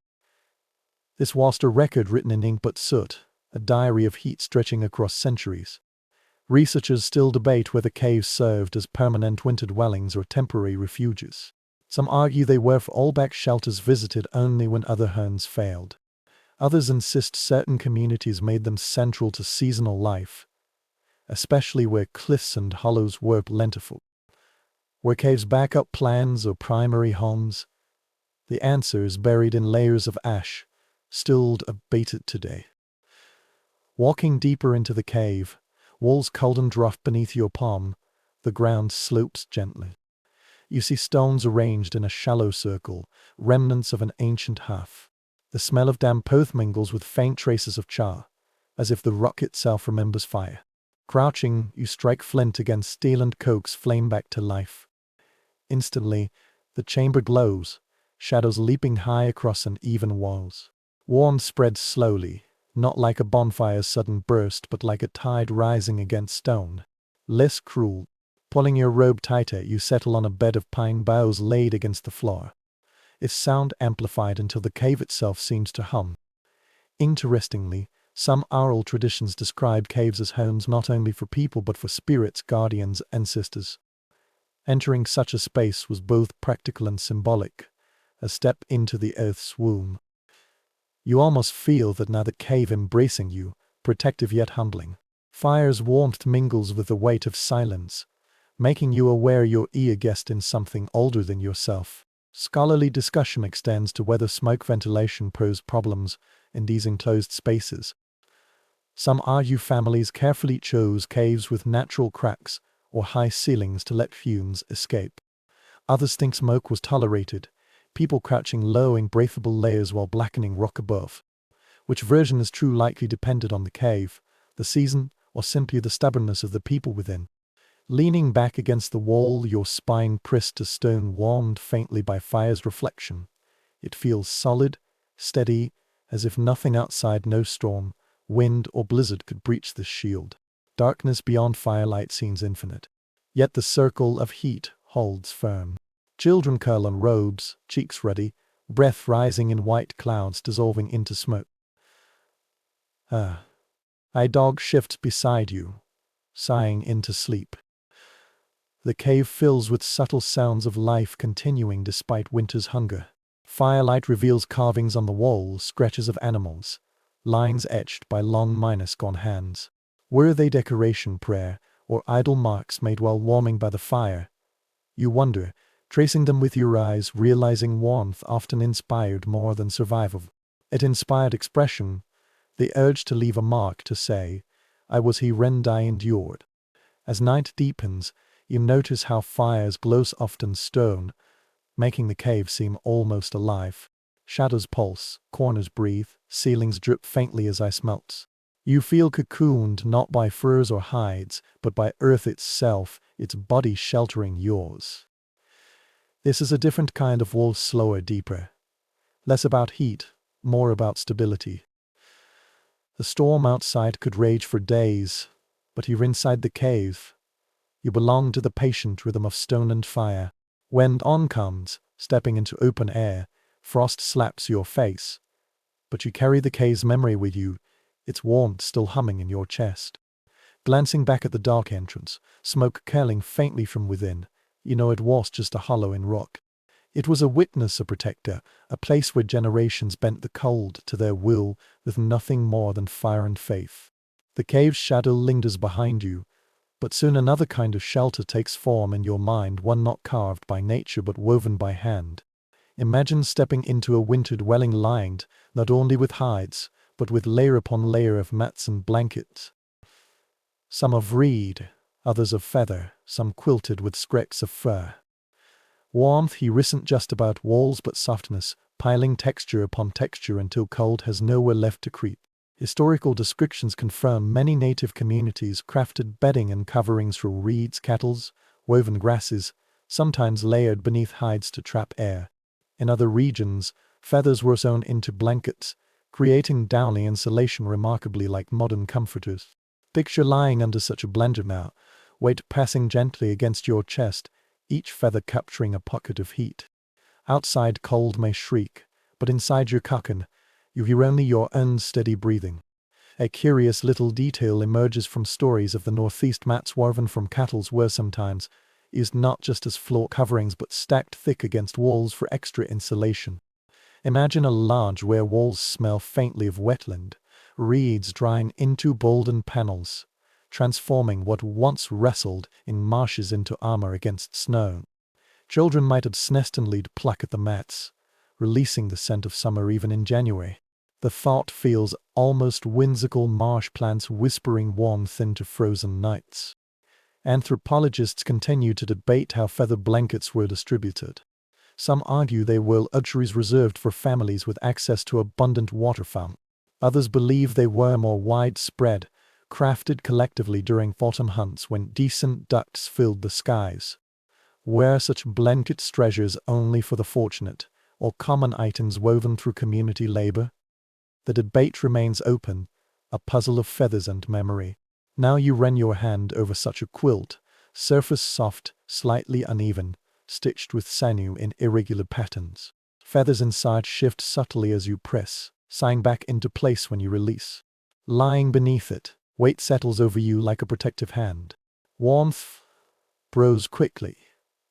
This was a record written in ink but soot, a diary of heat stretching across centuries. Researchers still debate whether caves served as permanent winter dwellings or temporary refuges. Some argue they were fallback shelters visited only when other homes failed. Others insist certain communities made them central to seasonal life, especially where cliffs and hollows were plentiful. Were caves backup plans or primary homes? The answer is buried in layers of ash, still debated today. Walking deeper into the cave, walls cold and rough beneath your palm, the ground slopes gently. You see stones arranged in a shallow circle, remnants of an ancient hearth. The smell of damp earth mingles with faint traces of char, as if the rock itself remembers fire. Crouching, you strike flint against steel and coax flame back to life. Instantly, the chamber glows, shadows leaping high across uneven walls. Warmth spreads slowly, not like a bonfire's sudden burst, but like a tide rising against stone. Less cruel. Pulling your robe tighter, you settle on a bed of pine boughs laid against the floor. Its sound amplified until the cave itself seems to hum. Interestingly, Some oral traditions describe caves as homes not only for people but for spirits, guardians, ancestors. Entering such a space was both practical and symbolic, a step into the earth's womb. You almost feel that now the cave embracing you, protective yet humbling. Fire's warmth mingles with the weight of silence, making you aware you're a guest in something older than yourself. Scholarly discussion extends to whether smoke ventilation poses problems in these enclosed spaces. Some argue families carefully chose caves with natural cracks or high ceilings to let fumes escape. Others think smoke was tolerated, people crouching low in breathable layers while blackening rock above. Which version is true likely depended on the cave, the season, or simply the stubbornness of the people within. Leaning back against the wall, your spine pressed to stone, warmed faintly by fire's reflection. It feels solid, steady, as if nothing outside, no storm, wind, or blizzard could breach this shield. Darkness beyond firelight seems infinite. Yet the circle of heat holds firm. Children curl on robes, cheeks ruddy, breath rising in white clouds dissolving into smoke. A dog shifts beside you, sighing into sleep. The cave fills with subtle sounds of life continuing despite winter's hunger. Firelight reveals carvings on the walls, scratches of animals, lines etched by long minus-gone hands. Were they decoration, prayer, or idle marks made while warming by the fire? You wonder, tracing them with your eyes, realizing warmth often inspired more than survival. It inspired expression, the urge to leave a mark, to say, I was he rend I endured. As night deepens, you notice how fires glow soft and stone, making the cave seem almost alive. Shadows pulse, corners breathe, ceilings drip faintly as ice melts. You feel cocooned not by furs or hides, but by earth itself, its body sheltering yours. This is a different kind of wall, slower, deeper. Less about heat, more about stability. The storm outside could rage for days, but you're inside the cave. You belong to the patient rhythm of stone and fire. When dawn comes, stepping into open air, frost slaps your face. But you carry the cave's memory with you, its warmth still humming in your chest. Glancing back at the dark entrance, smoke curling faintly from within, you know it was just a hollow in rock. It was a witness, a protector, a place where generations bent the cold to their will with nothing more than fire and faith. The cave's shadow lingers behind you, but soon another kind of shelter takes form in your mind, one not carved by nature but woven by hand. Imagine stepping into a winter dwelling lined, not only with hides, but with layer upon layer of mats and blankets. Some of reed, others of feather, some quilted with scraps of fur. Warmth here isn't just about walls but softness, piling texture upon texture until cold has nowhere left to creep. Historical descriptions confirm many native communities crafted bedding and coverings through reeds, kettles, woven grasses, sometimes layered beneath hides to trap air. In other regions, feathers were sewn into blankets, creating downy insulation remarkably like modern comforters. Picture lying under such a blanket now, weight passing gently against your chest, each feather capturing a pocket of heat. Outside cold may shriek, but inside your cocoon, you hear only your unsteady breathing. A curious little detail emerges from stories of the Northeast: mats woven from cattles were sometimes used not just as floor coverings but stacked thick against walls for extra insulation. Imagine a lodge where walls smell faintly of wetland, reeds drying into golden panels, transforming what once wrestled in marshes into armor against snow. Children might abstinently pluck at the mats, releasing the scent of summer even in January. The thought feels almost whimsical, marsh plants whispering warmth into frozen nights. Anthropologists continue to debate how feather blankets were distributed. Some argue they were luxuries reserved for families with access to abundant water fountains. Others believe they were more widespread, crafted collectively during autumn hunts when decent ducks filled the skies. Were such blankets treasures only for the fortunate, or common items woven through community labor? The debate remains open, a puzzle of feathers and memory. Now you run your hand over such a quilt, surface soft, slightly uneven, stitched with sinew in irregular patterns. Feathers inside shift subtly as you press, sighing back into place when you release. Lying beneath it, weight settles over you like a protective hand. Warmth grows quickly,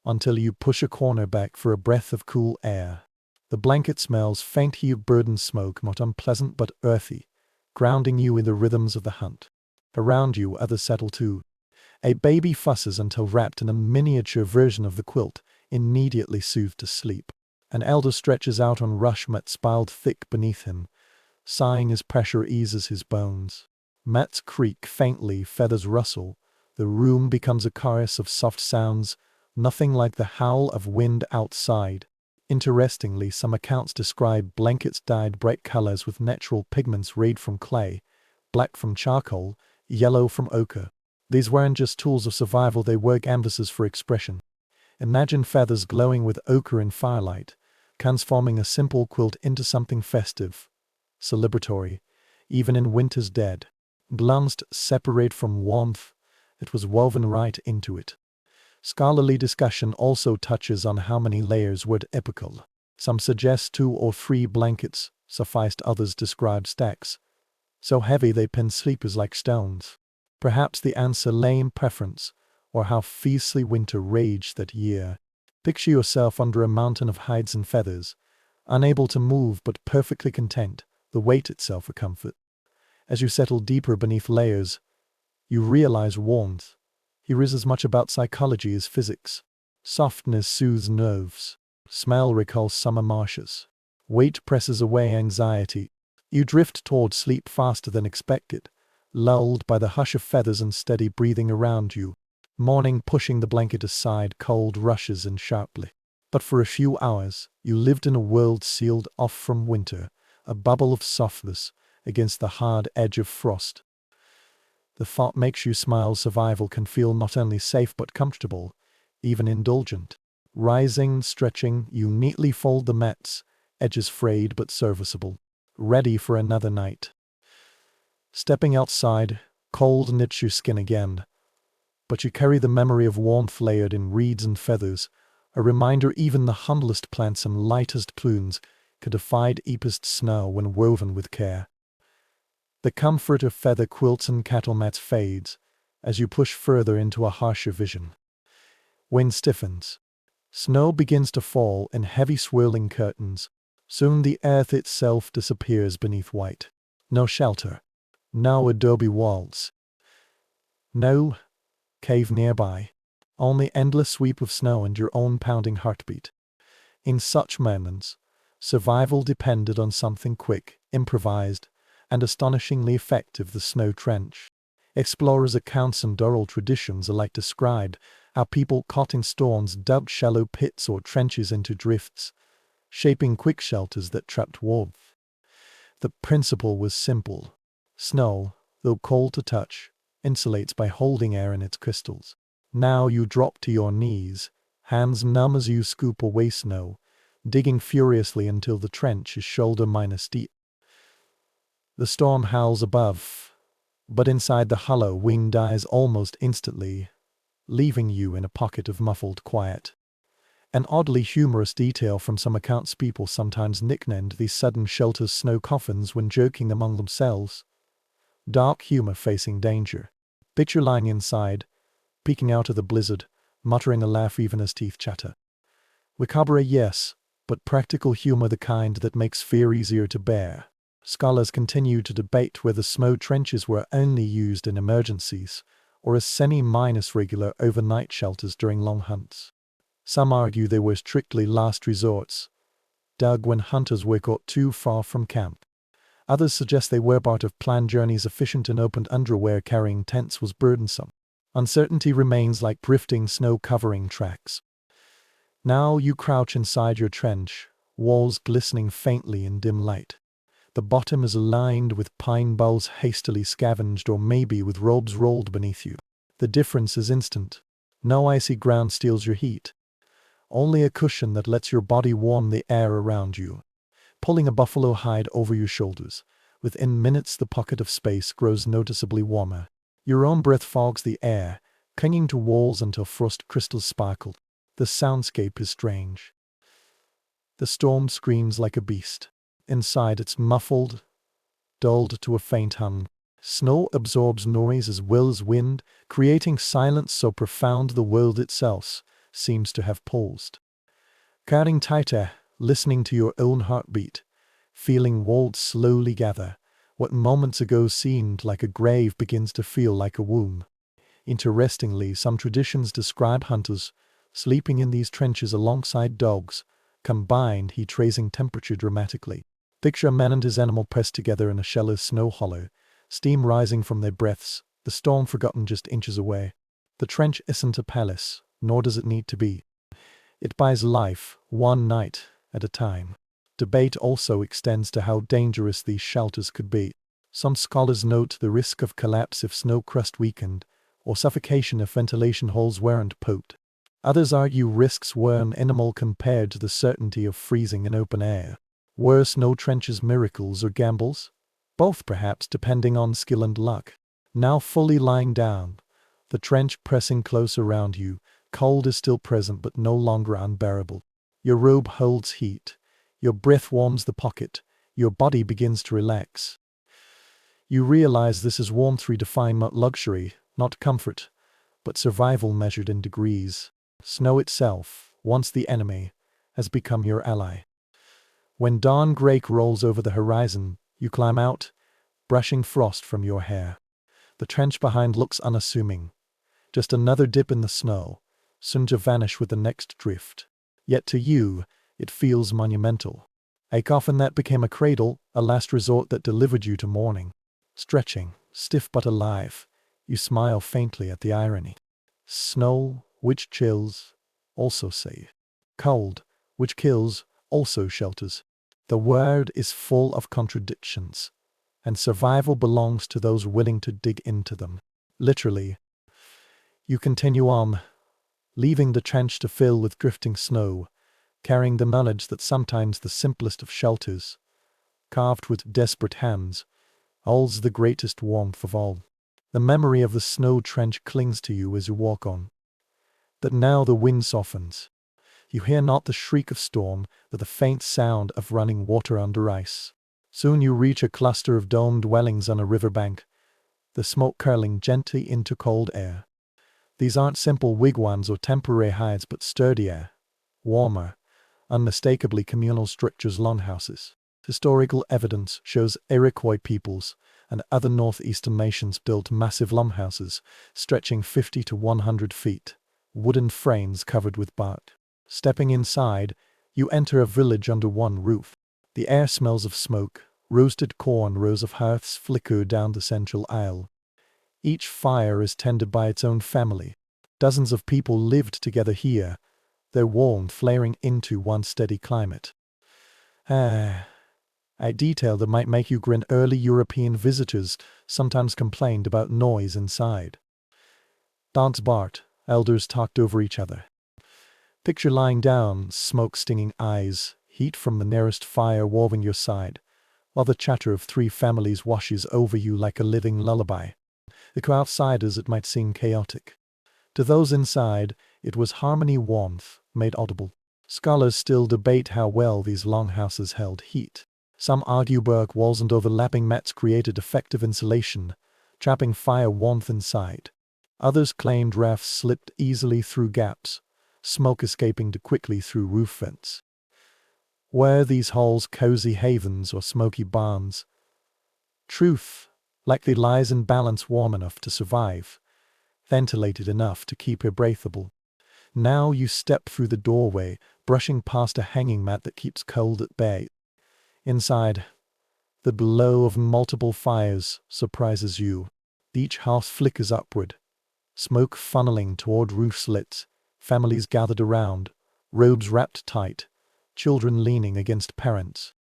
until you push a corner back for a breath of cool air. The blanket smells faintly of burden smoke, not unpleasant but earthy, grounding you in the rhythms of the hunt. Around you, others settle too. A baby fusses until wrapped in a miniature version of the quilt, immediately soothed to sleep. An elder stretches out on rush mats piled thick beneath him, sighing as pressure eases his bones. Mats creak faintly, feathers rustle. The room becomes a chorus of soft sounds, nothing like the howl of wind outside. Interestingly, some accounts describe blankets dyed bright colors with natural pigments rayed from clay, black from charcoal, yellow from ochre. These weren't just tools of survival, they were canvases for expression. Imagine feathers glowing with ochre in firelight, transforming a simple quilt into something festive, celebratory, even in winter's dead. Glanced separate from warmth, it was woven right into it. Scholarly discussion also touches on how many layers were typical. Some suggest 2 or 3 blankets sufficed, others describe stacks, so heavy they pinned sleepers like stones. Perhaps the answer lay in preference, or how fiercely winter raged that year. Picture yourself under a mountain of hides and feathers, unable to move but perfectly content, the weight itself a comfort. As you settle deeper beneath layers, you realize warmth here is as much about psychology as physics. Softness soothes nerves. Smell recalls summer marshes. Weight presses away anxiety. You drift toward sleep faster than expected, lulled by the hush of feathers and steady breathing around you. Morning pushing the blanket aside, cold rushes in sharply. But for a few hours, you lived in a world sealed off from winter, a bubble of softness against the hard edge of frost. The thought makes you smile. Survival can feel not only safe but comfortable, even indulgent. Rising, stretching, you neatly fold the mats, edges frayed but serviceable, ready for another night. Stepping outside, cold knits your skin again, but you carry the memory of warmth layered in reeds and feathers, a reminder even the humblest plants and lightest plumes could defy deepest snow when woven with care. The comfort of feather quilts and cattle mats fades as you push further into a harsher vision. Wind stiffens. Snow begins to fall in heavy swirling curtains. Soon the earth itself disappears beneath white. No shelter. No adobe walls. No cave nearby. Only endless sweep of snow and your own pounding heartbeat. In such moments, survival depended on something quick, improvised, and astonishingly effective: the snow trench. Explorers' accounts and oral traditions alike described how people caught in storms dug shallow pits or trenches into drifts, shaping quick shelters that trapped warmth. The principle was simple. Snow, though cold to touch, insulates by holding air in its crystals. Now you drop to your knees, hands numb as you scoop away snow, digging furiously until the trench is shoulder-minus deep. The storm howls above, but inside the hollow wind dies almost instantly, leaving you in a pocket of muffled quiet. An oddly humorous detail from some accounts: people sometimes nicknamed these sudden shelters snow coffins when joking among themselves. Dark humor facing danger. Picture lying inside, peeking out of the blizzard, muttering a laugh even as teeth chatter. Macabre, yes, but practical humor, the kind that makes fear easier to bear. Scholars continue to debate whether snow trenches were only used in emergencies, or as semi-minus regular overnight shelters during long hunts. Some argue they were strictly last resorts, dug when hunters were caught too far from camp. Others suggest they were part of planned journeys, efficient in open tundra where carrying tents was burdensome. Uncertainty remains, like drifting snow covering tracks. Now you crouch inside your trench, walls glistening faintly in dim light. The bottom is lined with pine boughs hastily scavenged, or maybe with robes rolled beneath you. The difference is instant. No icy ground steals your heat. Only a cushion that lets your body warm the air around you. Pulling a buffalo hide over your shoulders, within minutes the pocket of space grows noticeably warmer. Your own breath fogs the air, clinging to walls until frost crystals sparkle. The soundscape is strange. The storm screams like a beast. Inside it's muffled, dulled to a faint hum. Snow absorbs noise as well as wind, creating silence so profound the world itself seems to have paused. Crowding tighter, listening to your own heartbeat, feeling walls slowly gather. What moments ago seemed like a grave begins to feel like a womb. Interestingly, some traditions describe hunters sleeping in these trenches alongside dogs, combined heat raising temperature dramatically. Picture a man and his animal pressed together in a shallow snow hollow, steam rising from their breaths, the storm forgotten just inches away. The trench isn't a palace, nor does it need to be. It buys life, one night at a time. Debate also extends to how dangerous these shelters could be. Some scholars note the risk of collapse if snow crust weakened, or suffocation if ventilation holes weren't poked. Others argue risks were minimal compared to the certainty of freezing in open air. Were snow trenches miracles or gambles? Both perhaps, depending on skill and luck. Now fully lying down, the trench pressing close around you, cold is still present but no longer unbearable. Your robe holds heat. Your breath warms the pocket. Your body begins to relax. You realize this is warmth redefined, not luxury, not comfort, but survival measured in degrees. Snow itself, once the enemy, has become your ally. When dawn gray rolls over the horizon, you climb out, brushing frost from your hair. The trench behind looks unassuming. Just another dip in the snow, soon to vanish with the next drift. Yet to you, it feels monumental. A coffin that became a cradle, a last resort that delivered you to morning. Stretching, stiff but alive, you smile faintly at the irony. Snow, which chills, also safe. Cold, which kills, also shelters. The world is full of contradictions, and survival belongs to those willing to dig into them. Literally. You continue on, leaving the trench to fill with drifting snow, carrying the knowledge that sometimes the simplest of shelters, carved with desperate hands, holds the greatest warmth of all. The memory of the snow trench clings to you as you walk on. That now the wind softens. You hear not the shriek of storm, but the faint sound of running water under ice. Soon you reach a cluster of domed dwellings on a riverbank, the smoke curling gently into cold air. These aren't simple wigwams or temporary hides, but sturdier, warmer, unmistakably communal structures, longhouses. Historical evidence shows Iroquois peoples and other northeastern nations built massive longhouses stretching 50 to 100 feet, wooden frames covered with bark. Stepping inside, you enter a village under one roof. The air smells of smoke, roasted corn, rows of hearths flicker down the central aisle. Each fire is tended by its own family. Dozens of people lived together here, their warmth flaring into one steady climate. A detail that might make you grin. Early European visitors sometimes complained about noise inside. Dogs barked, elders talked over each other. Picture lying down, smoke-stinging eyes, heat from the nearest fire warming your side, while the chatter of three families washes over you like a living lullaby. To outsiders it might seem chaotic. To those inside, it was harmony, warmth, made audible. Scholars still debate how well these longhouses held heat. Some argue brick walls and overlapping mats created effective insulation, trapping fire warmth inside. Others claimed rafts slipped easily through gaps, smoke escaping quickly through roof vents. Were these halls cozy havens or smoky barns? Truth likely lies in balance, warm enough to survive, ventilated enough to keep it breathable. Now you step through the doorway, brushing past a hanging mat that keeps cold at bay. Inside, the glow of multiple fires surprises you. Each house flickers upward, smoke funneling toward roof slits, families gathered around, robes wrapped tight, children leaning against parents.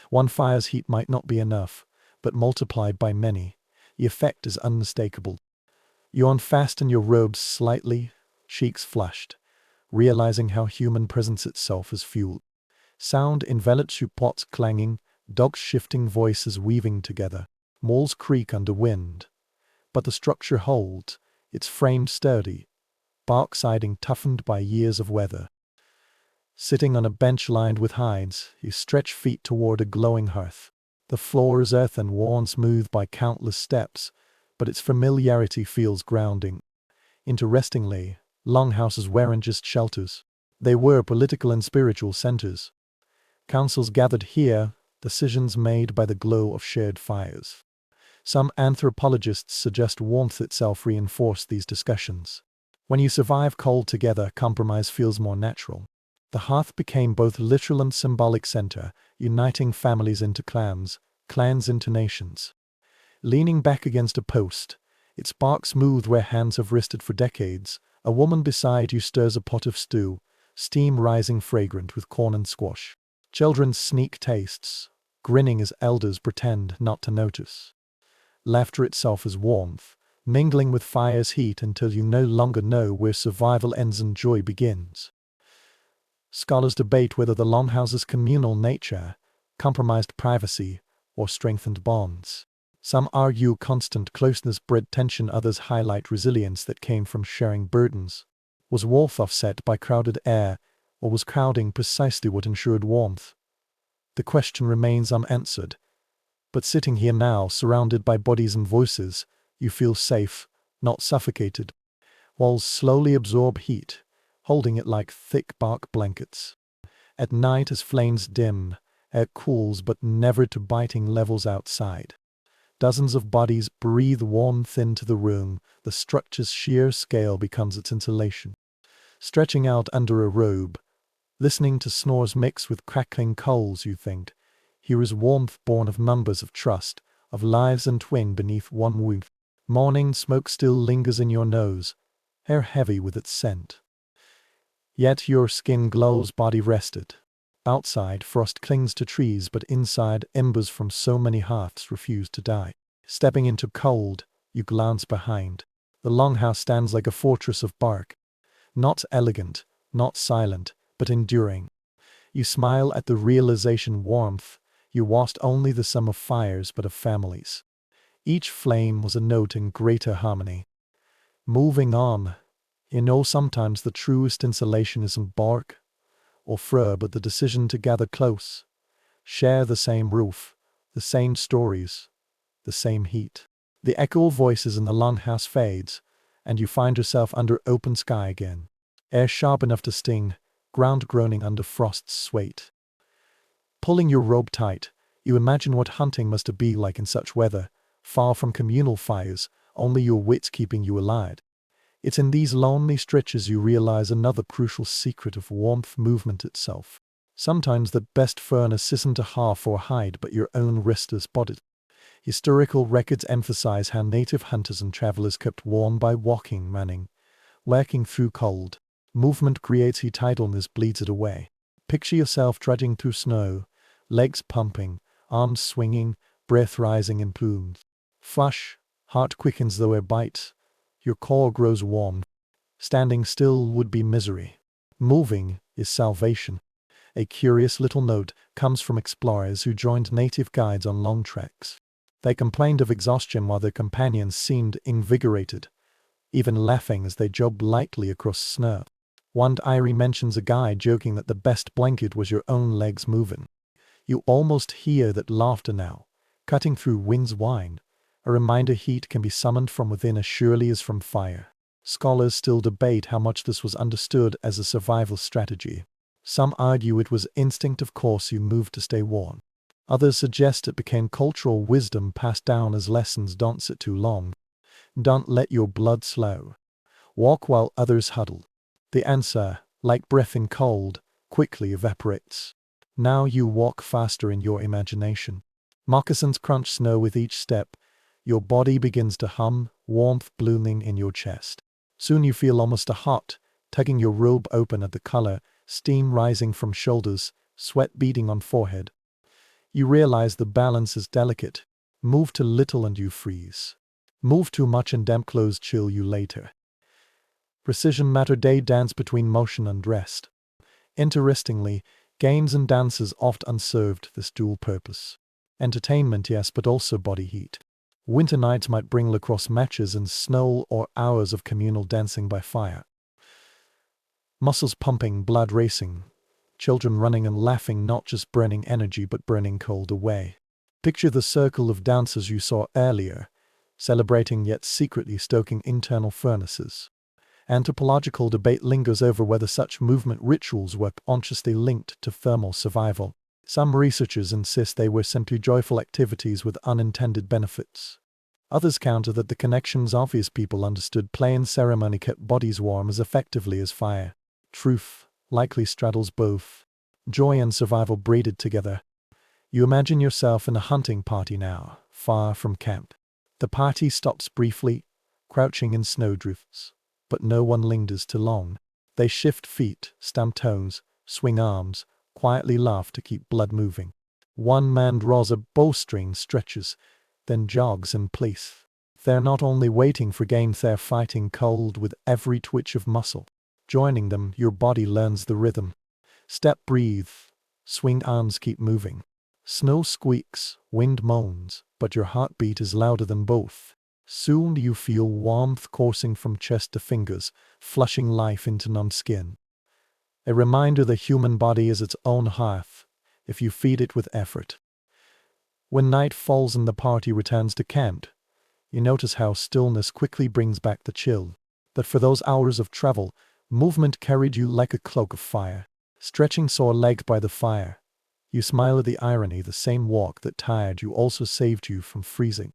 One fire's heat might not be enough, but multiplied by many, the effect is unmistakable. You unfasten your robes slightly, cheeks flushed, realizing how human presence itself is fuel. Sound envelops you, pots clanging, dogs shifting, voices weaving together. Walls creak under wind, but the structure holds, its frame sturdy, bark siding toughened by years of weather. Sitting on a bench lined with hides, you stretch feet toward a glowing hearth. The floor is earth and worn smooth by countless steps, but its familiarity feels grounding. Interestingly, longhouses weren't just shelters. They were political and spiritual centers. Councils gathered here, decisions made by the glow of shared fires. Some anthropologists suggest warmth itself reinforced these discussions. When you survive cold together, compromise feels more natural. The hearth became both literal and symbolic center, uniting families into clans, clans into nations. Leaning back against a post, its bark smooth where hands have rested for decades, a woman beside you stirs a pot of stew, steam rising fragrant with corn and squash. Children sneak tastes, grinning as elders pretend not to notice. Laughter itself is warmth, mingling with fire's heat until you no longer know where survival ends and joy begins. Scholars debate whether the longhouse's communal nature compromised privacy or strengthened bonds. Some argue constant closeness bred tension, others highlight resilience that came from sharing burdens. Was warmth offset by crowded air, or was crowding precisely what ensured warmth? The question remains unanswered. But sitting here now, surrounded by bodies and voices, you feel safe, not suffocated. Walls slowly absorb heat, holding it like thick bark blankets. At night, as flames dim, air cools but never to biting levels outside. Dozens of bodies breathe warmth into the room, the structure's sheer scale becomes its insulation. Stretching out under a robe, listening to snores mix with crackling coals, you think, here is warmth born of numbers, of trust, of lives entwined beneath one roof. Morning smoke still lingers in your nose, hair heavy with its scent. Yet your skin glows, body rested. Outside, frost clings to trees, but inside, embers from so many hearths refuse to die. Stepping into cold, you glance behind. The longhouse stands like a fortress of bark. Not elegant, not silent, but enduring. You smile at the realization warmth. You watched only the sum of fires, but of families. Each flame was a note in greater harmony. Moving on. You know, sometimes the truest insulation isn't bark or fur, but the decision to gather close, share the same roof, the same stories, the same heat. The echo of voices in the longhouse fades, and you find yourself under open sky again. Air sharp enough to sting, ground groaning under frost's weight. Pulling your robe tight, you imagine what hunting must be like in such weather, far from communal fires, only your wits keeping you alive. It's in these lonely stretches you realize another crucial secret of warmth: movement itself. Sometimes the best furnace isn't a hearth or hide, but your own restless body. Historical records emphasize how native hunters and travelers kept warm by walking, running, working through cold. Movement creates heat, idleness bleeds it away. Picture yourself trudging through snow, legs pumping, arms swinging, breath rising in plumes. Flush, heart quickens though air bites. Your core grows warm. Standing still would be misery. Moving is salvation. A curious little note comes from explorers who joined native guides on long treks. They complained of exhaustion while their companions seemed invigorated, even laughing as they jogged lightly across snow. One diary mentions a guide joking that the best blanket was your own legs moving. You almost hear that laughter now, cutting through wind's whine. A reminder heat can be summoned from within as surely as from fire. Scholars still debate how much this was understood as a survival strategy. Some argue it was instinct, of course you moved to stay warm. Others suggest it became cultural wisdom passed down as lessons: don't sit too long. Don't let your blood slow. Walk while others huddle. The answer, like breath in cold, quickly evaporates. Now you walk faster in your imagination. Moccasins crunch snow with each step. Your body begins to hum, warmth blooming in your chest. Soon you feel almost hot, tugging your robe open at the collar, steam rising from shoulders, sweat beading on forehead. You realize the balance is delicate. Move too little and you freeze. Move too much and damp clothes chill you later. Precision matter. They dance between motion and rest. Interestingly, games and dances often served this dual purpose. Entertainment, yes, but also body heat. Winter nights might bring lacrosse matches in snow or hours of communal dancing by fire. Muscles pumping, blood racing. Children running and laughing, not just burning energy but burning cold away. Picture the circle of dancers you saw earlier, celebrating yet secretly stoking internal furnaces. Anthropological debate lingers over whether such movement rituals were consciously linked to thermal survival. Some researchers insist they were simply joyful activities with unintended benefits. Others counter that the connection's obvious. People understood play and ceremony kept bodies warm as effectively as fire. Truth likely straddles both. Joy and survival braided together. You imagine yourself in a hunting party now, far from camp. The party stops briefly, crouching in snowdrifts. But no one lingers too long. They shift feet, stamp toes, swing arms, quietly laugh to keep blood moving. One man draws a bowstring, stretches, then jogs in place. They're not only waiting for game, they're fighting cold with every twitch of muscle. Joining them, your body learns the rhythm. Step, breathe, swing arms, keep moving. Snow squeaks, wind moans, but your heartbeat is louder than both. Soon you feel warmth coursing from chest to fingers, flushing life into numb skin. A reminder the human body is its own hearth, if you feed it with effort. When night falls and the party returns to camp, you notice how stillness quickly brings back the chill. That for those hours of travel, movement carried you like a cloak of fire. Stretching sore legs by the fire, you smile at the irony. The same walk that tired you also saved you from freezing.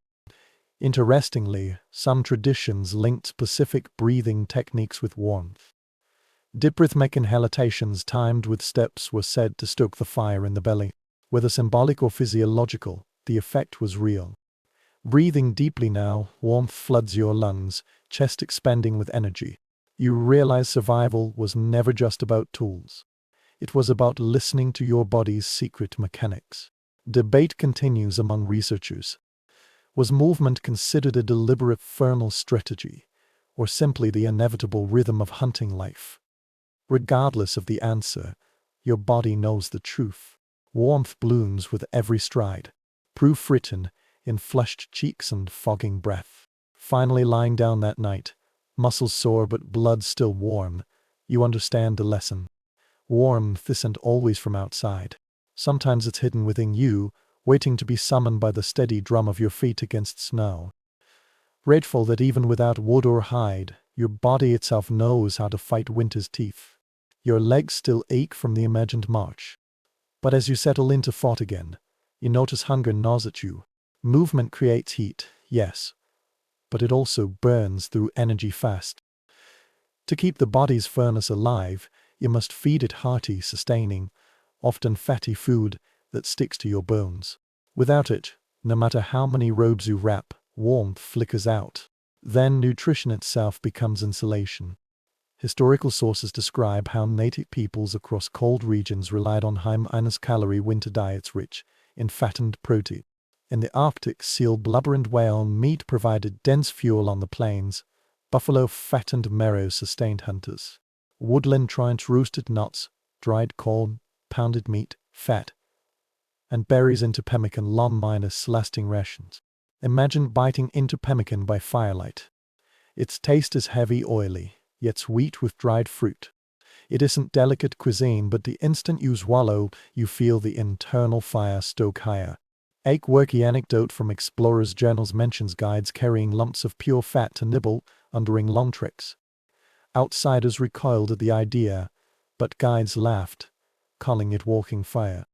Interestingly, some traditions linked specific breathing techniques with warmth. Deep rhythmic inhalations timed with steps were said to stoke the fire in the belly. Whether symbolic or physiological, the effect was real. Breathing deeply now, warmth floods your lungs, chest expanding with energy. You realize survival was never just about tools. It was about listening to your body's secret mechanics. Debate continues among researchers. Was movement considered a deliberate thermal strategy, or simply the inevitable rhythm of hunting life? Regardless of the answer, your body knows the truth. Warmth blooms with every stride. Proof written in flushed cheeks and fogging breath. Finally lying down that night, muscles sore but blood still warm, you understand the lesson. Warmth isn't always from outside. Sometimes it's hidden within you, waiting to be summoned by the steady drum of your feet against snow. Grateful that even without wood or hide, your body itself knows how to fight winter's teeth. Your legs still ache from the imagined march. But as you settle into thought again, you notice hunger gnaws at you. Movement creates heat, yes, but it also burns through energy fast. To keep the body's furnace alive, you must feed it hearty, sustaining, often fatty food that sticks to your bones. Without it, no matter how many robes you wrap, warmth flickers out. Then nutrition itself becomes insulation. Historical sources describe how native peoples across cold regions relied on high-calorie winter diets rich in fattened protein. In the Arctic, seal blubber and whale meat provided dense fuel on the plains. Buffalo fat and marrow sustained hunters. Woodland trines roasted nuts, dried corn, pounded meat, fat, and berries into pemmican long minus lasting rations. Imagine biting into pemmican by firelight. Its taste is heavy, oily, yet sweet with dried fruit. It isn't delicate cuisine, but the instant you swallow, you feel the internal fire stoke higher. A quirky anecdote from explorers' journals mentions guides carrying lumps of pure fat to nibble during long treks. Outsiders recoiled at the idea, but guides laughed, calling it walking fire.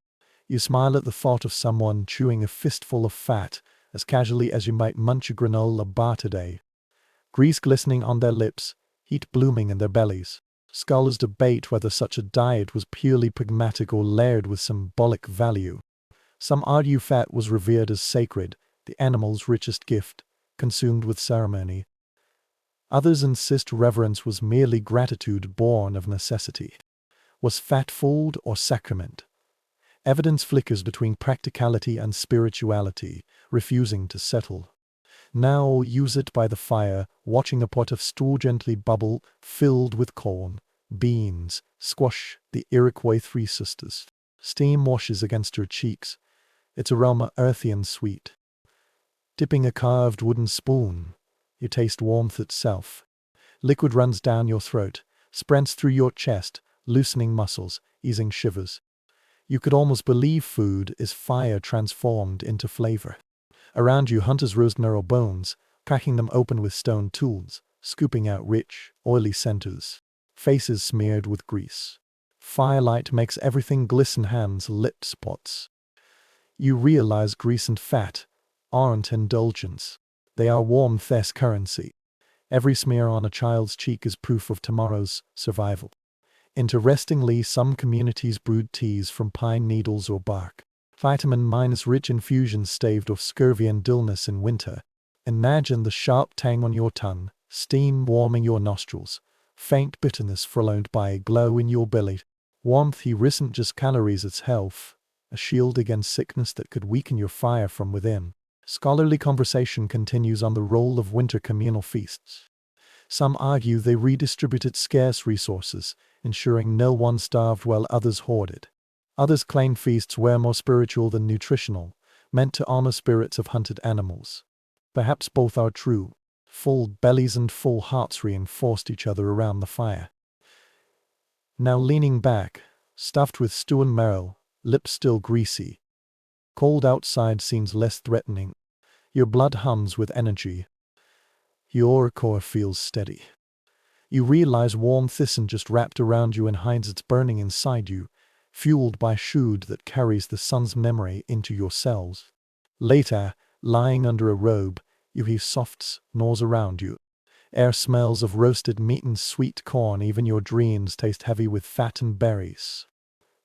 You smile at the thought of someone chewing a fistful of fat as casually as you might munch a granola bar today. Grease glistening on their lips, heat blooming in their bellies. Scholars debate whether such a diet was purely pragmatic or layered with symbolic value. Some argue fat was revered as sacred, the animal's richest gift, consumed with ceremony. Others insist reverence was merely gratitude born of necessity. Was fat food or sacrament? Evidence flickers between practicality and spirituality, refusing to settle. Now use it by the fire, watching a pot of stew gently bubble, filled with corn, beans, squash, the Iroquois Three Sisters. Steam washes against your cheeks, its aroma earthy and sweet. Dipping a carved wooden spoon, you taste warmth itself. Liquid runs down your throat, spreads through your chest, loosening muscles, easing shivers. You could almost believe food is fire transformed into flavor. Around you, hunters roast marrow bones, cracking them open with stone tools, scooping out rich, oily centers, faces smeared with grease. Firelight makes everything glisten, hands lit spots. You realize grease and fat aren't indulgence. They are warmth as currency. Every smear on a child's cheek is proof of tomorrow's survival. Interestingly, some communities brewed teas from pine needles or bark. Vitamin-rich infusions staved off scurvy and dullness in winter. Imagine the sharp tang on your tongue, steam warming your nostrils, faint bitterness followed by a glow in your belly. Warmth here isn't just calories, it's health, a shield against sickness that could weaken your fire from within. Scholarly conversation continues on the role of winter communal feasts. Some argue they redistributed scarce resources, ensuring no one starved while others hoarded. Others claim feasts were more spiritual than nutritional, meant to honor spirits of hunted animals. Perhaps both are true. Full bellies and full hearts reinforced each other around the fire. Now leaning back, stuffed with stew and marrow, lips still greasy. Cold outside seems less threatening. Your blood hums with energy. Your core feels steady. You realize warmth isn't just wrapped around you and hides, it's burning inside you, fueled by food that carries the sun's memory into your cells. Later, lying under a robe, you hear soft snores around you. Air smells of roasted meat and sweet corn, even your dreams taste heavy with fat and berries.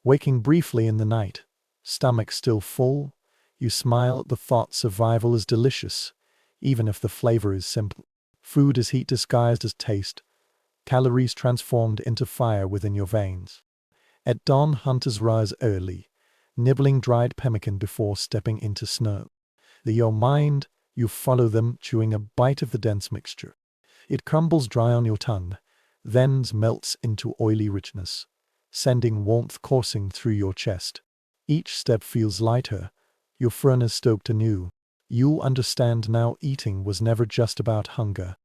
Waking briefly in the night, stomach still full, you smile at the thought survival is delicious, even if the flavor is simple. Food is heat disguised as taste, calories transformed into fire within your veins. At dawn, hunters rise early, nibbling dried pemmican before stepping into snow. Your mind, you follow them, chewing a bite of the dense mixture. It crumbles dry on your tongue, then melts into oily richness, sending warmth coursing through your chest. Each step feels lighter, your furnace stoked anew. You understand now eating was never just about hunger.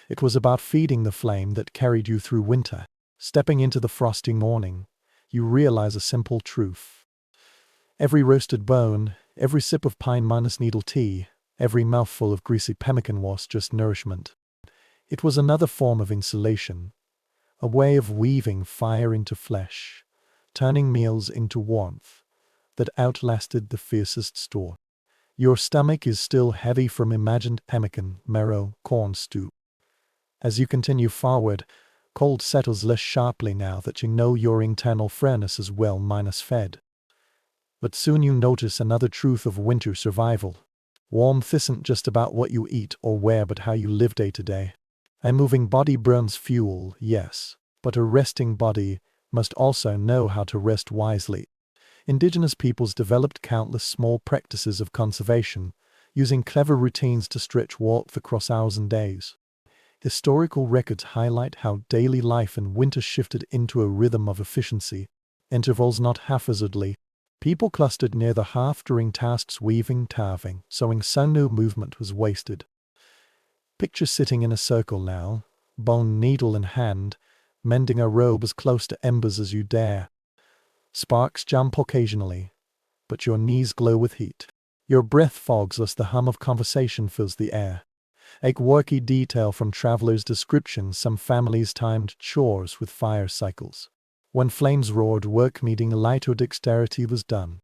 It was about feeding the flame that carried you through winter. Stepping into the frosty morning, you realize a simple truth. Every roasted bone, every sip of pine-needle tea, every mouthful of greasy pemmican was just nourishment. It was another form of insulation, a way of weaving fire into flesh, turning meals into warmth that outlasted the fiercest storm. Your stomach is still heavy from imagined pemmican, marrow, corn stew. As you continue forward, cold settles less sharply now that you know your internal furnace is well fed. But soon you notice another truth of winter survival. Warmth isn't just about what you eat or wear, but how you live day to day. A moving body burns fuel, yes, but a resting body must also know how to rest wisely. Indigenous peoples developed countless small practices of conservation, using clever routines to stretch warmth across hours and days. Historical records highlight how daily life in winter shifted into a rhythm of efficiency, intervals not haphazardly. People clustered near the hearth during tasks weaving, carving, sewing, so no movement was wasted. Picture sitting in a circle now, bone needle in hand, mending a robe as close to embers as you dare. Sparks jump occasionally, but your knees glow with heat. Your breath fogs as the hum of conversation fills the air. A quirky detail from travelers' descriptions: some families timed chores with fire cycles. When flames roared, work needing light or dexterity was done.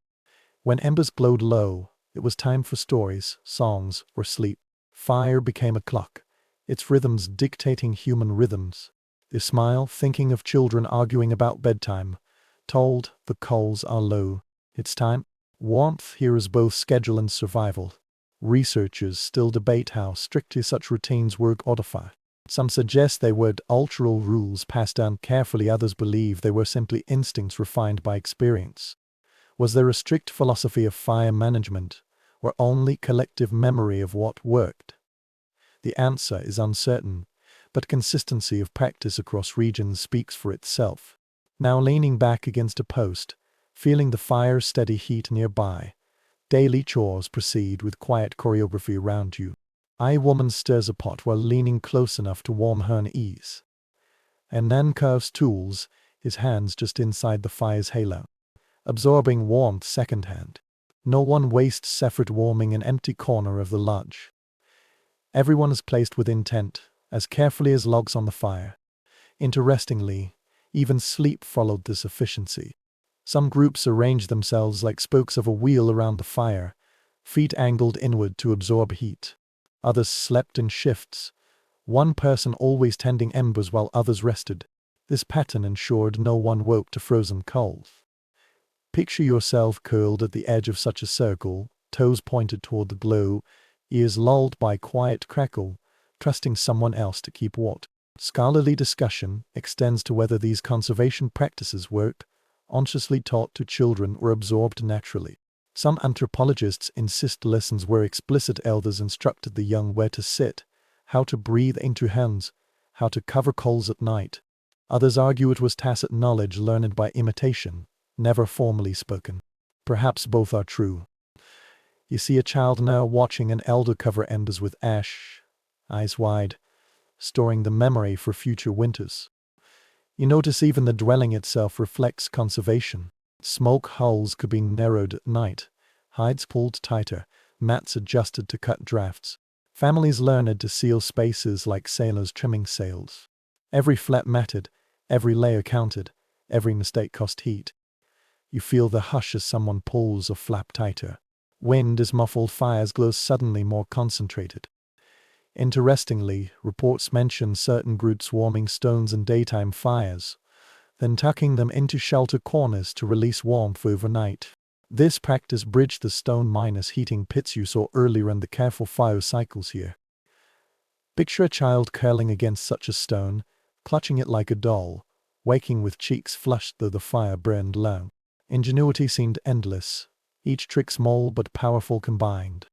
When embers glowed low, it was time for stories, songs, or sleep. Fire became a clock, its rhythms dictating human rhythms. You smile, thinking of children arguing about bedtime, told the coals are low, it's time. Warmth here is both schedule and survival. Researchers still debate how strictly such routines were codified. Some suggest they were cultural rules passed down carefully, others believe they were simply instincts refined by experience. Was there a strict philosophy of fire management, or only collective memory of what worked? The answer is uncertain, but consistency of practice across regions speaks for itself. Now leaning back against a post, feeling the fire's steady heat nearby, daily chores proceed with quiet choreography around you. A woman stirs a pot while leaning close enough to warm her knees. A man curves tools, his hands just inside the fire's halo. absorbing warmth secondhand. No one wastes effort warming an empty corner of the lodge. Everyone is placed with intent, as carefully as logs on the fire. Interestingly, even sleep followed this efficiency. Some groups arranged themselves like spokes of a wheel around the fire, feet angled inward to absorb heat. Others slept in shifts, one person always tending embers while others rested. This pattern ensured no one woke to frozen cold. Picture yourself curled at the edge of such a circle, toes pointed toward the glow, ears lulled by quiet crackle, trusting someone else to keep watch. Scholarly discussion extends to whether these conservation practices worked, consciously taught to children or absorbed naturally. Some anthropologists insist lessons where explicit elders instructed the young where to sit, how to breathe into hands, how to cover coals at night. Others argue it was tacit knowledge learned by imitation, never formally spoken. Perhaps both are true. You see a child now watching an elder cover embers with ash, eyes wide, storing the memory for future winters. You notice even the dwelling itself reflects conservation. Smoke holes could be narrowed at night, hides pulled tighter, mats adjusted to cut drafts. Families learned to seal spaces like sailors trimming sails. Every flap matted, every layer counted, every mistake cost heat. You feel the hush as someone pulls a flap tighter. Wind is muffled, fires glow suddenly more concentrated. Interestingly, reports mention certain groups warming stones in daytime fires, then tucking them into shelter corners to release warmth overnight. This practice bridged the stone minus heating pits you saw earlier and the careful fire cycles here. Picture a child curling against such a stone, clutching it like a doll, waking with cheeks flushed though the fire burned low. Ingenuity seemed endless, each trick small but powerful combined.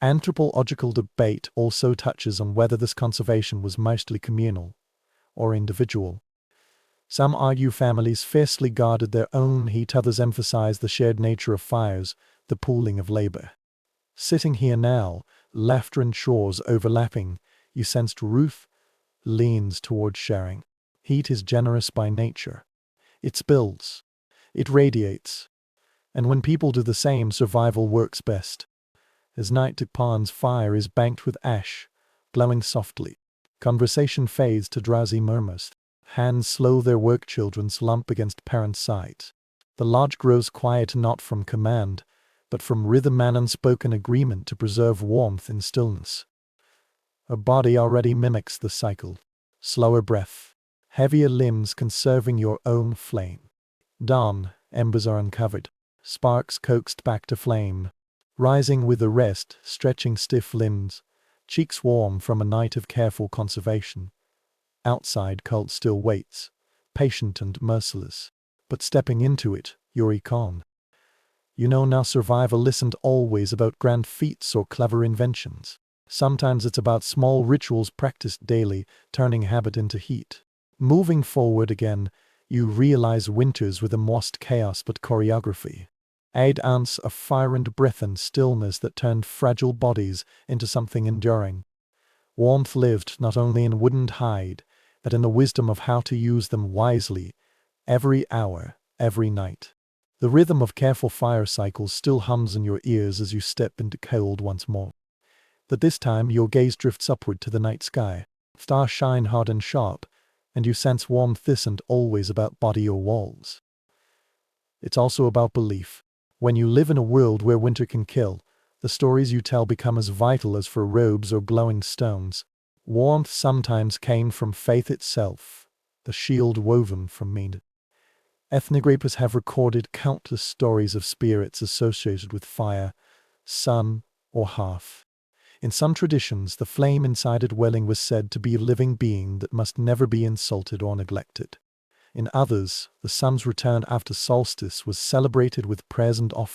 Anthropological debate also touches on whether this conservation was mostly communal or individual. Some argue families fiercely guarded their own heat, others emphasize the shared nature of fires, the pooling of labor. Sitting here now, laughter and chores overlapping, you sensed Ruth leans toward sharing. Heat is generous by nature. It spills. It radiates. And when people do the same, survival works best. As night dawns, fire is banked with ash, glowing softly. Conversation fades to drowsy murmurs. Hands slow their work, children slump against parents' sides. The lodge grows quiet not from command, but from rhythm and unspoken agreement to preserve warmth in stillness. Her body already mimics the cycle. Slower breath, heavier limbs conserving your own flame. Dawn, embers are uncovered, sparks coaxed back to flame. Rising with the rest, stretching stiff limbs, cheeks warm from a night of careful conservation. Outside cult still waits, patient and merciless. But stepping into it, you're calm. You know now survival isn't always about grand feats or clever inventions. Sometimes it's about small rituals practiced daily, turning habit into heat. Moving forward again, you realize winters with embossed chaos but choreography. 8 ounces of fire and breath and stillness that turned fragile bodies into something enduring. Warmth lived not only in wooden hide, but in the wisdom of how to use them wisely, every hour, every night. The rhythm of careful fire cycles still hums in your ears as you step into cold once more. But this time your gaze drifts upward to the night sky. Stars shine hard and sharp, and you sense warmth isn't always about body or walls. It's also about belief. When you live in a world where winter can kill, the stories you tell become as vital as for robes or glowing stones. Warmth sometimes came from faith itself, the shield woven from mead. Ethnographers have recorded countless stories of spirits associated with fire, sun, or hearth. In some traditions, the flame inside a dwelling was said to be a living being that must never be insulted or neglected. In others, the sun's return after solstice was celebrated with prayers and offerings.